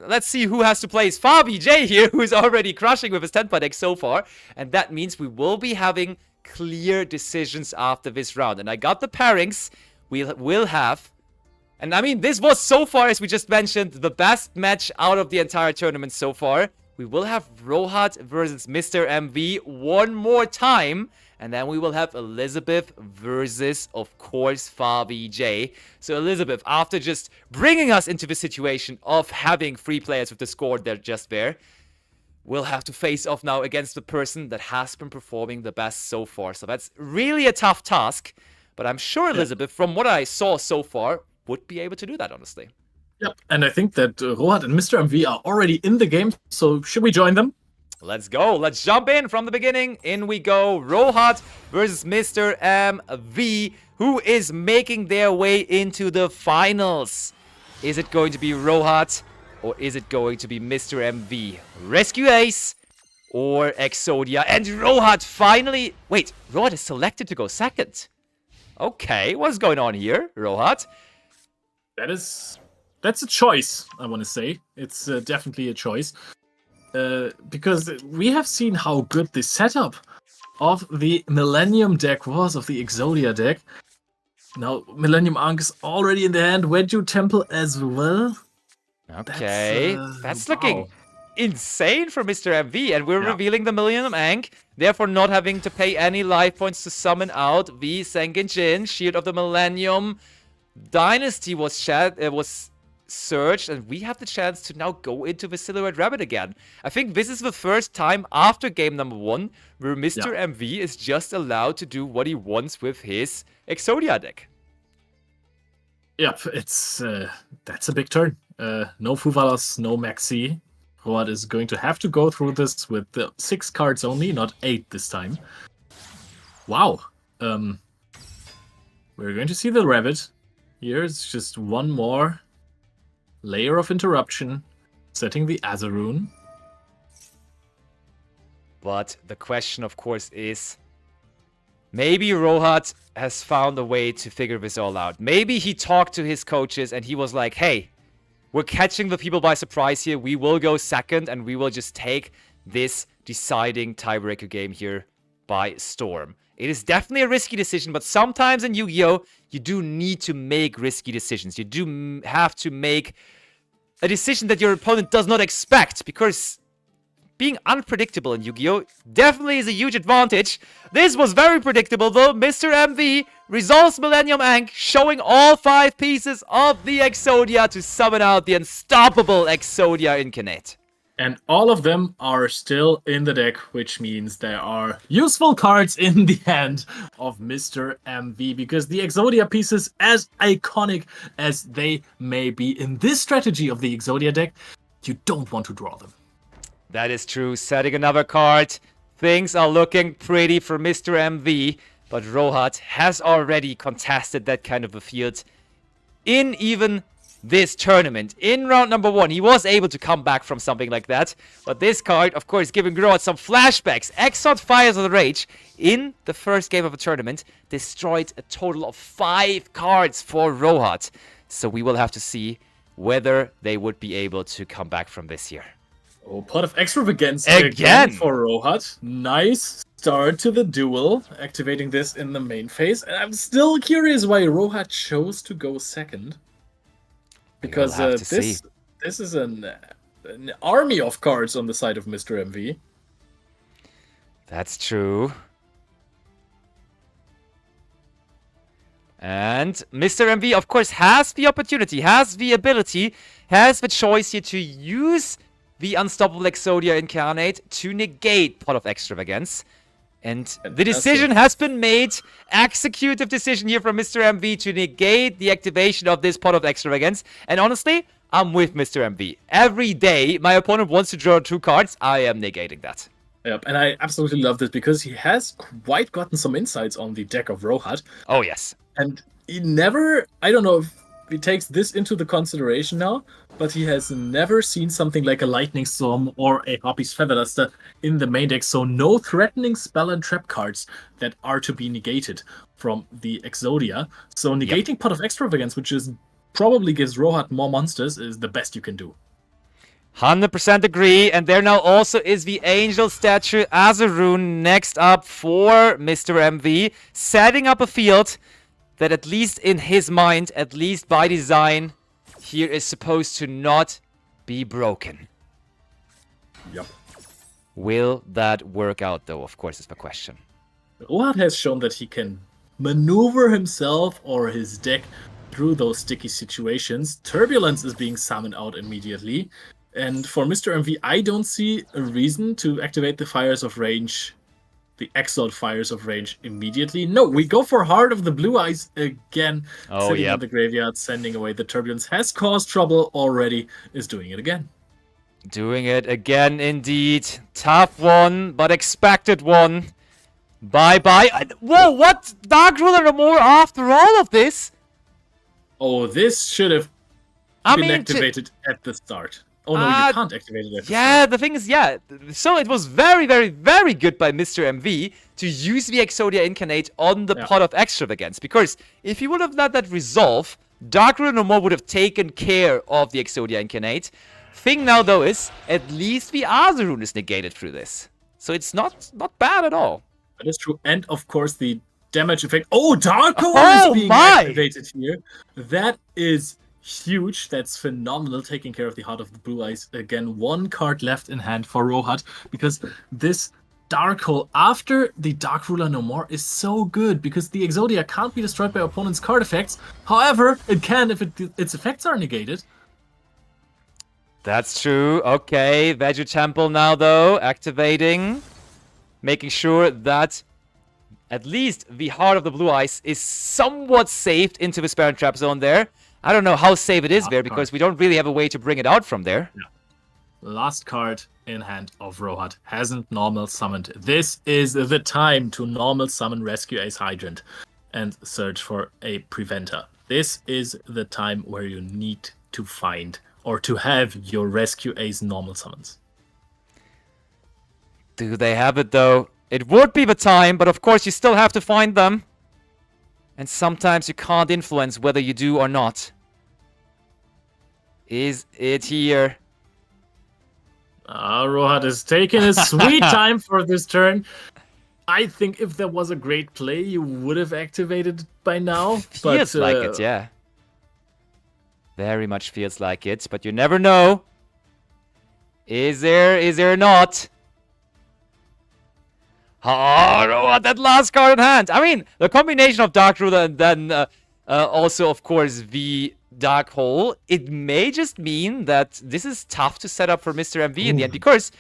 [SPEAKER 1] Let's see who has to play Favi J here, who is already crushing with his 10 deck so far. And that means we will be having clear decisions after this round. And I got the pairings. We'll have. And I mean, this was so far, as we just mentioned, the best match out of the entire tournament so far. We will have Rohat versus Mr. MV one more time. And then we will have Elizabeth versus, of course, Favi J. So Elizabeth, after just bringing us into the situation of having 3 players with the score they're just there, we'll have to face off now against the person that has been performing the best so far. So that's really a tough task. But I'm sure Elizabeth, from what I saw so far, would be able to do that, honestly.
[SPEAKER 2] Yep, and I think that Rohat and Mr. MV are already in the game, so should we join them?
[SPEAKER 1] Let's go. Let's jump in from the beginning. In we go. Rohat versus Mr. MV, who is making their way into the finals. Is it going to be Rohat, or is it going to be Mr. MV? Rescue Ace or Exodia? And Rohat finally... Wait, Rohat is selected to go second. Okay, what's going on here, Rohat?
[SPEAKER 2] That's a choice, I want to say. It's definitely a choice. Because we have seen how good the setup of the Millennium deck was, of the Exodia deck. Now, Millennium Ankh is already in the hand. Wenju Temple as well.
[SPEAKER 1] Okay, that's looking insane for Mr. MV. And we're revealing the Millennium Ankh, therefore not having to pay any life points to summon out the Sengen Jin. Shield of the Millennium Dynasty was searched, and we have the chance to now go into the Silhouette Rabbit again. I think this is the first time after game number 1 where Mr. MV is just allowed to do what he wants with his Exodia deck.
[SPEAKER 2] Yep, that's a big turn. No Fuvalas, no Maxi. Rohat is going to have to go through this with 6 cards only, not 8 this time. Wow. We're going to see the Rabbit. Here's just one more layer of interruption, setting the Azarune.
[SPEAKER 1] But the question, of course, is maybe Rohat has found a way to figure this all out. Maybe he talked to his coaches and he was like, hey, we're catching the people by surprise here. We will go second and we will just take this deciding tiebreaker game here by storm. It is definitely a risky decision, but sometimes in Yu-Gi-Oh! You do need to make risky decisions. You do have to make a decision that your opponent does not expect, because being unpredictable in Yu-Gi-Oh! Definitely is a huge advantage. This was very predictable though. Mr. MV resolves Millennium Ankh, showing all 5 pieces of the Exodia to summon out the unstoppable Exodia Incarnate.
[SPEAKER 2] And all of them are still in the deck, which means there are useful cards in the hand of Mr. MV, because the Exodia pieces, as iconic as they may be in this strategy of the Exodia deck, you don't want to draw them.
[SPEAKER 1] That is true. Setting another card. Things are looking pretty for Mr. MV, but Rohat has already contested that kind of a field in even this tournament. In round number 1, he was able to come back from something like that. But this card, of course, giving Rohat some flashbacks. Exot Fires of the Rage in the first game of the tournament destroyed a total of 5 cards for Rohat. So we will have to see whether they would be able to come back from this here.
[SPEAKER 2] Oh, Pot of Extravagance
[SPEAKER 1] again
[SPEAKER 2] for Rohat. Nice start to the duel, activating this in the main phase. And I'm still curious why Rohat chose to go second. Because this is an army of cards on the side of Mr. MV.
[SPEAKER 1] That's true. And Mr. MV, of course, has the opportunity, has the ability, has the choice here to use the Unstoppable Exodia Incarnate to negate Pot of Extravagance. And the decision has been made. Executive decision here from Mr. MV to negate the activation of this Pot of Extravagance. And honestly, I'm with Mr. MV. Every day my opponent wants to draw 2 cards, I am negating that.
[SPEAKER 2] Yep, and I absolutely love this because he has quite gotten some insights on the deck of Rohat.
[SPEAKER 1] Oh, yes.
[SPEAKER 2] And he never, I don't know if he takes this into the consideration now, but he has never seen something like a Lightning Storm or a Harpy's Feather Duster in the main deck, so no threatening spell and trap cards that are to be negated from the Exodia. So negating Pot of Extravagance, which is probably gives Rohat more monsters, is the best you can do.
[SPEAKER 1] 100% agree, and there now also is the Angel statue as a rune next up for Mr. MV, setting up a field that at least in his mind, at least by design, here is supposed to not be broken.
[SPEAKER 2] Yep.
[SPEAKER 1] Will that work out though, of course, is the question.
[SPEAKER 2] Rohat has shown that he can maneuver himself or his deck through those sticky situations. Turbulence is being summoned out immediately. And for Mr. MV, I don't see a reason to activate the Fires of Range, the Exalt Fires of Range immediately. No, we go for Heart of the Blue Eyes again.
[SPEAKER 1] Oh,
[SPEAKER 2] sitting
[SPEAKER 1] yep.
[SPEAKER 2] in the graveyard, sending away the Turbulence. Has caused trouble already, is doing it again.
[SPEAKER 1] Doing it again, indeed. Tough one, but expected one. Bye-bye. Whoa, what? Dark Ruler no more after all of this?
[SPEAKER 2] Oh, this should have been activated at the start. Oh no, you can't activate it at the start.
[SPEAKER 1] The thing is, yeah. So it was very, very, very good by Mr. MV to use the Exodia Incarnate on the pot of extravagance. Because if you would have let that resolve, Dark Ruler no more would have taken care of the Exodia Incarnate. Thing now, though, is at least the Azarune is negated through this. So it's not bad at all.
[SPEAKER 2] That is true. And of course, the damage effect. Oh, Dark Horror is being activated here. That is huge. That's phenomenal. Taking care of the Heart of the Blue Eyes. Again, one card left in hand for Rohat, because this Dark Hole after the Dark Ruler no more is so good, because the Exodia can't be destroyed by opponent's card effects. However, it can if its effects are negated.
[SPEAKER 1] That's true. Okay, Veggie Temple now, though, activating. Making sure that at least the Heart of the Blue Eyes is somewhat saved into the Spare and Trap Zone there. I don't know how safe it is there, because we don't really have a way to bring it out from there.
[SPEAKER 2] Yeah. Last card in hand of Rohat hasn't normal summoned. This is the time to normal summon Rescue Ace Hydrant and search for a Preventer. This is the time where you need to find or to have your Rescue Ace normal summons.
[SPEAKER 1] Do they have it, though? It would be the time, but of course you still have to find them. And sometimes you can't influence whether you do or not. Is it here?
[SPEAKER 2] Rohat is taking his sweet time for this turn. I think if there was a great play, you would have activated it by now.
[SPEAKER 1] Feels like it, yeah. Very much feels like it, but you never know. Is there not? Oh, that last card in hand. I mean, the combination of Dark Ruler and then also, of course, the Dark Hole, it may just mean that this is tough to set up for Mr. MV in the end, because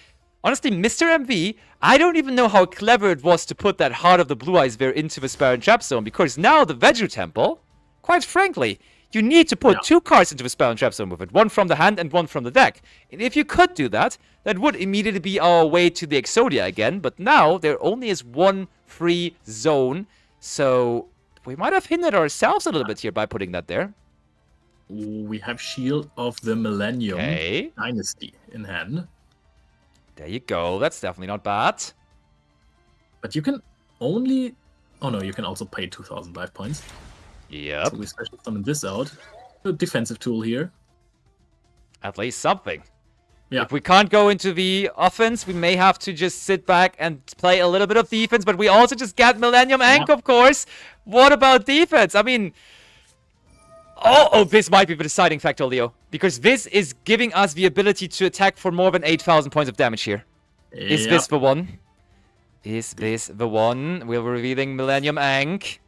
[SPEAKER 1] honestly, Mr. MV, I don't even know how clever it was to put that Heart of the Blue Eyes there into the Spare and Trap Zone, because now the Veggie Temple, quite frankly, you need to put two cards into the Spell and Trap Zone with it. One from the hand and one from the deck. And if you could do that, that would immediately be our way to the Exodia again. But now, there only is one free zone. So, we might have hindered ourselves a little bit here by putting that there.
[SPEAKER 2] We have Shield of the Millennium Dynasty in hand.
[SPEAKER 1] There you go. That's definitely not bad.
[SPEAKER 2] But you can only... Oh no, you can also pay 2,000 life points.
[SPEAKER 1] Yep.
[SPEAKER 2] So we special summon this out. A defensive tool here.
[SPEAKER 1] At least something.
[SPEAKER 2] Yeah.
[SPEAKER 1] If we can't go into the offense, we may have to just sit back and play a little bit of defense, but we also just get Millennium Ank, of course. What about defense? I mean... Oh, this might be the deciding factor, Leo. Because this is giving us the ability to attack for more than 8,000 points of damage here. Is this the one? Is this the one? We're revealing Millennium Ank.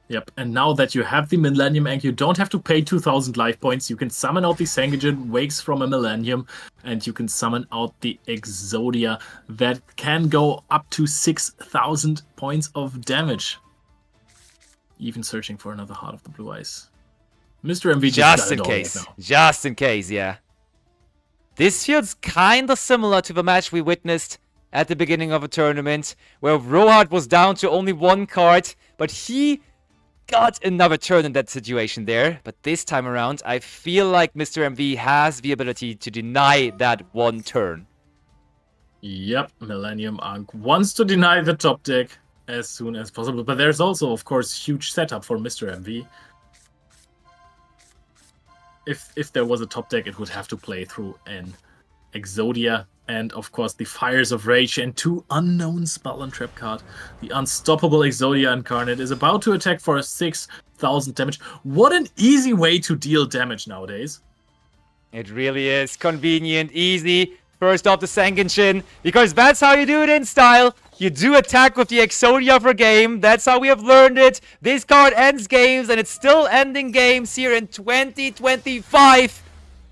[SPEAKER 2] Yep, and now that you have the Millennium Ank, you don't have to pay 2,000 life points. You can summon out the Sanguine Wakes from a Millennium, and you can summon out the Exodia that can go up to 6,000 points of damage. Even searching for another Heart of the Blue Eyes. Mr. MV
[SPEAKER 1] just in case. Just in case, yeah. This feels kinda similar to the match we witnessed at the beginning of a tournament, where Rohat was down to only one card, but he got another turn in that situation there. But this time around, I feel like Mr. MV has the ability to deny that one turn.
[SPEAKER 2] Yep, Millennium Ank wants to deny the top deck as soon as possible. But there's also, of course, huge setup for Mr. MV. if there was a top deck, it would have to play through an Exodia and of course the Fires of Rage and 2 unknown spell and trap card. The unstoppable Exodia Incarnate is about to attack for 6,000 damage. What an easy way to deal damage nowadays.
[SPEAKER 1] It really is convenient, easy. First off the Sanguine, because that's how you do it in style. You do attack with the Exodia for game. That's how we have learned it. This card ends games, and it's still ending games here in 2025.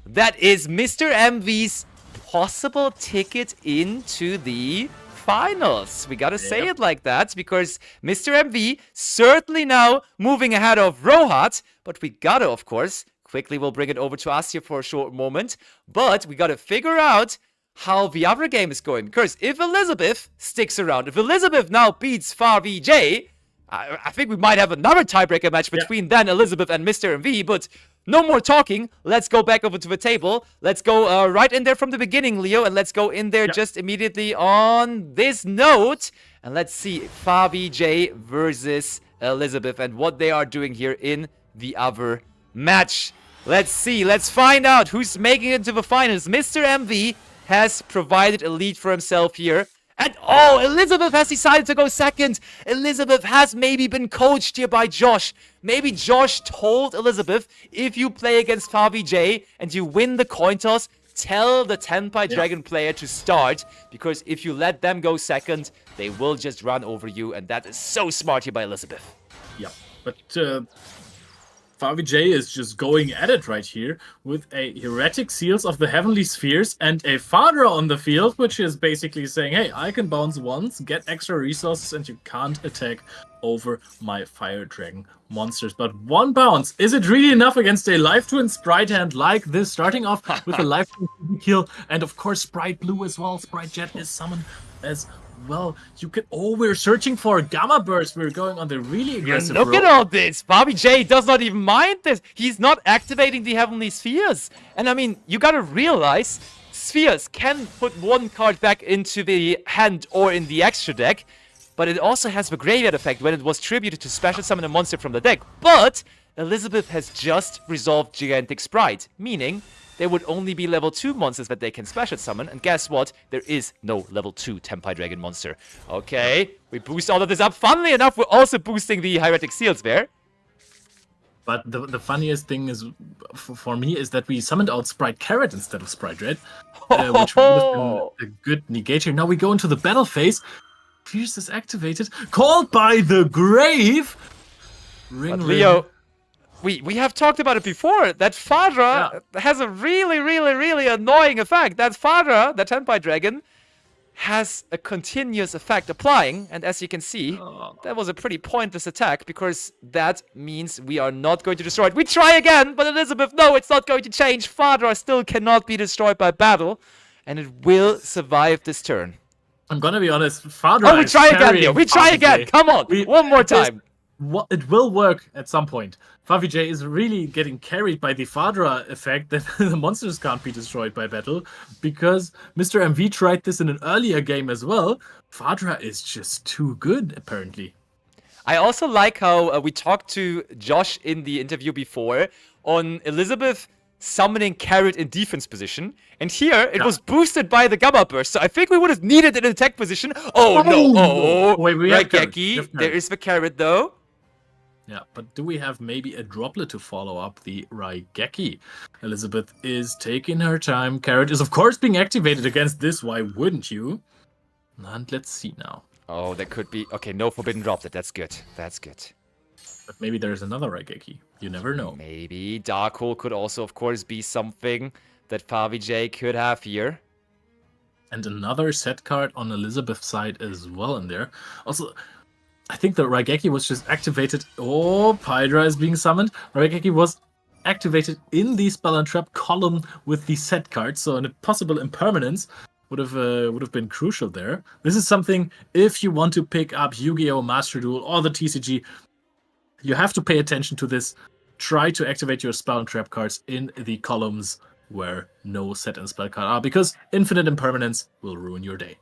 [SPEAKER 1] That is Mr. MV's possible ticket into the finals. We gotta say it like that, because Mr. MV certainly now moving ahead of Rohat, but we gotta, of course, quickly we'll bring it over to us here for a short moment, but we gotta figure out how the other game is going. Because if Elizabeth sticks around, if Elizabeth now beats Favi J, I think we might have another tiebreaker match between then Elizabeth and Mr. MV, but no more talking. Let's go back over to the table. Let's go right in there from the beginning, Leo, and let's go in there just immediately on this note. And let's see Favi J versus Elizabeth and what they are doing here in the other match. Let's see. Let's find out who's making it to the finals. Mr. MV has provided a lead for himself here. And oh, Elizabeth has decided to go second. Elizabeth has maybe been coached here by Josh. Maybe Josh told Elizabeth, if you play against Favi J and you win the coin toss, tell the Tenpai Dragon player to start. Because if you let them go second, they will just run over you. And that is so smart here by Elizabeth.
[SPEAKER 2] Yeah, but Favi J is just going at it right here with a Heretic Seals of the Heavenly Spheres and a Fadra on the field, which is basically saying, hey, I can bounce once, get extra resources, and you can't attack over my Fire Dragon monsters. But one bounce, is it really enough against a Life Twin Sprite hand like this? Starting off with a Life Twin kill, and of course Sprite Blue as well. Sprite Jet is summoned as well. You can. Oh, we're searching for a Gamma Burst. We're going on the really aggressive
[SPEAKER 1] Look at all this. Favi J does not even mind this. He's not activating the Heavenly Spheres. And I mean, you gotta realize, Spheres can put one card back into the hand or in the extra deck, but it also has the graveyard effect when it was tributed to special summon a monster from the deck. But Elizabeth has just resolved Gigantic Sprite, meaning there would only be level 2 monsters that they can special summon, and guess what? There is no level 2 Tenpai Dragon monster. Okay, we boost all of this up. Funnily enough, we're also boosting the Heretic Seals there.
[SPEAKER 2] But the funniest thing is, for me, is that we summoned out Sprite Carrot instead of Sprite Red, which would have been a good negator. Now we go into the battle phase. Fierce is activated, called by the grave.
[SPEAKER 1] But Leo, we have talked about it before. That Fadra has a really annoying effect. That Fadra, the Tenpai Dragon, has a continuous effect applying. And as you can see, that was a pretty pointless attack, because that means we are not going to destroy it. We try again, but Elizabeth, no, it's not going to change. Fadra still cannot be destroyed by battle, and it will survive this turn.
[SPEAKER 2] I'm gonna be honest, Fadra.
[SPEAKER 1] Oh, we try again, Leo. We try again. Come on, one more time.
[SPEAKER 2] It will work at some point. Favi J is really getting carried by the Fadra effect that the monsters can't be destroyed by battle, because Mr. MV tried this in an earlier game as well. Fadra is just too good, apparently.
[SPEAKER 1] I also like how we talked to Josh in the interview before on Elizabeth summoning Carrot in defense position, and here it was boosted by the Gamma Burst, so I think we would have needed it in attack position. Oh no!
[SPEAKER 2] Wait, we have
[SPEAKER 1] Raigeki. There is the Carrot though.
[SPEAKER 2] Yeah, but do we have maybe a droplet to follow up the Raigeki? Elizabeth is taking her time. Carrot is, of course, being activated against this. Why wouldn't you? And let's see now.
[SPEAKER 1] Oh, that could be... Okay, no forbidden droplet. That's good. That's good.
[SPEAKER 2] But maybe there's another Raigeki. You never know.
[SPEAKER 1] Maybe. Darkhold could also, of course, be something that Favi J could have here.
[SPEAKER 2] And another set card on Elizabeth's side as well in there. Also... I think the Raigeki was just activated. Oh, Pydra is being summoned. Raigeki was activated in the Spell and Trap column with the set card, so a possible impermanence would have been crucial there. This is something, if you want to pick up Yu-Gi-Oh! Master Duel or the TCG, you have to pay attention to this. Try to activate your Spell and Trap cards in the columns where no set and spell card are, because infinite impermanence will ruin your day.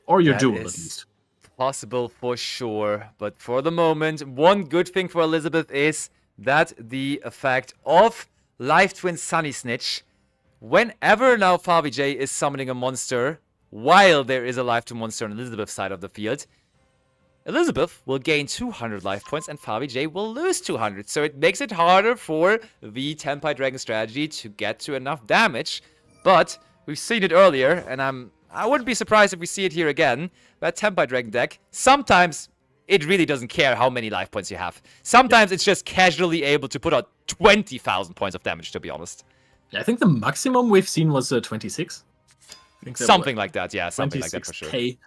[SPEAKER 2] Or your duel, at least.
[SPEAKER 1] Possible for sure, but for the moment, one good thing for Elizabeth is that the effect of Life Twin Sunny Snitch. Whenever now Favi J is summoning a monster, while there is a Life Twin monster on Elizabeth's side of the field, Elizabeth will gain 200 life points and Favi J will lose 200. So it makes it harder for the Tenpai Dragon strategy to get to enough damage. But we've seen it earlier, and I wouldn't be surprised if we see it here again. That Tenpai Dragon deck, sometimes it really doesn't care how many life points you have. Sometimes it's just casually able to put out 20,000 points of damage, to be honest.
[SPEAKER 2] I think the maximum we've seen was 26. I think
[SPEAKER 1] Something like that, yeah, something like that for sure.
[SPEAKER 2] 26k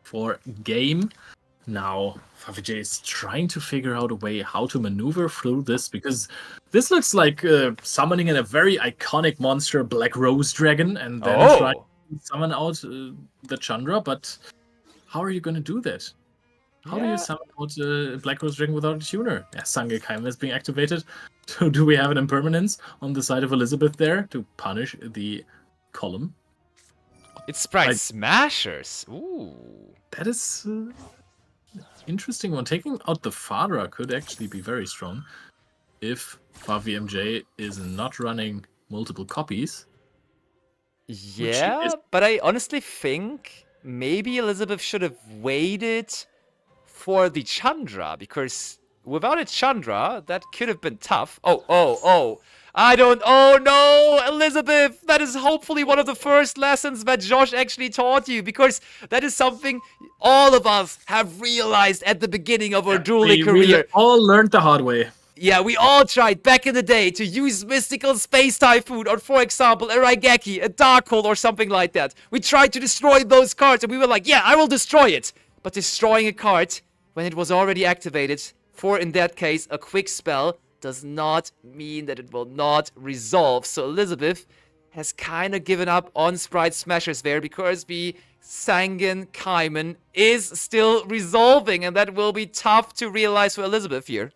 [SPEAKER 2] for game. Now, Favi J is trying to figure out a way how to maneuver through this, because this looks like summoning in a very iconic monster, Black Rose Dragon, and then trying to summon out the Chandra, but how are you going to do that? How do you summon out Black Rose Dragon without a tuner? Yeah, Sangekeim is being activated. So do we have an impermanence on the side of Elizabeth there to punish the column?
[SPEAKER 1] It's Sprite Smashers. Ooh.
[SPEAKER 2] That is interesting one. Taking out the Fadra could actually be very strong if Favi MJ is not running multiple copies.
[SPEAKER 1] Yeah, but I honestly think maybe Elizabeth should have waited for the Chandra, because without a Chandra, that could have been tough. Oh no, Elizabeth, that is hopefully one of the first lessons that Josh actually taught you, because that is something all of us have realized at the beginning of our dueling career.
[SPEAKER 2] We all learned the hard way.
[SPEAKER 1] Yeah, we all tried back in the day to use Mystical Space Typhoon, or for example, a Raigeki, a Darkhold, or something like that. We tried to destroy those cards, and we were like, yeah, I will destroy it. But destroying a card when it was already activated for, in that case, a quick spell, does not mean that it will not resolve. So Elizabeth has kind of given up on Sprite Smashers there, because the Sangekeim is still resolving, and that will be tough to realize for Elizabeth here.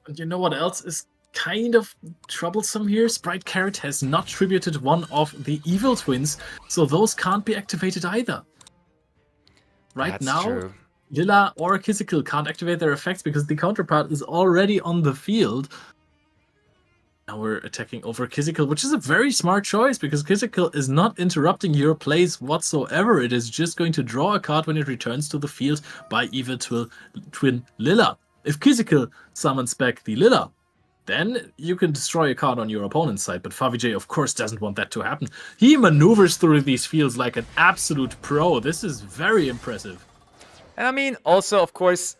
[SPEAKER 2] And you know what else is kind of troublesome here? Sprite Carrot has not tributed one of the evil twins, so those can't be activated either. Right now,
[SPEAKER 1] true.
[SPEAKER 2] Lila or Kizikil can't activate their effects because the counterpart is already on the field. Now we're attacking over Kizikil, which is a very smart choice, because Kizikil is not interrupting your plays whatsoever. It is just going to draw a card when it returns to the field by evil twin Lila. If Kizikil summons back the Lila, then you can destroy a card on your opponent's side. But Favi J, of course, doesn't want that to happen. He maneuvers through these fields like an absolute pro. This is very impressive.
[SPEAKER 1] And I mean, also, of course,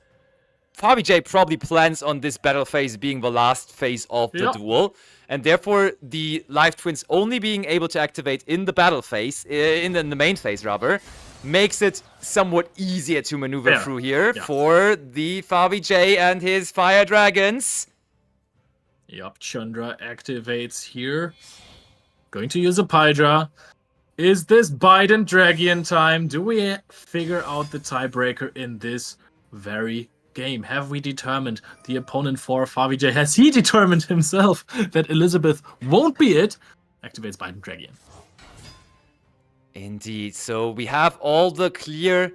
[SPEAKER 1] Favi J probably plans on this battle phase being the last phase of the duel. And therefore, the Life Twins only being able to activate in the battle phase, in the main phase rather, makes it somewhat easier to maneuver through here for the Favi J and his Fire Dragons.
[SPEAKER 2] Yup, Chandra activates here. Going to use a Pydra. Is this Biden Dragian time? Do we figure out the tiebreaker in this very game? Have we determined the opponent for Favi J? Has he determined himself that Elizabeth won't be it? Activates Biden Dragian.
[SPEAKER 1] Indeed. So we have all the clear...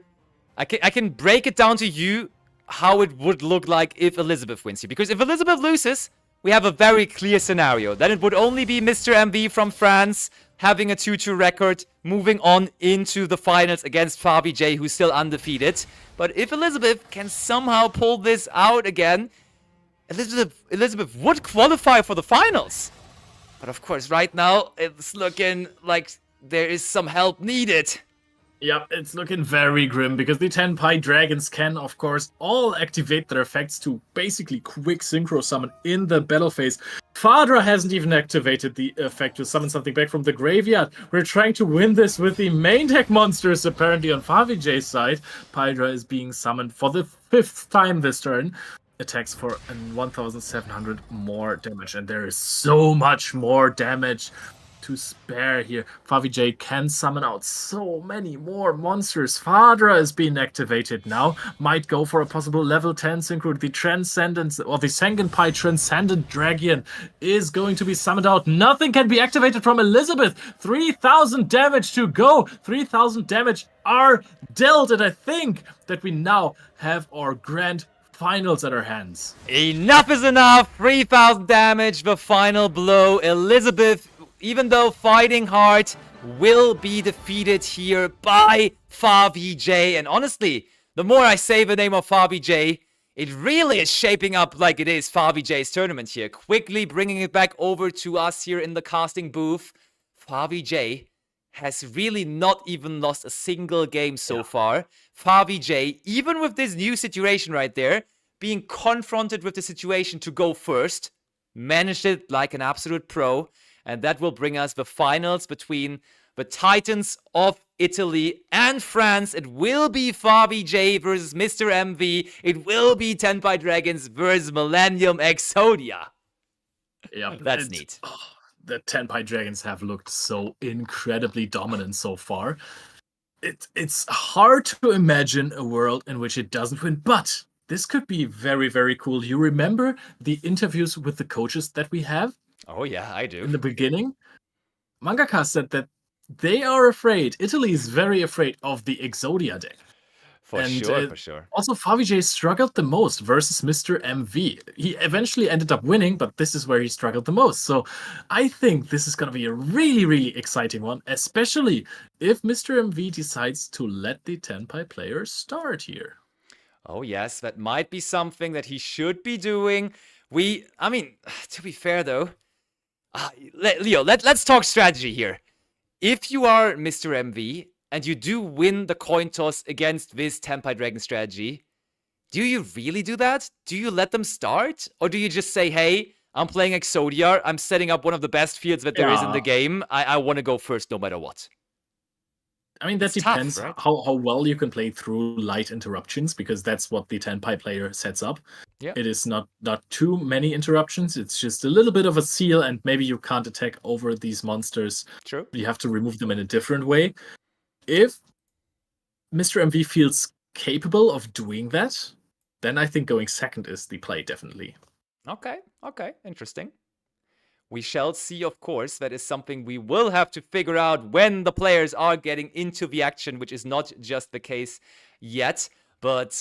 [SPEAKER 1] I can break it down to you how it would look like if Elizabeth wins here. Because if Elizabeth loses, we have a very clear scenario. Then it would only be Mr. MV from France having a 2-2 record, moving on into the finals against Favi J, who's still undefeated. But if Elizabeth can somehow pull this out again, Elizabeth would qualify for the finals. But of course, right now, it's looking like there is some help needed.
[SPEAKER 2] Yep, it's looking very grim, because the Tenpai Dragons can, of course, all activate their effects to basically quick synchro summon in the battle phase. Fadra hasn't even activated the effect to summon something back from the graveyard. We're trying to win this with the main deck monsters, apparently, on Favi J's side. Pydra is being summoned for the 5th time this turn. Attacks for 1,700 more damage, and there is so much more damage to spare here. Favi J can summon out so many more monsters. Fadra is being activated now. Might go for a possible level 10 synchro. The Transcendence, or the Sangenpai Transcendent Dragian is going to be summoned out. Nothing can be activated from Elizabeth. 3,000 damage to go. 3,000 damage are dealt, and I think that we now have our grand finals at our hands.
[SPEAKER 1] Enough is enough. 3,000 damage, the final blow. Elizabeth, even though fighting hard, will be defeated here by Favi J. And honestly, the more I say the name of Favi J, it really is shaping up like it is Favi J's tournament here. Quickly bringing it back over to us here in the casting booth. Favi J has really not even lost a single game so far. Favi J, even with this new situation right there, being confronted with the situation to go first, managed it like an absolute pro. And that will bring us the finals between the Titans of Italy and France. It will be Favi J versus Mr. MV. It will be Tenpai Dragons versus Millennium Exodia.
[SPEAKER 2] Yeah,
[SPEAKER 1] That's neat.
[SPEAKER 2] The Tenpai Dragons have looked so incredibly dominant so far. It's hard to imagine a world in which it doesn't win, but this could be very, very cool. You remember the interviews with the coaches that we have?
[SPEAKER 1] Oh yeah, I do.
[SPEAKER 2] In the beginning, Mangaka said that they are afraid. Italy is very afraid of the Exodia deck.
[SPEAKER 1] For sure.
[SPEAKER 2] Also, Favi J struggled the most versus Mr. MV. He eventually ended up winning, but this is where he struggled the most. So I think this is going to be a really, really exciting one, especially if Mr. MV decides to let the Tenpai players start here.
[SPEAKER 1] Oh yes, that might be something that he should be doing. I mean, to be fair though, Leo, let's talk strategy here. If you are Mr. MV and you do win the coin toss against this Tenpai Dragon strategy, do you really do that? Do you let them start? Or do you just say, hey, I'm playing Exodia, I'm setting up one of the best fields that there is in the game, I want to go first no matter what?
[SPEAKER 2] I mean, that
[SPEAKER 1] It's
[SPEAKER 2] depends
[SPEAKER 1] tough, right?
[SPEAKER 2] how well you can play through light interruptions, because that's what the Tenpai player sets up.
[SPEAKER 1] Yeah.
[SPEAKER 2] It is not too many interruptions. It's just a little bit of a seal, and maybe you can't attack over these monsters.
[SPEAKER 1] True.
[SPEAKER 2] You have to remove them in a different way. If Mr. MV feels capable of doing that, then I think going second is the play, definitely.
[SPEAKER 1] Okay, interesting. We shall see, of course. That is something we will have to figure out when the players are getting into the action, which is not just the case yet. But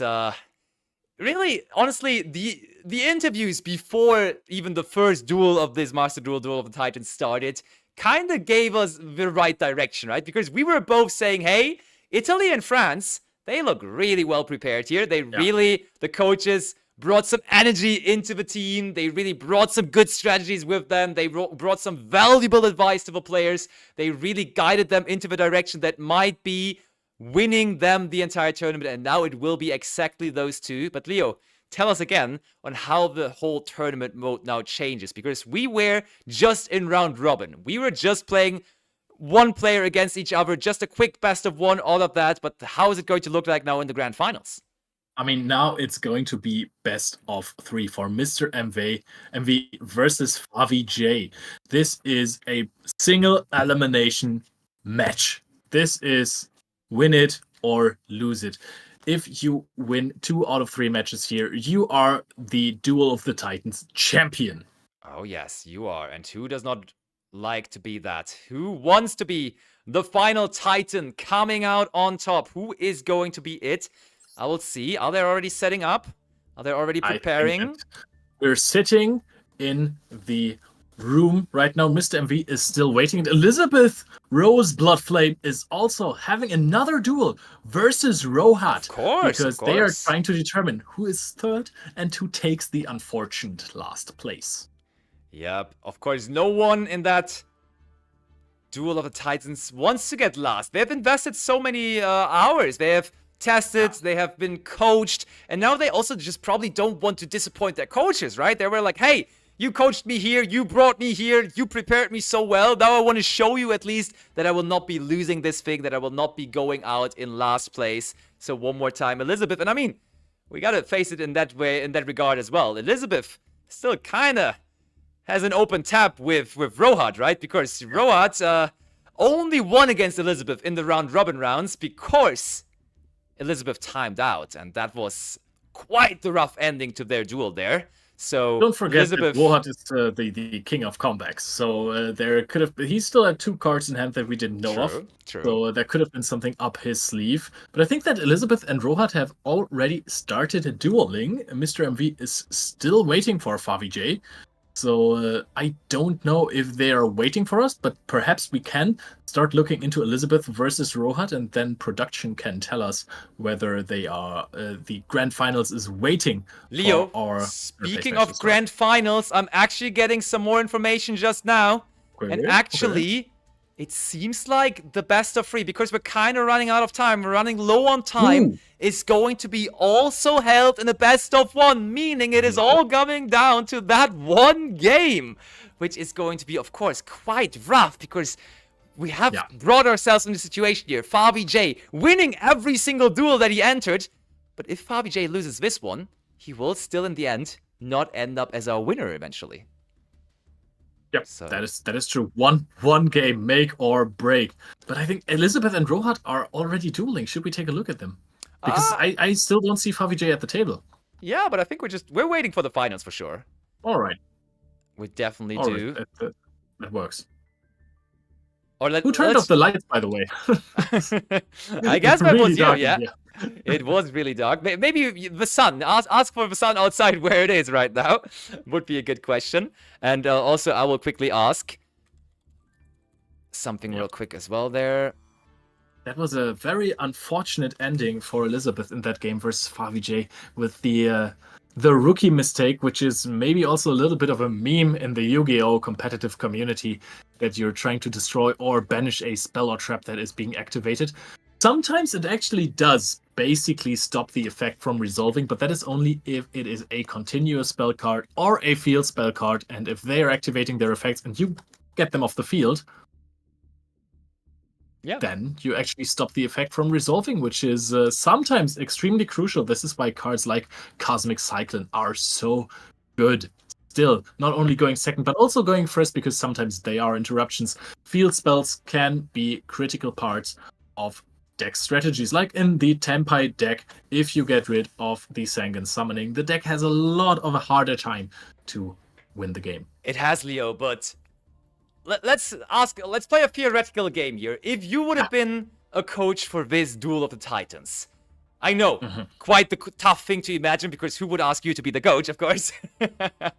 [SPEAKER 1] really, honestly, the interviews before even the first duel of this Master Duel of the Titans started kind of gave us the right direction, right? Because we were both saying, hey, Italy and France, they look really well prepared here. They really, the coaches brought some energy into the team. They really brought some good strategies with them. They brought some valuable advice to the players. They really guided them into the direction that might be winning them the entire tournament. And now it will be exactly those two. But Leo, tell us again on how the whole tournament mode now changes. Because we were just in round robin. We were just playing one player against each other. Just a quick best of one, all of that. But how is it going to look like now in the grand finals?
[SPEAKER 2] I mean, now it's going to be best of 3 for Mr. MV versus Favi J. This is a single elimination match. This is win it or lose it. If you win 2 out of 3 matches here, you are the Duel of the Titans champion.
[SPEAKER 1] Oh yes, you are. And who does not like to be that? Who wants to be the final Titan coming out on top? Who is going to be it? I will see. Are they already setting up? Are they already preparing?
[SPEAKER 2] We're sitting in the room right now. Mr. MV is still waiting. And Elizabeth Rose Bloodflame is also having another duel versus Rohat.
[SPEAKER 1] Of course,
[SPEAKER 2] because they are trying to determine who is third and who takes the unfortunate last place.
[SPEAKER 1] Yep, of course, no one in that Duel of the Titans wants to get last. They have invested so many hours. They have tested, they have been coached, and now they also just probably don't want to disappoint their coaches, right? They were like, hey, you coached me here, you brought me here, you prepared me so well. Now I want to show you at least that I will not be losing this thing, that I will not be going out in last place. So one more time, Elizabeth. And I mean, we gotta face it in that way, in that regard as well. Elizabeth still kinda has an open tap with Rohat, right? Because Rohat only won against Elizabeth in the round robin rounds because Elizabeth timed out, and that was quite the rough ending to their duel there. So
[SPEAKER 2] Don't forget
[SPEAKER 1] Elizabeth,
[SPEAKER 2] that Rohat is the king of comebacks. So there could have he still had 2 cards in hand that we didn't know of.
[SPEAKER 1] True.
[SPEAKER 2] So there could have been something up his sleeve. But I think that Elizabeth and Rohat have already started dueling. Mr. MV is still waiting for Favi J. So I don't know if they are waiting for us, but perhaps we can start looking into Elizabeth versus Rohat, and then production can tell us whether they are the grand finals is waiting.
[SPEAKER 1] Leo,
[SPEAKER 2] for our
[SPEAKER 1] speaking
[SPEAKER 2] replacement
[SPEAKER 1] of
[SPEAKER 2] to start.
[SPEAKER 1] grand finals, I'm actually getting some more information just now.
[SPEAKER 2] Okay,
[SPEAKER 1] And
[SPEAKER 2] okay.
[SPEAKER 1] actually, it seems like the best of 3, because we're kind of running out of time. We're running low on time.
[SPEAKER 2] Ooh.
[SPEAKER 1] Is going to be also held in a best of 1, meaning it is all coming down to that one game, which is going to be, of course, quite rough, because we have brought ourselves in the situation here. Favi J winning every single duel that he entered, but if Favi J loses this one, he will still, in the end, not end up as our winner eventually.
[SPEAKER 2] Yep,
[SPEAKER 1] So-
[SPEAKER 2] that is true. One game, make or break. But I think Elizabeth and Rohat are already dueling. Should we take a look at them? Because I still don't see Favi J at the table.
[SPEAKER 1] Yeah, but I think we're waiting for the finals for sure.
[SPEAKER 2] All right,
[SPEAKER 1] We definitely
[SPEAKER 2] all
[SPEAKER 1] do.
[SPEAKER 2] right, that works.
[SPEAKER 1] Or
[SPEAKER 2] Who turned off the lights, by the way?
[SPEAKER 1] I guess that
[SPEAKER 2] Really
[SPEAKER 1] was you,
[SPEAKER 2] dark in
[SPEAKER 1] yeah.
[SPEAKER 2] here.
[SPEAKER 1] It was really dark. Maybe the sun. Ask for the sun outside where it is right now. Would be a good question. And also, I will quickly ask something real quick as well there.
[SPEAKER 2] That was a very unfortunate ending for Elizabeth in that game versus Favi J with the rookie mistake, which is maybe also a little bit of a meme in the Yu-Gi-Oh! Competitive community, that you're trying to destroy or banish a spell or trap that is being activated. Sometimes it actually does basically stop the effect from resolving, but that is only if it is a continuous spell card or a field spell card, and if they are activating their effects and you get them off the field, then you actually stop the effect from resolving, which is sometimes extremely crucial. This is why cards like Cosmic Cyclone are so good. Still, not only going second, but also going first, because sometimes they are interruptions. Field spells can be critical parts of deck strategies. Like in the Tempai deck, if you get rid of the Sangan summoning, the deck has a lot of a harder time to win the game.
[SPEAKER 1] It has, Leo, but let's play a theoretical game here. If you would have been a coach for this Duel of the Titans, I know, quite the tough thing to imagine, because who would ask you to be the coach, of course.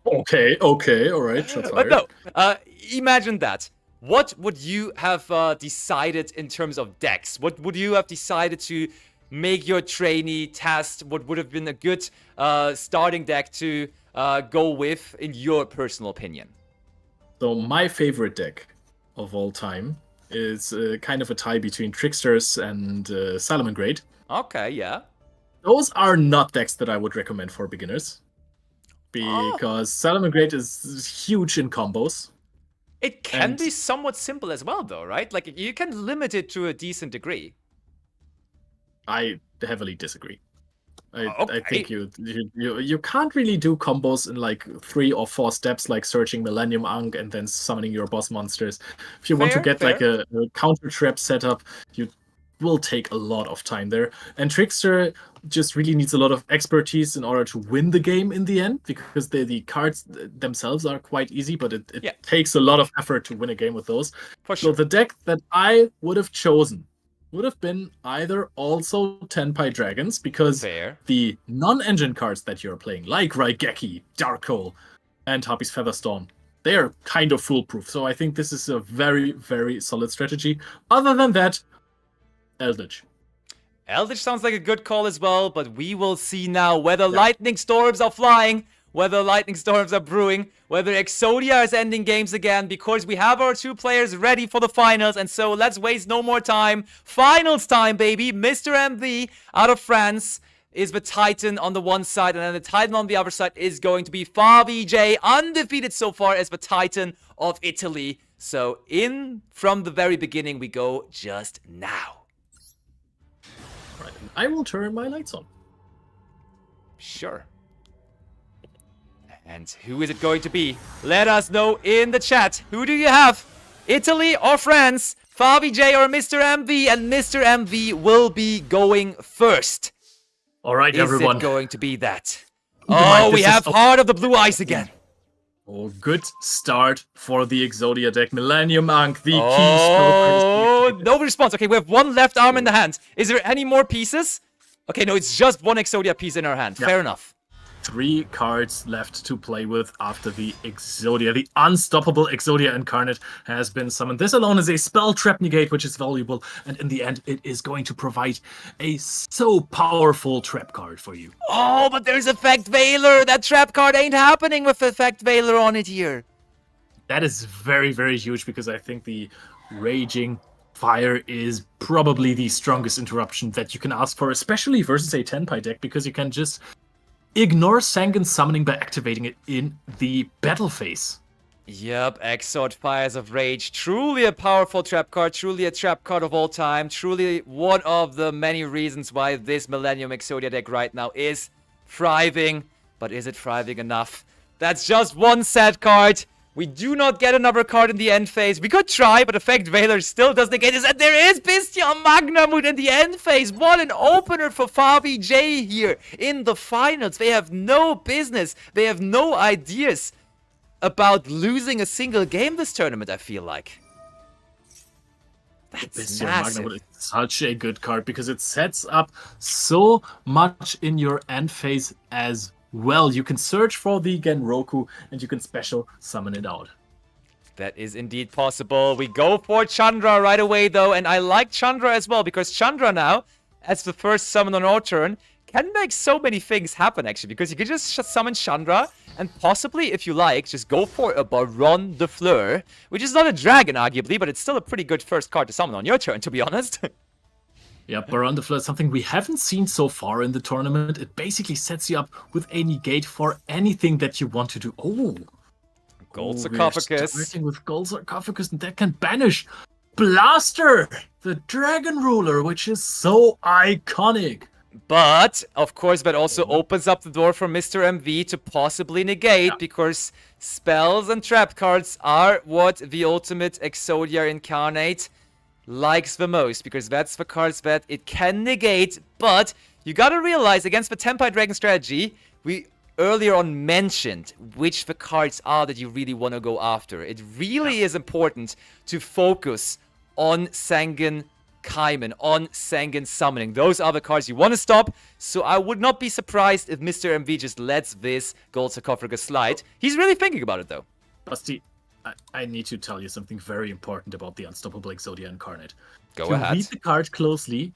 [SPEAKER 2] Okay, all right, shots
[SPEAKER 1] But
[SPEAKER 2] fired.
[SPEAKER 1] no, imagine that. What would you have decided in terms of decks? What would you have decided to make your trainee test? What would have been a good starting deck to go with, in your personal opinion?
[SPEAKER 2] So my favorite deck of all time is kind of a tie between Tricksters and Salamangreat.
[SPEAKER 1] Okay, yeah.
[SPEAKER 2] Those are not decks that I would recommend for beginners, because Salamangreat is huge in combos.
[SPEAKER 1] It can
[SPEAKER 2] And-
[SPEAKER 1] be somewhat simple as well, though, right? Like, you can limit it to a decent degree.
[SPEAKER 2] I heavily disagree. I
[SPEAKER 1] Okay.
[SPEAKER 2] think you can't really do combos in like 3 or 4 steps, like searching Millennium Ankh and then summoning your boss monsters. If you want to
[SPEAKER 1] Fair,
[SPEAKER 2] get like a counter trap setup, you will take a lot of time there. And Trickster just really needs a lot of expertise in order to win the game in the end, because the cards themselves are quite easy, but it takes a lot of effort to win a game with those.
[SPEAKER 1] For
[SPEAKER 2] So
[SPEAKER 1] sure.
[SPEAKER 2] the deck that I would have chosen would have been either also Tenpai Dragons, because
[SPEAKER 1] Fair.
[SPEAKER 2] the non-engine cards that you're playing, like Raigeki, Darkhold, and Harpy's Featherstorm, they are kind of foolproof. So I think this is a very, very solid strategy. Other than that, Eldritch.
[SPEAKER 1] Eldritch sounds like a good call as well, but we will see now whether lightning storms are flying, whether lightning storms are brewing, whether Exodia is ending games again, because we have our 2 players ready for the finals. And so let's waste no more time. Finals time, baby. Mr. MV out of France is the Titan on the one side, and then the Titan on the other side is going to be Favi J, undefeated so far as the Titan of Italy. So in from the very beginning we go just now.
[SPEAKER 2] Right, I will turn my lights on.
[SPEAKER 1] Sure. And who is it going to be? Let us know in the chat. Who do you have? Italy or France? Favi J or Mr. MV? And Mr. MV will be going first.
[SPEAKER 2] All right,
[SPEAKER 1] Is
[SPEAKER 2] everyone.
[SPEAKER 1] it going to be that? Oh, we have Heart of the Blue Eyes again.
[SPEAKER 2] Oh, good start for the Exodia deck. Millennium Ankh, the key
[SPEAKER 1] Oh, no response. Okay, we have one left arm in the hand. Is there any more pieces? Okay, no, it's just one Exodia piece in our hand.
[SPEAKER 2] Yep.
[SPEAKER 1] Fair enough.
[SPEAKER 2] 3 cards left to play with after the Exodia. The unstoppable Exodia Incarnate has been summoned. This alone is a spell trap negate, which is valuable. And in the end, it is going to provide a so powerful trap card for you.
[SPEAKER 1] Oh, but there's Effect Veiler. That trap card ain't happening with Effect Veiler on it here.
[SPEAKER 2] That is very, very huge because I think the Raging Fire is probably the strongest interruption that you can ask for, especially versus a Tenpai deck, because you can just ignore Sangan summoning by activating it in the battle phase.
[SPEAKER 1] Yep, Exort Fires of Rage. Truly a powerful trap card. Truly a trap card of all time. Truly one of the many reasons why this Millennium Exodia deck right now is thriving. But is it thriving enough? That's just one sad card. We do not get another card in the end phase. We could try, but Effect Veiler still does negate this. And there is Bestia Magnamut in the end phase. What an opener for Favi J here in the finals. They have no business. They have no ideas about losing a single game this tournament, I feel like. That's
[SPEAKER 2] Bestia
[SPEAKER 1] massive.
[SPEAKER 2] Magnamut is such a good card because it sets up so much in your end phase as well. You can search for the Genroku and you can special summon it out.
[SPEAKER 1] That is indeed possible. We go for Chandra right away though, and I like Chandra as well because Chandra now, as the first summon on our turn, can make so many things happen actually, because you can just summon Chandra and possibly, if you like, just go for a Baron de Fleur, which is not a dragon arguably, but it's still a pretty good first card to summon on your turn, to be honest.
[SPEAKER 2] Yeah, Baron de Fleur is something we haven't seen so far in the tournament. It basically sets you up with a negate for anything that you want to do. Oh,
[SPEAKER 1] Gold
[SPEAKER 2] we're
[SPEAKER 1] Sarcophagus.
[SPEAKER 2] starting with Gold Sarcophagus, and that can banish Blaster, the Dragon Ruler, which is so iconic.
[SPEAKER 1] But, of course, that also opens up the door for Mr. MV to possibly negate, because spells and trap cards are what the ultimate Exodia Incarnate likes the most, because that's the cards that it can negate. But you gotta realize, against the Tenpai Dragon strategy, we earlier on mentioned which the cards are that you really want to go after. It really is important to focus on Sangan Kaiman, on Sangan summoning. Those are the cards you want to stop, so I would not be surprised if Mr. MV just lets this Gold Sarcophagus slide. He's really thinking about it though.
[SPEAKER 2] Basti, I need to tell you something very important about the Unstoppable Exodia Incarnate.
[SPEAKER 1] Go ahead.
[SPEAKER 2] Read the card closely.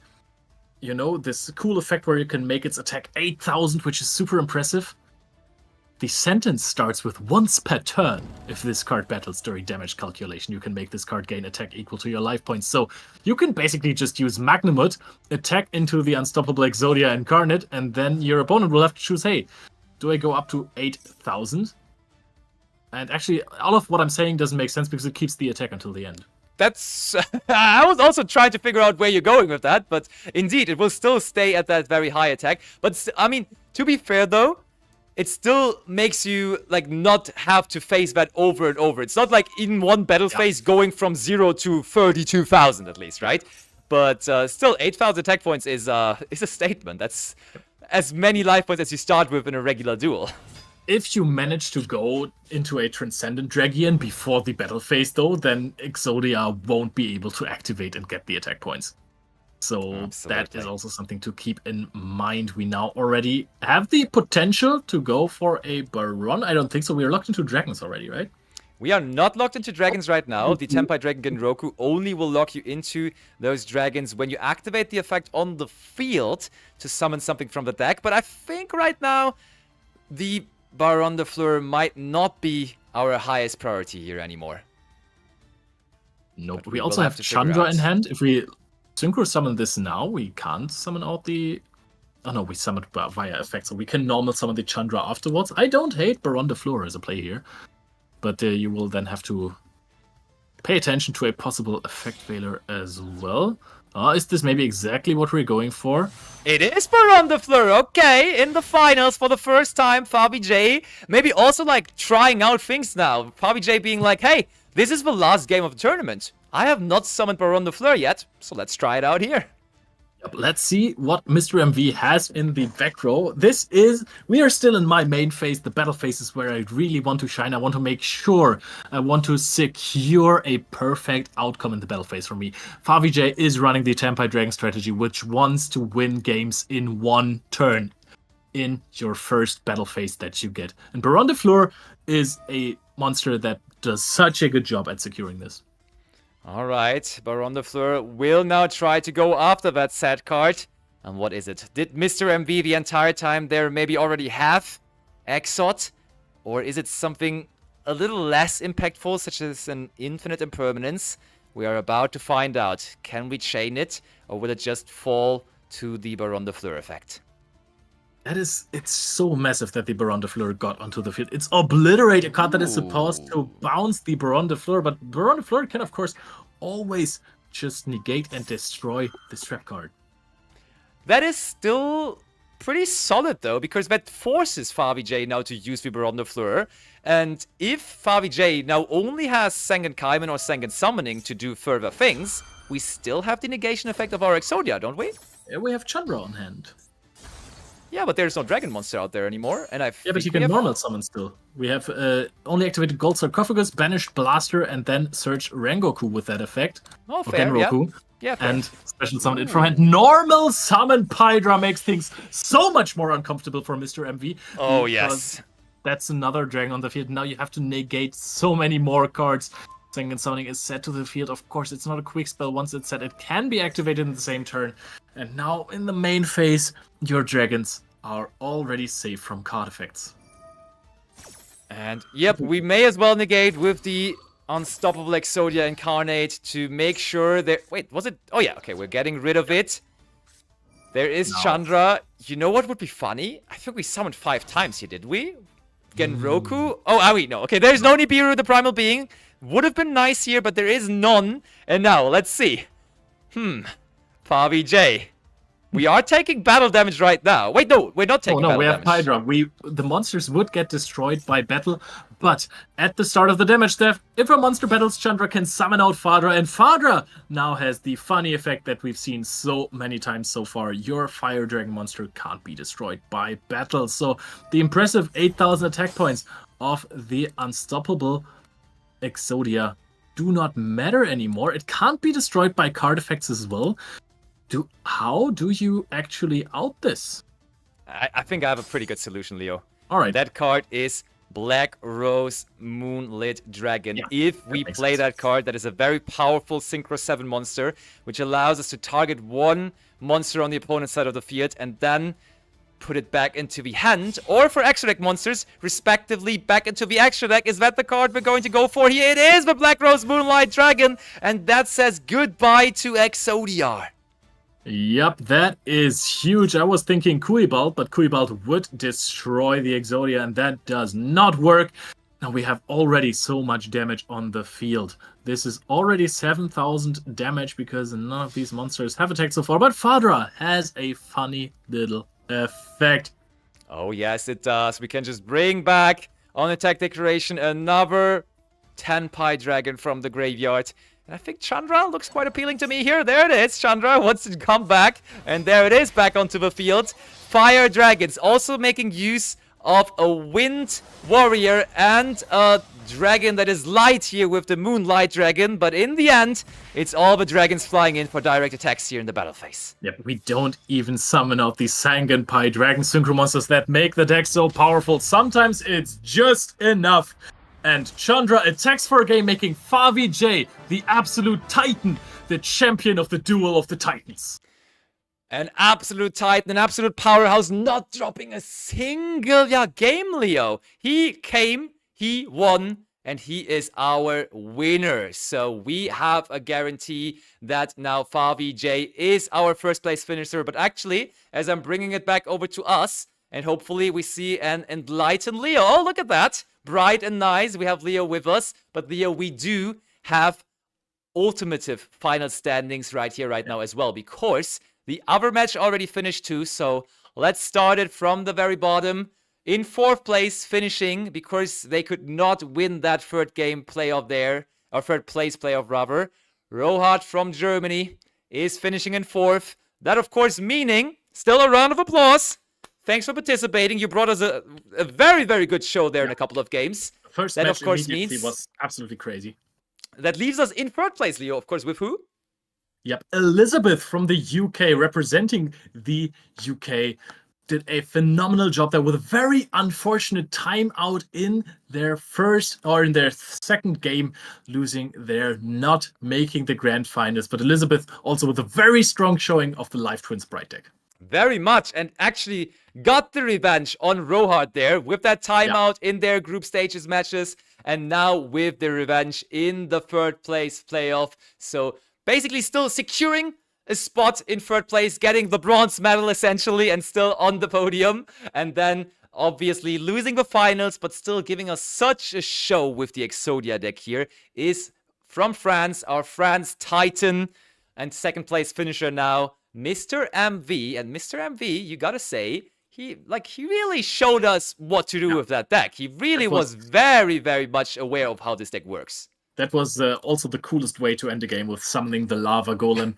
[SPEAKER 2] You know, this cool effect where you can make its attack 8,000, which is super impressive. The sentence starts with once per turn. If this card battles during damage calculation, you can make this card gain attack equal to your life points. So you can basically just use Magnamut, attack into the Unstoppable Exodia Incarnate, and then your opponent will have to choose, hey, do I go up to 8,000? And actually, all of what I'm saying doesn't make sense because it keeps the attack until the end.
[SPEAKER 1] That's... I was also trying to figure out where you're going with that, but indeed, it will still stay at that very high attack. But, I mean, to be fair though, it still makes you, like, not have to face that over and over. It's not like in one battle phase going from 0 to 32,000 at least, right? But still, 8,000 attack points is a statement. That's as many life points as you start with in a regular duel.
[SPEAKER 2] If you manage to go into a Transcendent Dragian before the battle phase, though, then Exodia won't be able to activate and get the attack points. So that is also something to keep in mind. We now already have the potential to go for a Baron. I don't think so. We are locked into dragons already, right?
[SPEAKER 1] We are not locked into dragons right now. The Tenpai Dragon Genroku only will lock you into those dragons when you activate the effect on the field to summon something from the deck. But I think right now, the Baron de Fleur might not be our highest priority here anymore.
[SPEAKER 2] Nope. We also have Chandra in hand. If we synchro summon this now, we can't summon out the... Oh no, we summoned via effect, so we can normal summon the Chandra afterwards. I don't hate Baron de Fleur as a play here, but you will then have to pay attention to a possible effect veiler as well. Is this maybe exactly what we're going for?
[SPEAKER 1] It is Baron de Fleur, okay, in the finals for the first time, Favi J. Maybe also, like, trying out things now. Favi J being like, hey, this is the last game of the tournament. I have not summoned Baron de Fleur yet, so let's try it out here.
[SPEAKER 2] Let's see what Mr. MV has in the back row. We are still in my main phase. The battle phase is where I really want to shine. I want to make sure, I want to secure a perfect outcome in the battle phase for me. Favi J is running the Tempai Dragon strategy, which wants to win games in one turn in your first battle phase that you get. And Baron de Fleur is a monster that does such a good job at securing this.
[SPEAKER 1] All right, Baron de Fleur will now try to go after that sad card. And what is it? Did Mr. MV the entire time there maybe already have Exot? Or is it something a little less impactful, such as an infinite impermanence? We are about to find out. Can we chain it, or will it just fall to the Baron de Fleur effect?
[SPEAKER 2] It's so massive that the Baron de Fleur got onto the field. It's Obliterate, a card that is supposed to bounce the Baron de Fleur, but Baron de Fleur can, of course, always just negate and destroy this trap card.
[SPEAKER 1] That is still pretty solid, though, because that forces Favi J now to use the Baron de Fleur. And if Favi J now only has Sengen Kaimen or Sengen Summoning to do further things, we still have the negation effect of our Exodia, don't we?
[SPEAKER 2] Yeah, we have Chandra on hand.
[SPEAKER 1] Yeah, but there's no dragon monster out there anymore, and
[SPEAKER 2] Yeah, but you can normal summon still. We have only activated Gold Sarcophagus, Banished Blaster, and then search Rengoku with that effect.
[SPEAKER 1] Oh, fair,
[SPEAKER 2] Genroku.
[SPEAKER 1] Yeah, fair.
[SPEAKER 2] And special summon it from hand. Normal summon Pydra makes things so much more uncomfortable for Mr. MV.
[SPEAKER 1] Oh, yes.
[SPEAKER 2] That's another dragon on the field. Now you have to negate so many more cards. Sengen Summoning is set to the field. Of course, it's not a quick spell. Once it's set, it can be activated in the same turn. And now in the main phase, your dragons are already safe from card effects.
[SPEAKER 1] And yep, we may as well negate with the Unstoppable Exodia Incarnate to make sure that... Wait, was it... Oh yeah, okay, we're getting rid of it. There is Chandra. You know what would be funny? I think we summoned 5 times here, did we? Genroku? Oh, wait, no. Okay, there's no Nibiru, the Primal Being. Would have been nice here, but there is none. And now, let's see. Favi J. We are taking battle damage right now. Wait, no, we're not taking battle damage.
[SPEAKER 2] We have Hydra. The monsters would get destroyed by battle, but at the start of the damage step, if a monster battles, Chandra can summon out Fadra, and Fadra now has the funny effect that we've seen so many times so far. Your Fire Dragon monster can't be destroyed by battle. So the impressive 8,000 attack points of the Unstoppable Exodia do not matter anymore. It can't be destroyed by card effects as well. How do you actually out this?
[SPEAKER 1] I think I have a pretty good solution, Leo.
[SPEAKER 2] All right.
[SPEAKER 1] That card is Black Rose Moonlit Dragon.
[SPEAKER 2] Yeah,
[SPEAKER 1] if we play that card, that is a very powerful Synchro 7 monster, which allows us to target one monster on the opponent's side of the field and then put it back into the hand, or for extra deck monsters, respectively, back into the extra deck. Is that the card we're going to go for here? It is the Black Rose Moonlight Dragon, and that says goodbye to Exodia.
[SPEAKER 2] Yep, that is huge. I was thinking Kuibalt, but Kuibalt would destroy the Exodia, and that does not work. Now we have already so much damage on the field. This is already 7,000 damage because none of these monsters have attacked so far, but Fadra has a funny little effect.
[SPEAKER 1] Oh yes, it does. We can just bring back on attack declaration another 10 Pi Dragon from the graveyard. And I think Chandra looks quite appealing to me here. There it is. Chandra wants to come back. And there it is, back onto the field. Fire Dragons also making use of a Wind Warrior and a dragon that is light here with the Moonlight Dragon. But in the end, it's all the dragons flying in for direct attacks here in the battle phase.
[SPEAKER 2] Yep, we don't even summon out the Sangan Pi Dragon Synchro monsters that make the deck so powerful. Sometimes it's just enough. And Chandra attacks for a game, making Favi J the absolute titan, the champion of the Duel of the Titans.
[SPEAKER 1] An absolute titan, an absolute powerhouse, not dropping a single game, Leo. He came, he won, and he is our winner. So we have a guarantee that now Favi J is our first place finisher. But actually, as I'm bringing it back over to us, and hopefully we see an enlightened Leo. Oh, look at that. Bright and nice. We have Leo with us. But Leo, we do have ultimative final standings right here, right now as well. Because the other match already finished too. So let's start it from the very bottom. In 4th place, finishing because they could not win that third game playoff there. Or third place playoff rather. Rohat from Germany is finishing in 4th. That, of course, meaning still a round of applause. Thanks for participating. You brought us a very, very good show there in a couple of games.
[SPEAKER 2] The first
[SPEAKER 1] That,
[SPEAKER 2] match
[SPEAKER 1] of course,
[SPEAKER 2] immediately
[SPEAKER 1] means
[SPEAKER 2] was absolutely crazy.
[SPEAKER 1] that leaves us in third place, Leo, of course, with who?
[SPEAKER 2] Yep, Elizabeth from the UK, representing the UK, did a phenomenal job there with a very unfortunate timeout in their second game, losing there, not making the grand finals. But Elizabeth also with a very strong showing of the Live Twins Bright deck.
[SPEAKER 1] Very much, and actually got the revenge on Rohat there with that timeout in their group stages matches, and now with the revenge in the third place playoff. So basically still securing a spot in third place, getting the bronze medal essentially, and still on the podium. And then obviously losing the finals, but still giving us such a show with the Exodia deck here is from France, our France Titan, and second place finisher now, Mr. MV. And Mr. MV, you gotta say, he really showed us what to do with that deck. He really was very, very much aware of how this deck works.
[SPEAKER 2] That was also the coolest way to end the game, with summoning the Lava Golem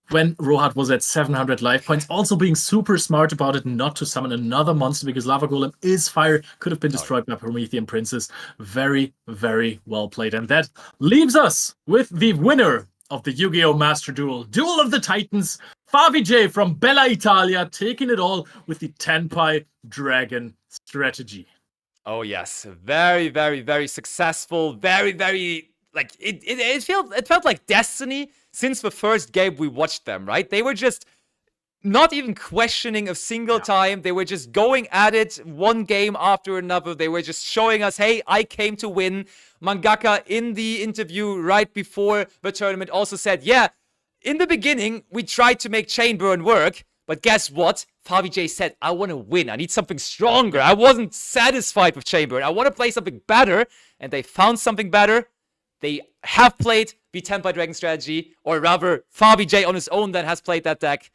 [SPEAKER 2] when Rohat was at 700 life points. Also being super smart about it not to summon another monster, because Lava Golem is fire, could have been destroyed by Promethean Princess. Very, very well played. And that leaves us with the winner of the Yu-Gi-Oh! Master Duel, Duel of the Titans, Favi J from Bella Italia, taking it all with the Tenpai Dragon strategy.
[SPEAKER 1] Oh yes, very, very, very successful. Very, very, like, it felt like destiny since the first game we watched them, right? They were just not even questioning a single time. They were just going at it one game after another. They were just showing us, hey, I came to win. Mangaka in the interview right before the tournament also said, yeah, in the beginning, we tried to make Chainburn work, but guess what? Favi J said, I want to win. I need something stronger. I wasn't satisfied with Chainburn. I want to play something better, and they found something better. They have played the Tenpai Dragon strategy, or rather, Favi J on his own that has played that deck.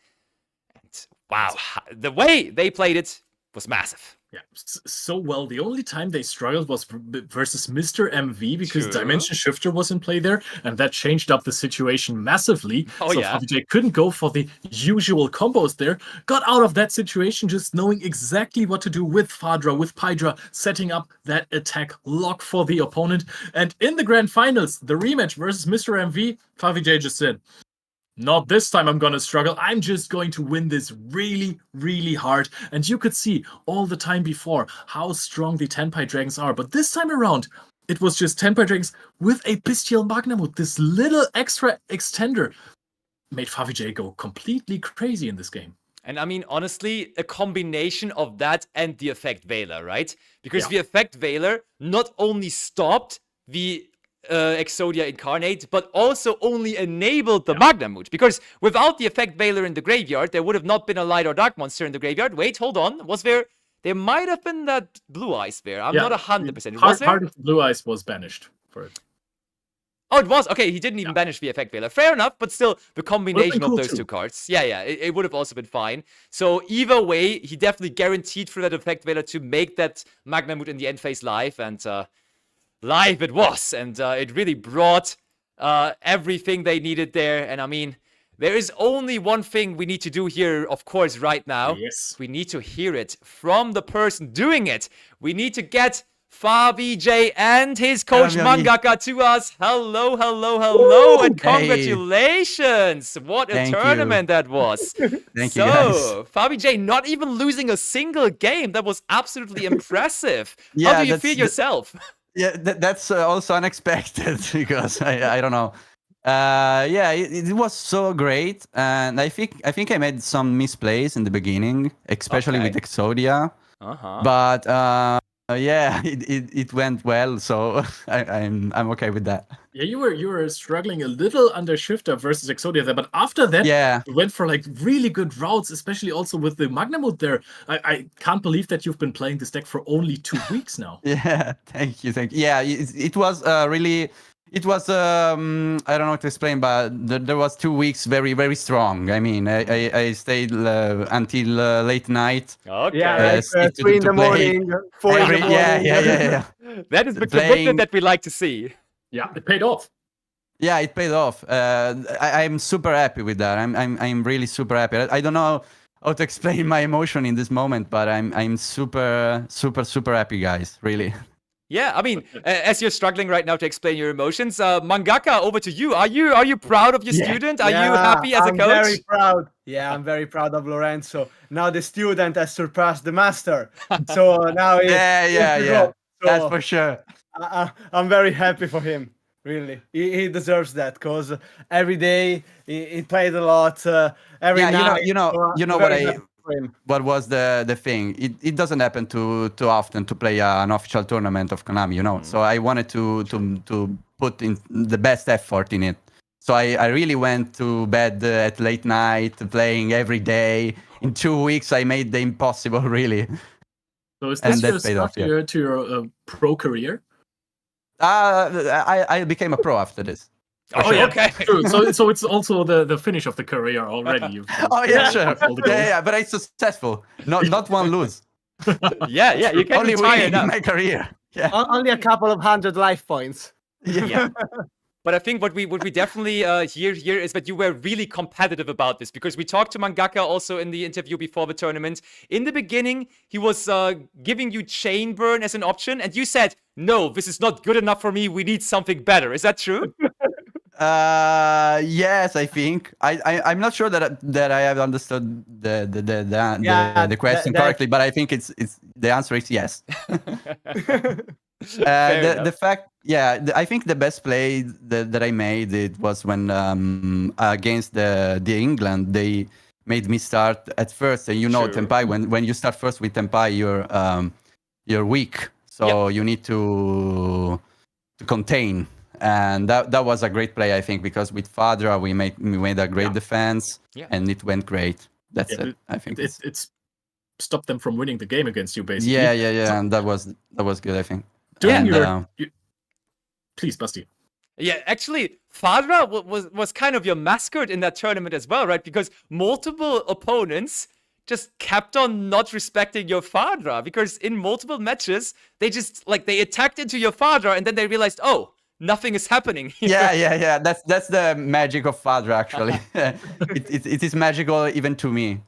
[SPEAKER 1] And wow, the way they played it was massive.
[SPEAKER 2] Yeah, so well. The only time they struggled was versus Mr. MV, because Dimension Shifter was in play there, and that changed up the situation massively.
[SPEAKER 1] Oh,
[SPEAKER 2] so
[SPEAKER 1] yeah.
[SPEAKER 2] Favi J couldn't go for the usual combos there. Got out of that situation just knowing exactly what to do with Fadra, with Pydra, setting up that attack lock for the opponent. And in the grand finals, the rematch versus Mr. MV, Favi J just said, not this time I'm gonna struggle. I'm just going to win this really, really hard. And you could see all the time before how strong the Tenpai Dragons are. But this time around, it was just Tenpai Dragons with a Bestial Magnamut. This little extra extender made Favi J go completely crazy in this game.
[SPEAKER 1] And I mean, honestly, a combination of that and the Effect Veiler, right? Because the Effect Veiler not only stopped the Exodia Incarnate, but also only enabled the Magnamut. Because without the Effect Veiler in the graveyard, there would have not been a Light or Dark monster in the graveyard. Wait, hold on. Was there? There might have been that Blue Eyes there. I'm not 100%. Was there?
[SPEAKER 2] Part of Blue Eyes was banished for it.
[SPEAKER 1] Oh, it was? Okay, he didn't even banish the Effect Veiler. Fair enough, but still, the combination of those two cards. Yeah, it would have also been fine. So either way, he definitely guaranteed for that Effect Veiler to make that Magnamut in the end phase live, and live it was, and it really brought everything they needed there. And I mean, there is only one thing we need to do here, of course, right now.
[SPEAKER 2] Yes.
[SPEAKER 1] We need to hear it from the person doing it. We need to get Favi J and his coach Mangaka to us. Hello, hello, hello, and congratulations. What a tournament that was.
[SPEAKER 8] Thank you, guys.
[SPEAKER 1] Favi J not even losing a single game. That was absolutely impressive. How do you feel yourself?
[SPEAKER 8] Yeah, that's also unexpected, because I don't know. It was so great, and I think I made some misplays in the beginning, especially with Exodia. But it went well, so I'm okay with that.
[SPEAKER 2] Yeah, you were struggling a little under Shifter versus Exodia there, but after that, you went for like really good routes, especially also with the Magnamut there. I can't believe that you've been playing this deck for only 2 weeks now.
[SPEAKER 8] Yeah, thank you. Yeah, it was really. It was I don't know what to explain, but there was 2 weeks very, very strong. I mean, I stayed until late night.
[SPEAKER 1] Okay.
[SPEAKER 6] Yeah, 3 in the morning, 4 in the morning.
[SPEAKER 8] Yeah.
[SPEAKER 1] That is the commitment that we like to see.
[SPEAKER 2] Yeah, it paid off.
[SPEAKER 8] Yeah, it paid off. I'm super happy with that. I'm really super happy. I don't know how to explain my emotion in this moment, but I'm super happy, guys. Really.
[SPEAKER 1] Yeah, I mean, as you're struggling right now to explain your emotions, mangaka, over to you. Are you proud of your student? Are you happy as a coach?
[SPEAKER 6] I'm very proud. Yeah, I'm very proud of Lorenzo. Now the student has surpassed the master. So now
[SPEAKER 8] yeah. That's for sure.
[SPEAKER 6] I'm very happy for him. Really, he deserves that because every day he played a lot. Every night,
[SPEAKER 8] you know what was the thing? It doesn't happen too often to play an official tournament of Konami, you know. So I wanted to put in the best effort in it. So I really went to bed at late night, playing every day. In 2 weeks, I made the impossible, really.
[SPEAKER 2] So is this your start to your pro career?
[SPEAKER 8] I became a pro after this.
[SPEAKER 2] Oh, yeah, okay. True. So it's also the finish of the career already. You've
[SPEAKER 8] sure. Yeah, but it's successful. Not one lose.
[SPEAKER 1] yeah, you can
[SPEAKER 8] only win in my career. Yeah.
[SPEAKER 6] Only a couple of 100 life points.
[SPEAKER 1] Yeah. But I think what we definitely hear here is that you were really competitive about this, because we talked to Mangaka also in the interview before the tournament. In the beginning, he was giving you chain burn as an option, and you said, "No, this is not good enough for me. We need something better." Is that true?
[SPEAKER 8] Yes, I think. I'm not sure that I have understood the question correctly, but I think it's the answer is yes. The fact, I think the best play that I made, it was when against the England, they made me start at first, and Tenpai, when you start first with Tenpai, you're weak, so you need to contain, and that was a great play, I think, because with Fadra we made a great defense, and it went great. That's it. I think
[SPEAKER 2] it's stopped them from winning the game against you, basically.
[SPEAKER 8] Yeah, so, and that was good, I think.
[SPEAKER 2] Please, Basti.
[SPEAKER 1] Yeah, actually, Fadra was kind of your mascot in that tournament as well, right? Because multiple opponents just kept on not respecting your Fadra, because in multiple matches, they just, they attacked into your Fadra, and then they realized, oh, nothing is happening here.
[SPEAKER 8] Yeah. That's the magic of Fadra, actually. it is magical even to me.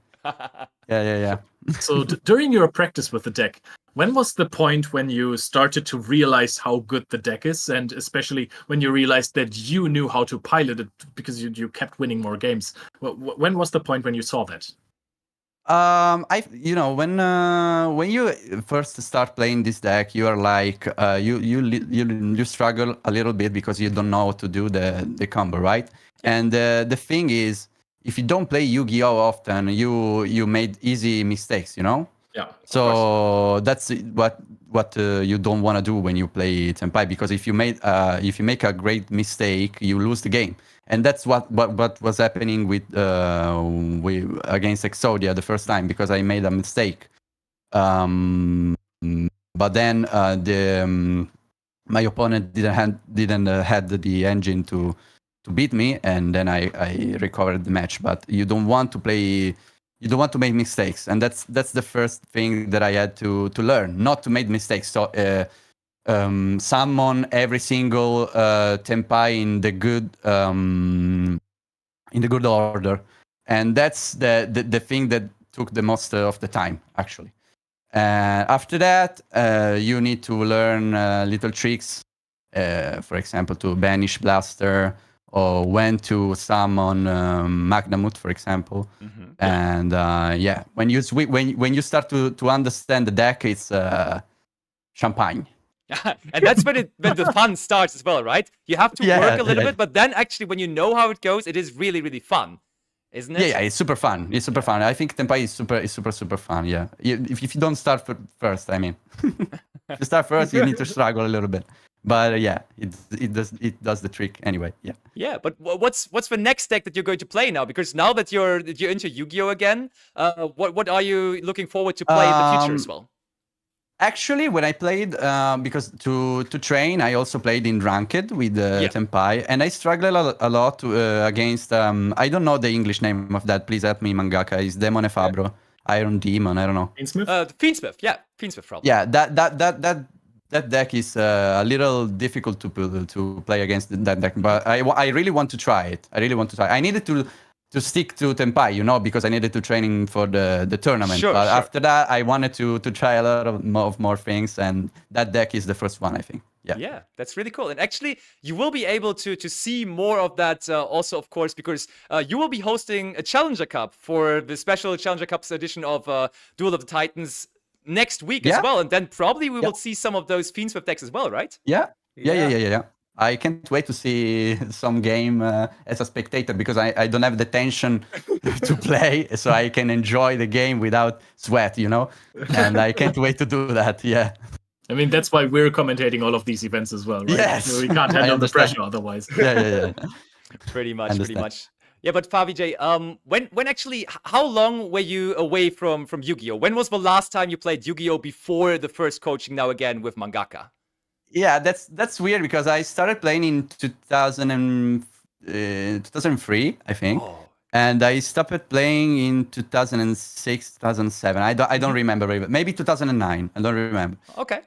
[SPEAKER 8] Yeah.
[SPEAKER 2] So during your practice with the deck, when was the point when you started to realize how good the deck is, and especially when you realized that you knew how to pilot it because you kept winning more games? When was the point when you saw that?
[SPEAKER 8] When you first start playing this deck, you are like you struggle a little bit because you don't know how to do the combo, right? And the thing is, if you don't play Yu-Gi-Oh often, you made easy mistakes, you know?
[SPEAKER 2] Yeah.
[SPEAKER 8] So that's what you don't want to do when you play Tenpai, because if you make a great mistake, you lose the game, and that's what was happening with against Exodia the first time, because I made a mistake. But then my opponent didn't had the engine to beat me, and then I recovered the match. But you don't want to play. You don't want to make mistakes, and that's the first thing that I had to learn, not to make mistakes. So summon every single Tenpai in the good order, and that's the thing that took the most of the time, actually. After that, you need to learn little tricks, for example, to banish Blaster, or when to summon Magnamut, for example. And when you start to understand the deck, it's champagne.
[SPEAKER 1] And that's when the fun starts as well, right? You have to work a little bit, but then actually when you know how it goes, it is really, really fun, isn't it?
[SPEAKER 8] Yeah, it's super fun. It's super fun. I think Tenpai is super fun. Yeah, if you don't start first, I mean, if you start first, you need to struggle a little bit. But it does the trick anyway. Yeah.
[SPEAKER 1] Yeah, but what's the next deck that you're going to play now? Because now that you're into Yu-Gi-Oh again, what are you looking forward to play in the future as well?
[SPEAKER 8] Actually, when I played, because to train, I also played in Ranked with Tenpai, and I struggled a lot against. I don't know the English name of that. Please help me, Mangaka. It's Demone Fabro, Iron Demon. I don't know.
[SPEAKER 2] Fiendsmith?
[SPEAKER 1] Fiendsmith. Yeah, Fiendsmith probably.
[SPEAKER 8] Yeah, that that deck is a little difficult to play against that deck. But I really want to try it. I needed to stick to Tenpai, you know, because I needed to training for the tournament.
[SPEAKER 1] Sure,
[SPEAKER 8] but
[SPEAKER 1] sure.
[SPEAKER 8] after that, I wanted to try a lot of more things, and that deck is the first one, I think. Yeah.
[SPEAKER 1] Yeah, that's really cool. And actually, you will be able to see more of that also, of course, because you will be hosting a Challenger Cup for the special Challenger Cups edition of Duel of the Titans next week as well. And then probably we will see some of those Fiends with decks as well, right?
[SPEAKER 8] Yeah. I can't wait to see some game as a spectator because I don't have the tension to play, so I can enjoy the game without sweat, you know? And I can't wait to do that, yeah.
[SPEAKER 2] I mean, that's why we're commentating all of these events as well, right?
[SPEAKER 8] Yes.
[SPEAKER 2] We can't handle the pressure otherwise.
[SPEAKER 8] Yeah.
[SPEAKER 1] Pretty much. Yeah, but Favi J, when actually, how long were you away from Yu-Gi-Oh? When was the last time you played Yu-Gi-Oh before the first coaching now again with Mangaka?
[SPEAKER 8] Yeah, that's weird because I started playing in 2003, I think.
[SPEAKER 1] Oh.
[SPEAKER 8] And I stopped playing in 2006, 2007. I don't remember, maybe 2009. I don't remember.
[SPEAKER 1] Okay.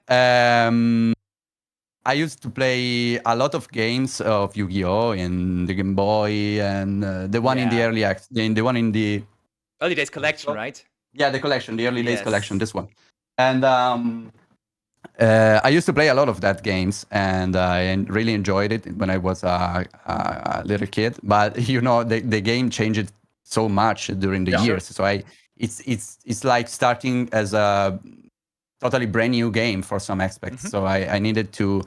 [SPEAKER 8] I used to play a lot of games of Yu-Gi-Oh in the Game Boy and the one in the early
[SPEAKER 1] early days collection, right?
[SPEAKER 8] Yeah, the collection, the early days collection, this one. And I used to play a lot of that games, and I really enjoyed it when I was a little kid. But you know, the game changed so much during the years. So it's like starting as a totally brand new game for some aspects. So I needed to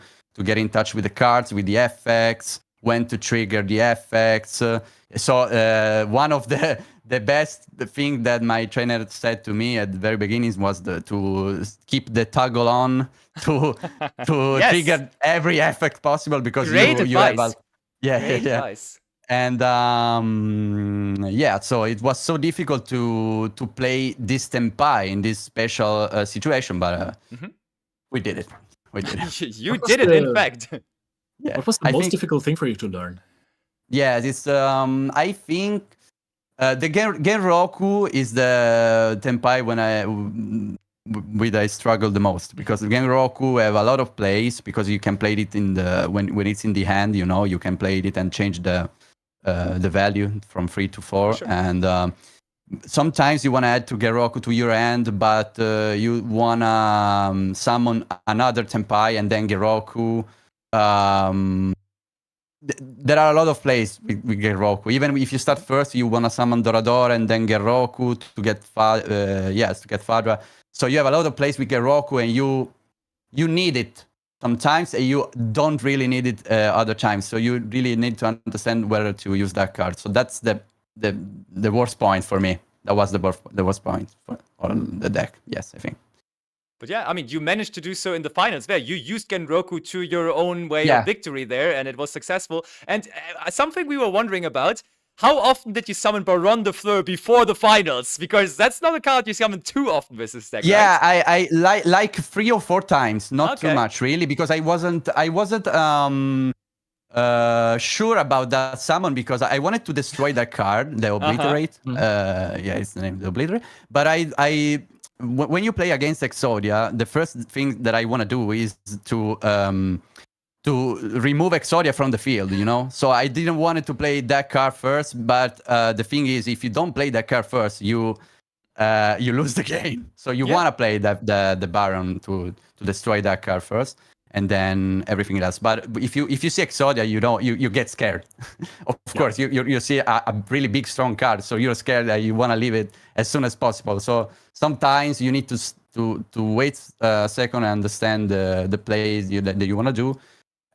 [SPEAKER 8] get in touch with the cards, with the effects, when to trigger the effects. So one of the best thing that my trainer said to me at the very beginning was to keep the toggle on to trigger every effect possible because
[SPEAKER 1] Great
[SPEAKER 8] you have
[SPEAKER 1] advice.
[SPEAKER 8] Advice. And so it was so difficult to play this Tenpai in this special situation, but we did it.
[SPEAKER 1] You did it, in fact.
[SPEAKER 2] Yeah. What was the most difficult thing for you to learn?
[SPEAKER 8] Yeah, this I think the Genroku is the Tenpai when I struggle the most, because the Genroku have a lot of plays because you can play it in the when it's in the hand, you know, you can play it and change the value from 3 to 4. Sure. And sometimes you want to add to Genroku to your hand, but you want to summon another Tenpai and then Genroku. There are a lot of plays with Genroku. Even if you start first, you want to summon Doradora and then Genroku to get Fadra. So you have a lot of plays with Genroku, and you need it sometimes, and you don't really need it other times. So you really need to understand whether to use that card. So that's the worst point for me. That was the worst point for the deck. Yes, I think.
[SPEAKER 1] But yeah, I mean, you managed to do so in the finals there. You used Genroku to your own way of victory there, and it was successful. And something we were wondering about, how often did you summon Baron de Fleur before the finals? Because that's not a card you summon too often with this deck,
[SPEAKER 8] yeah,
[SPEAKER 1] right?
[SPEAKER 8] I like 3 or 4 times, not too much really, because I wasn't sure about that summon because I wanted to destroy that card, the Obliterate. It's the name, the Obliterate. But when you play against Exodia, the first thing that I want to do is to remove Exodia from the field, you know? So I didn't want to play that card first, but the thing is, if you don't play that card first, you lose the game. So you want to play the Baron to destroy that card first, and then everything else. But if you see Exodia, you get scared. Of course, you see a really big, strong card, so you're scared that you want to leave it as soon as possible. So sometimes you need to wait a second and understand the plays that you want to do.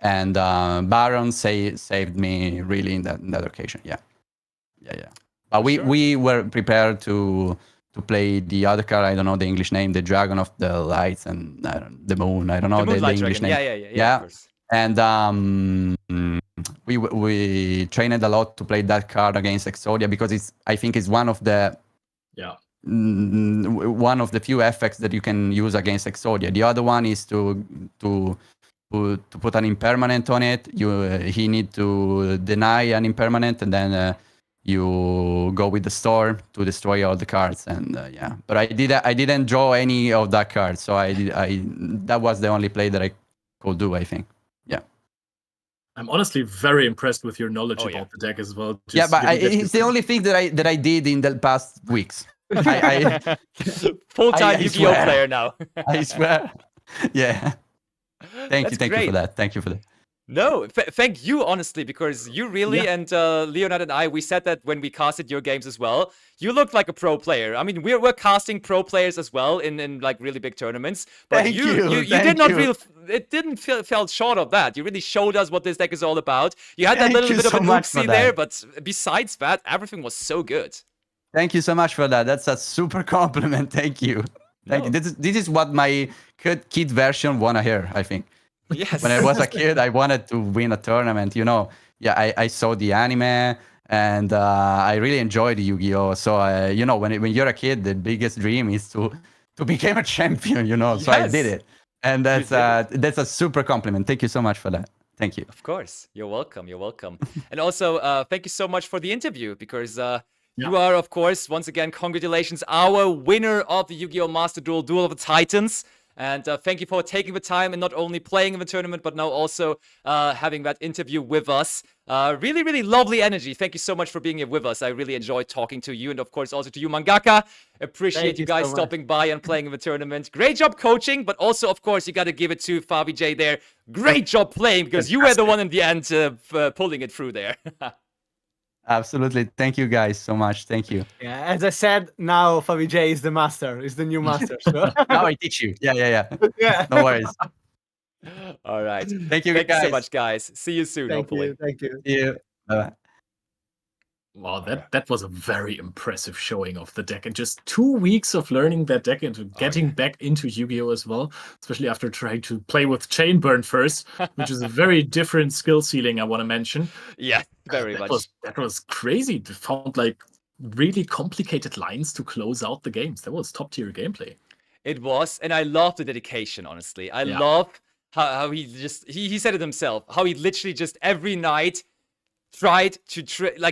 [SPEAKER 8] And Baron saved me really in that occasion. Yeah. But we were prepared to play the other card. I don't know the English name, the Dragon of the Lights and the Moon. I don't know the English name.
[SPEAKER 1] Yeah. Of course.
[SPEAKER 8] And we trained a lot to play that card against Exodia because I think it's one of the few effects that you can use against Exodia. The other one is to put an impermanent on it. He need to deny an impermanent, and then you go with the storm to destroy all the cards, and yeah. But I didn't draw any of that card, so that was the only play that I could do, I think. Yeah.
[SPEAKER 2] I'm honestly very impressed with your knowledge about the deck as well.
[SPEAKER 8] Yeah, but it's the only thing that I did in the past weeks.
[SPEAKER 1] Full-time Yu-Gi-Oh player now.
[SPEAKER 8] I swear. Yeah. Thank you for that.
[SPEAKER 1] No, thank you, honestly, because you really, and Leonard and I, we said that when we casted your games as well. You looked like a pro player. I mean, we're casting pro players as well in like really big tournaments. But
[SPEAKER 8] Thank
[SPEAKER 1] you did not feel, it didn't fell short of that. You really showed us what this deck is all about. You had that little bit of an oopsie there, but besides that, everything was so good.
[SPEAKER 8] Thank you so much for that. That's a super compliment. Thank you. Thank you. This is what my kid version wanna hear, I think.
[SPEAKER 1] Yes.
[SPEAKER 8] When I was a kid, I wanted to win a tournament. You know, yeah, I saw the anime, and I really enjoyed Yu-Gi-Oh. So you know, when you're a kid, the biggest dream is to become a champion. You know, so I did it, and that's a super compliment. Thank you so much for that. Thank you.
[SPEAKER 1] Of course, you're welcome. You're welcome. And also, thank you so much for the interview, because you are, of course, once again, congratulations, our winner of the Yu-Gi-Oh! Master Duel, Duel of the Titans. And thank you for taking the time and not only playing in the tournament, but now also having that interview with us. Really, really lovely energy. Thank you so much for being here with us. I really enjoyed talking to you, and of course also to you, Mangaka. Appreciate you guys stopping by and playing in the tournament. Great job coaching, but also, of course, you got to give it to Favi J there. Great job playing, because you were the one in the end pulling it through there.
[SPEAKER 8] Absolutely. Thank you guys so much. Thank you.
[SPEAKER 6] Yeah, as I said, now Favi J is the master, is the new master. So.
[SPEAKER 8] Now I teach you. Yeah.
[SPEAKER 6] Yeah.
[SPEAKER 8] No worries.
[SPEAKER 1] All right.
[SPEAKER 8] Thank you,
[SPEAKER 1] Thank
[SPEAKER 8] guys.
[SPEAKER 1] you so much, guys. See you soon, hopefully.
[SPEAKER 6] Thank you.
[SPEAKER 8] See you. Bye-bye.
[SPEAKER 2] Wow, that was a very impressive showing of the deck. And just 2 weeks of learning that deck and getting back into Yu-Gi-Oh! As well, especially after trying to play with Chainburn first, which is a very different skill ceiling, I want to mention.
[SPEAKER 1] Yeah, very much.
[SPEAKER 2] That was crazy. They found like really complicated lines to close out the games. That was top tier gameplay.
[SPEAKER 1] It was, and I love the dedication, honestly. I love how he just, he said it himself, how he literally just every night tried to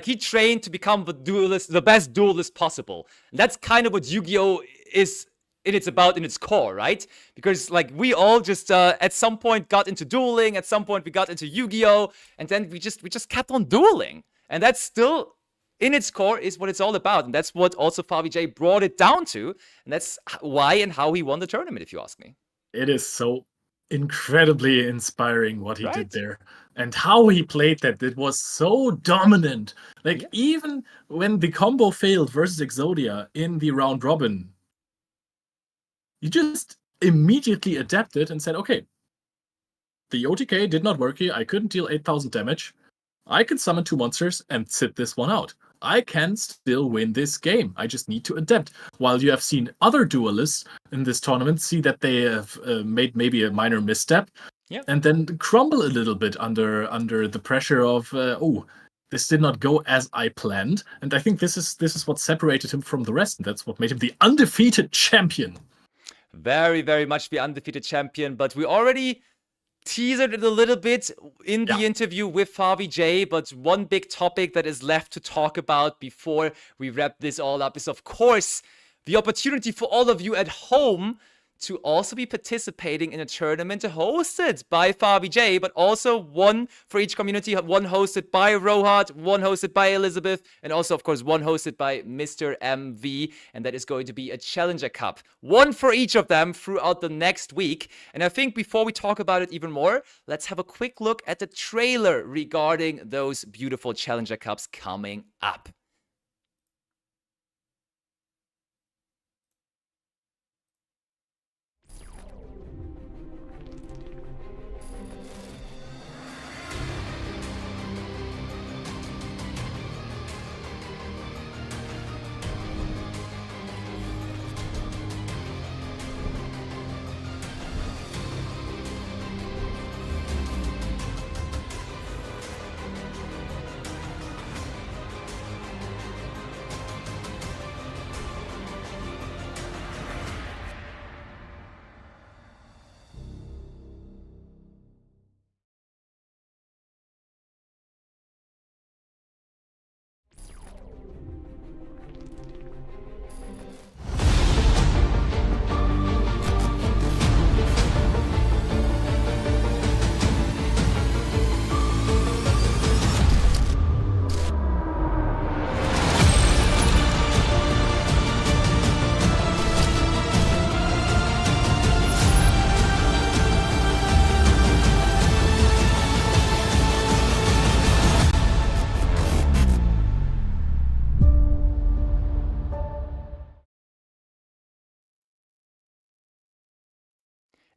[SPEAKER 1] he trained to become the best duelist possible. And that's kind of what Yu-Gi-Oh is in its core, right? Because like we all just at some point got into dueling, at some point we got into Yu-Gi-Oh, and then we just kept on dueling. And that's still in its core is what it's all about. And that's what also Favi J brought it down to. And that's why and how he won the tournament, if you ask me.
[SPEAKER 2] It is so incredibly inspiring what he did there, and how he played that. It was so dominant. Like even when the combo failed versus Exodia in the round robin, you just immediately adapted and said, okay, the OTK did not work here. I couldn't deal 8,000 damage. I can summon 2 monsters and sit this one out. I can still win this game. I just need to adapt. While you have seen other duelists in this tournament see that they have made maybe a minor misstep, and then crumble a little bit under the pressure of this did not go as I planned. And I think this is what separated him from the rest, and that's what made him the undefeated champion.
[SPEAKER 1] Very, very much the undefeated champion. But we already teased it a little bit in the interview with Favi J, but one big topic that is left to talk about before we wrap this all up is, of course, the opportunity for all of you at home to also be participating in a tournament hosted by Favi J, but also one for each community, one hosted by Rohat, one hosted by Elizabeth, and also, of course, one hosted by Mr. MV, and that is going to be a Challenger Cup. One for each of them throughout the next week. And I think before we talk about it even more, let's have a quick look at the trailer regarding those beautiful Challenger Cups coming up.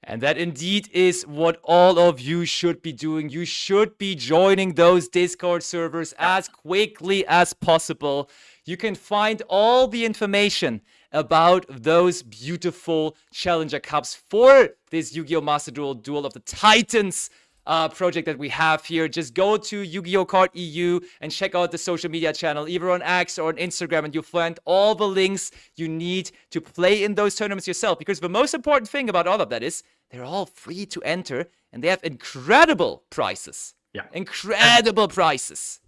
[SPEAKER 1] And that indeed is what all of you should be doing. You should be joining those Discord servers as quickly as possible. You can find all the information about those beautiful Challenger Cups for this Yu-Gi-Oh! Master Duel of the Titans project that we have here. Just go to Yu-Gi-Oh! Card EU and check out the social media channel, either on X or on Instagram, and you'll find all the links you need to play in those tournaments yourself. Because the most important thing about all of that is they're all free to enter, and they have incredible prizes.
[SPEAKER 2] Yeah.
[SPEAKER 1] Incredible prizes.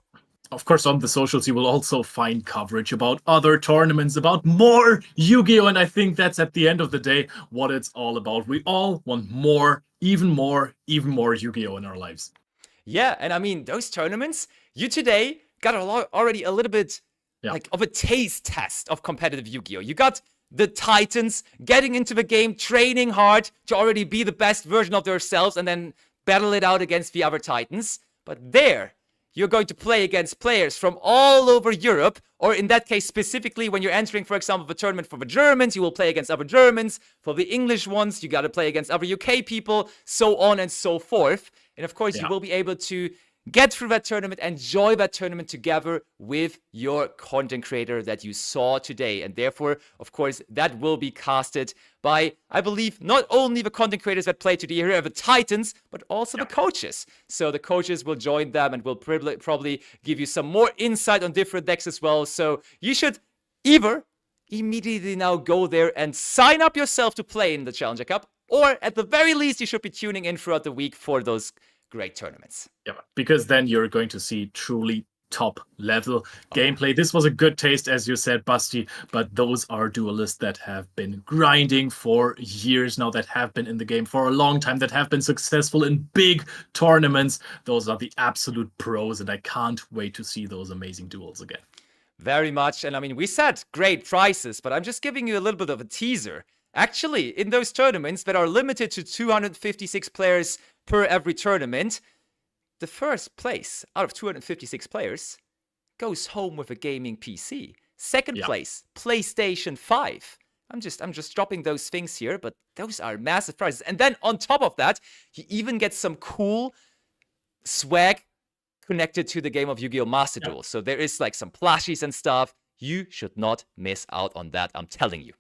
[SPEAKER 2] Of course, on the socials, you will also find coverage about other tournaments, about more Yu-Gi-Oh! And I think that's at the end of the day what it's all about. We all want more, even more Yu-Gi-Oh! In our lives.
[SPEAKER 1] Yeah, and I mean, those tournaments, you today got already a little bit like of a taste test of competitive Yu-Gi-Oh! You got the Titans getting into the game, training hard to already be the best version of themselves and then battle it out against the other Titans. But there, you're going to play against players from all over Europe, or in that case, specifically when you're entering, for example, the tournament for the Germans, you will play against other Germans. For the English ones, you got to play against other UK people, so on and so forth. And of course, you will be able to get through that tournament, enjoy that tournament together with your content creator that you saw today. And therefore, of course, that will be casted by, I believe, not only the content creators that play today here, the Titans, but also the coaches. So the coaches will join them and will probably give you some more insight on different decks as well. So you should either immediately now go there and sign up yourself to play in the Challenger Cup, or at the very least, you should be tuning in throughout the week for those great tournaments.
[SPEAKER 2] Yeah, because then you're going to see truly top level gameplay. This was a good taste, as you said, Basti, but those are duelists that have been grinding for years now, that have been in the game for a long time, that have been successful in big tournaments. Those are the absolute pros, and I can't wait to see those amazing duels again.
[SPEAKER 1] Very much. And I mean, we said great prizes, but I'm just giving you a little bit of a teaser. Actually, in those tournaments that are limited to 256 players per every tournament, the first place out of 256 players goes home with a gaming PC. Second place, PlayStation 5. I'm just dropping those things here, but those are massive prizes. And then on top of that, you even get some cool swag connected to the game of Yu-Gi-Oh! Master Duel. So there is like some plushies and stuff. You should not miss out on that, I'm telling you.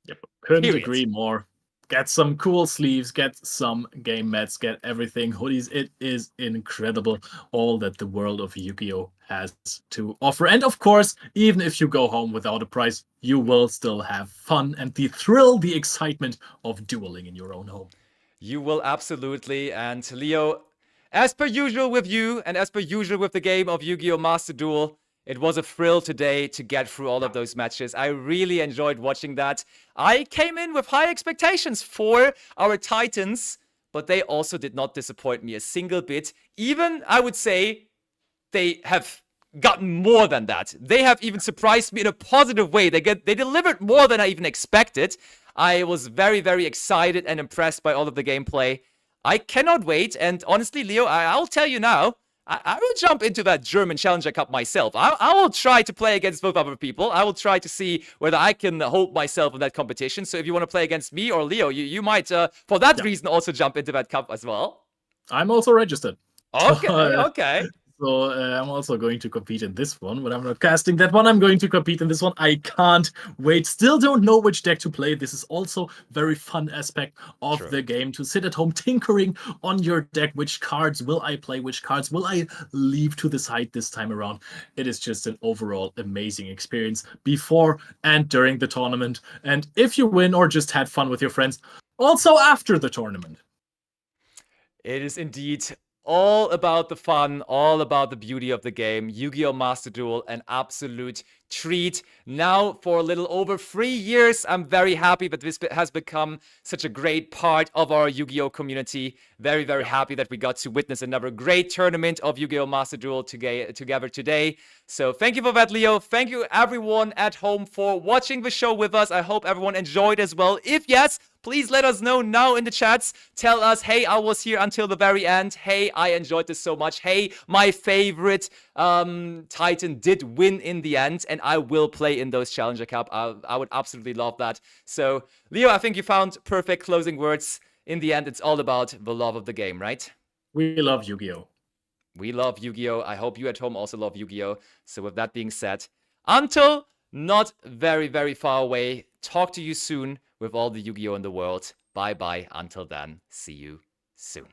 [SPEAKER 2] Yep, couldn't agree more. Get some cool sleeves, get some game mats, get everything, hoodies. It is incredible, all that the world of Yu-Gi-Oh! Has to offer. And of course, even if you go home without a prize, you will still have fun and the thrill, the excitement of dueling in your own home.
[SPEAKER 1] You will absolutely. And Leo, as per usual with you, and as per usual with the game of Yu-Gi-Oh! Master Duel, it was a thrill today to get through all of those matches. I really enjoyed watching that. I came in with high expectations for our Titans, but they also did not disappoint me a single bit. Even, I would say, they have gotten more than that. They have even surprised me in a positive way. They delivered more than I even expected. I was very, very excited and impressed by all of the gameplay. I cannot wait. And honestly, Leo, I'll tell you now, I will jump into that German Challenger Cup myself. I will try to play against both other people. I will try to see whether I can hold myself in that competition. So if you want to play against me or Leo, you might, for that reason, also jump into that cup as well.
[SPEAKER 2] I'm also registered.
[SPEAKER 1] Okay, okay.
[SPEAKER 2] So I'm also going to compete in this one, but I'm not casting that one. I'm going to compete in this one. I can't wait. Still don't know which deck to play. This is also very fun aspect of the game, to sit at home tinkering on your deck. Which cards will I play? Which cards will I leave to the side this time around? It is just an overall amazing experience before and during the tournament. And if you win or just had fun with your friends, also after the tournament.
[SPEAKER 1] It is indeed all about the fun, all about the beauty of the game. Yu-Gi-Oh! Master Duel, an absolute treat. Now, for a little over 3 years, I'm very happy that this has become such a great part of our Yu-Gi-Oh! Community. Very, very happy that we got to witness another great tournament of Yu-Gi-Oh! Master Duel together today. So thank you for that, Leo. Thank you, everyone at home, for watching the show with us. I hope everyone enjoyed as well. If yes, please let us know now in the chats. Tell us, hey, I was here until the very end. Hey, I enjoyed this so much. Hey, my favorite Titan did win in the end, and I will play in those Challenger Cup. I would absolutely love that. So, Leo, I think you found perfect closing words. in the end, it's all about the love of the game, right?
[SPEAKER 2] We love Yu-Gi-Oh!
[SPEAKER 1] We love Yu-Gi-Oh! I hope you at home also love Yu-Gi-Oh! So with that being said, until not very, very far away, talk to you soon with all the Yu-Gi-Oh! In the world. Bye-bye. Until then, see you soon.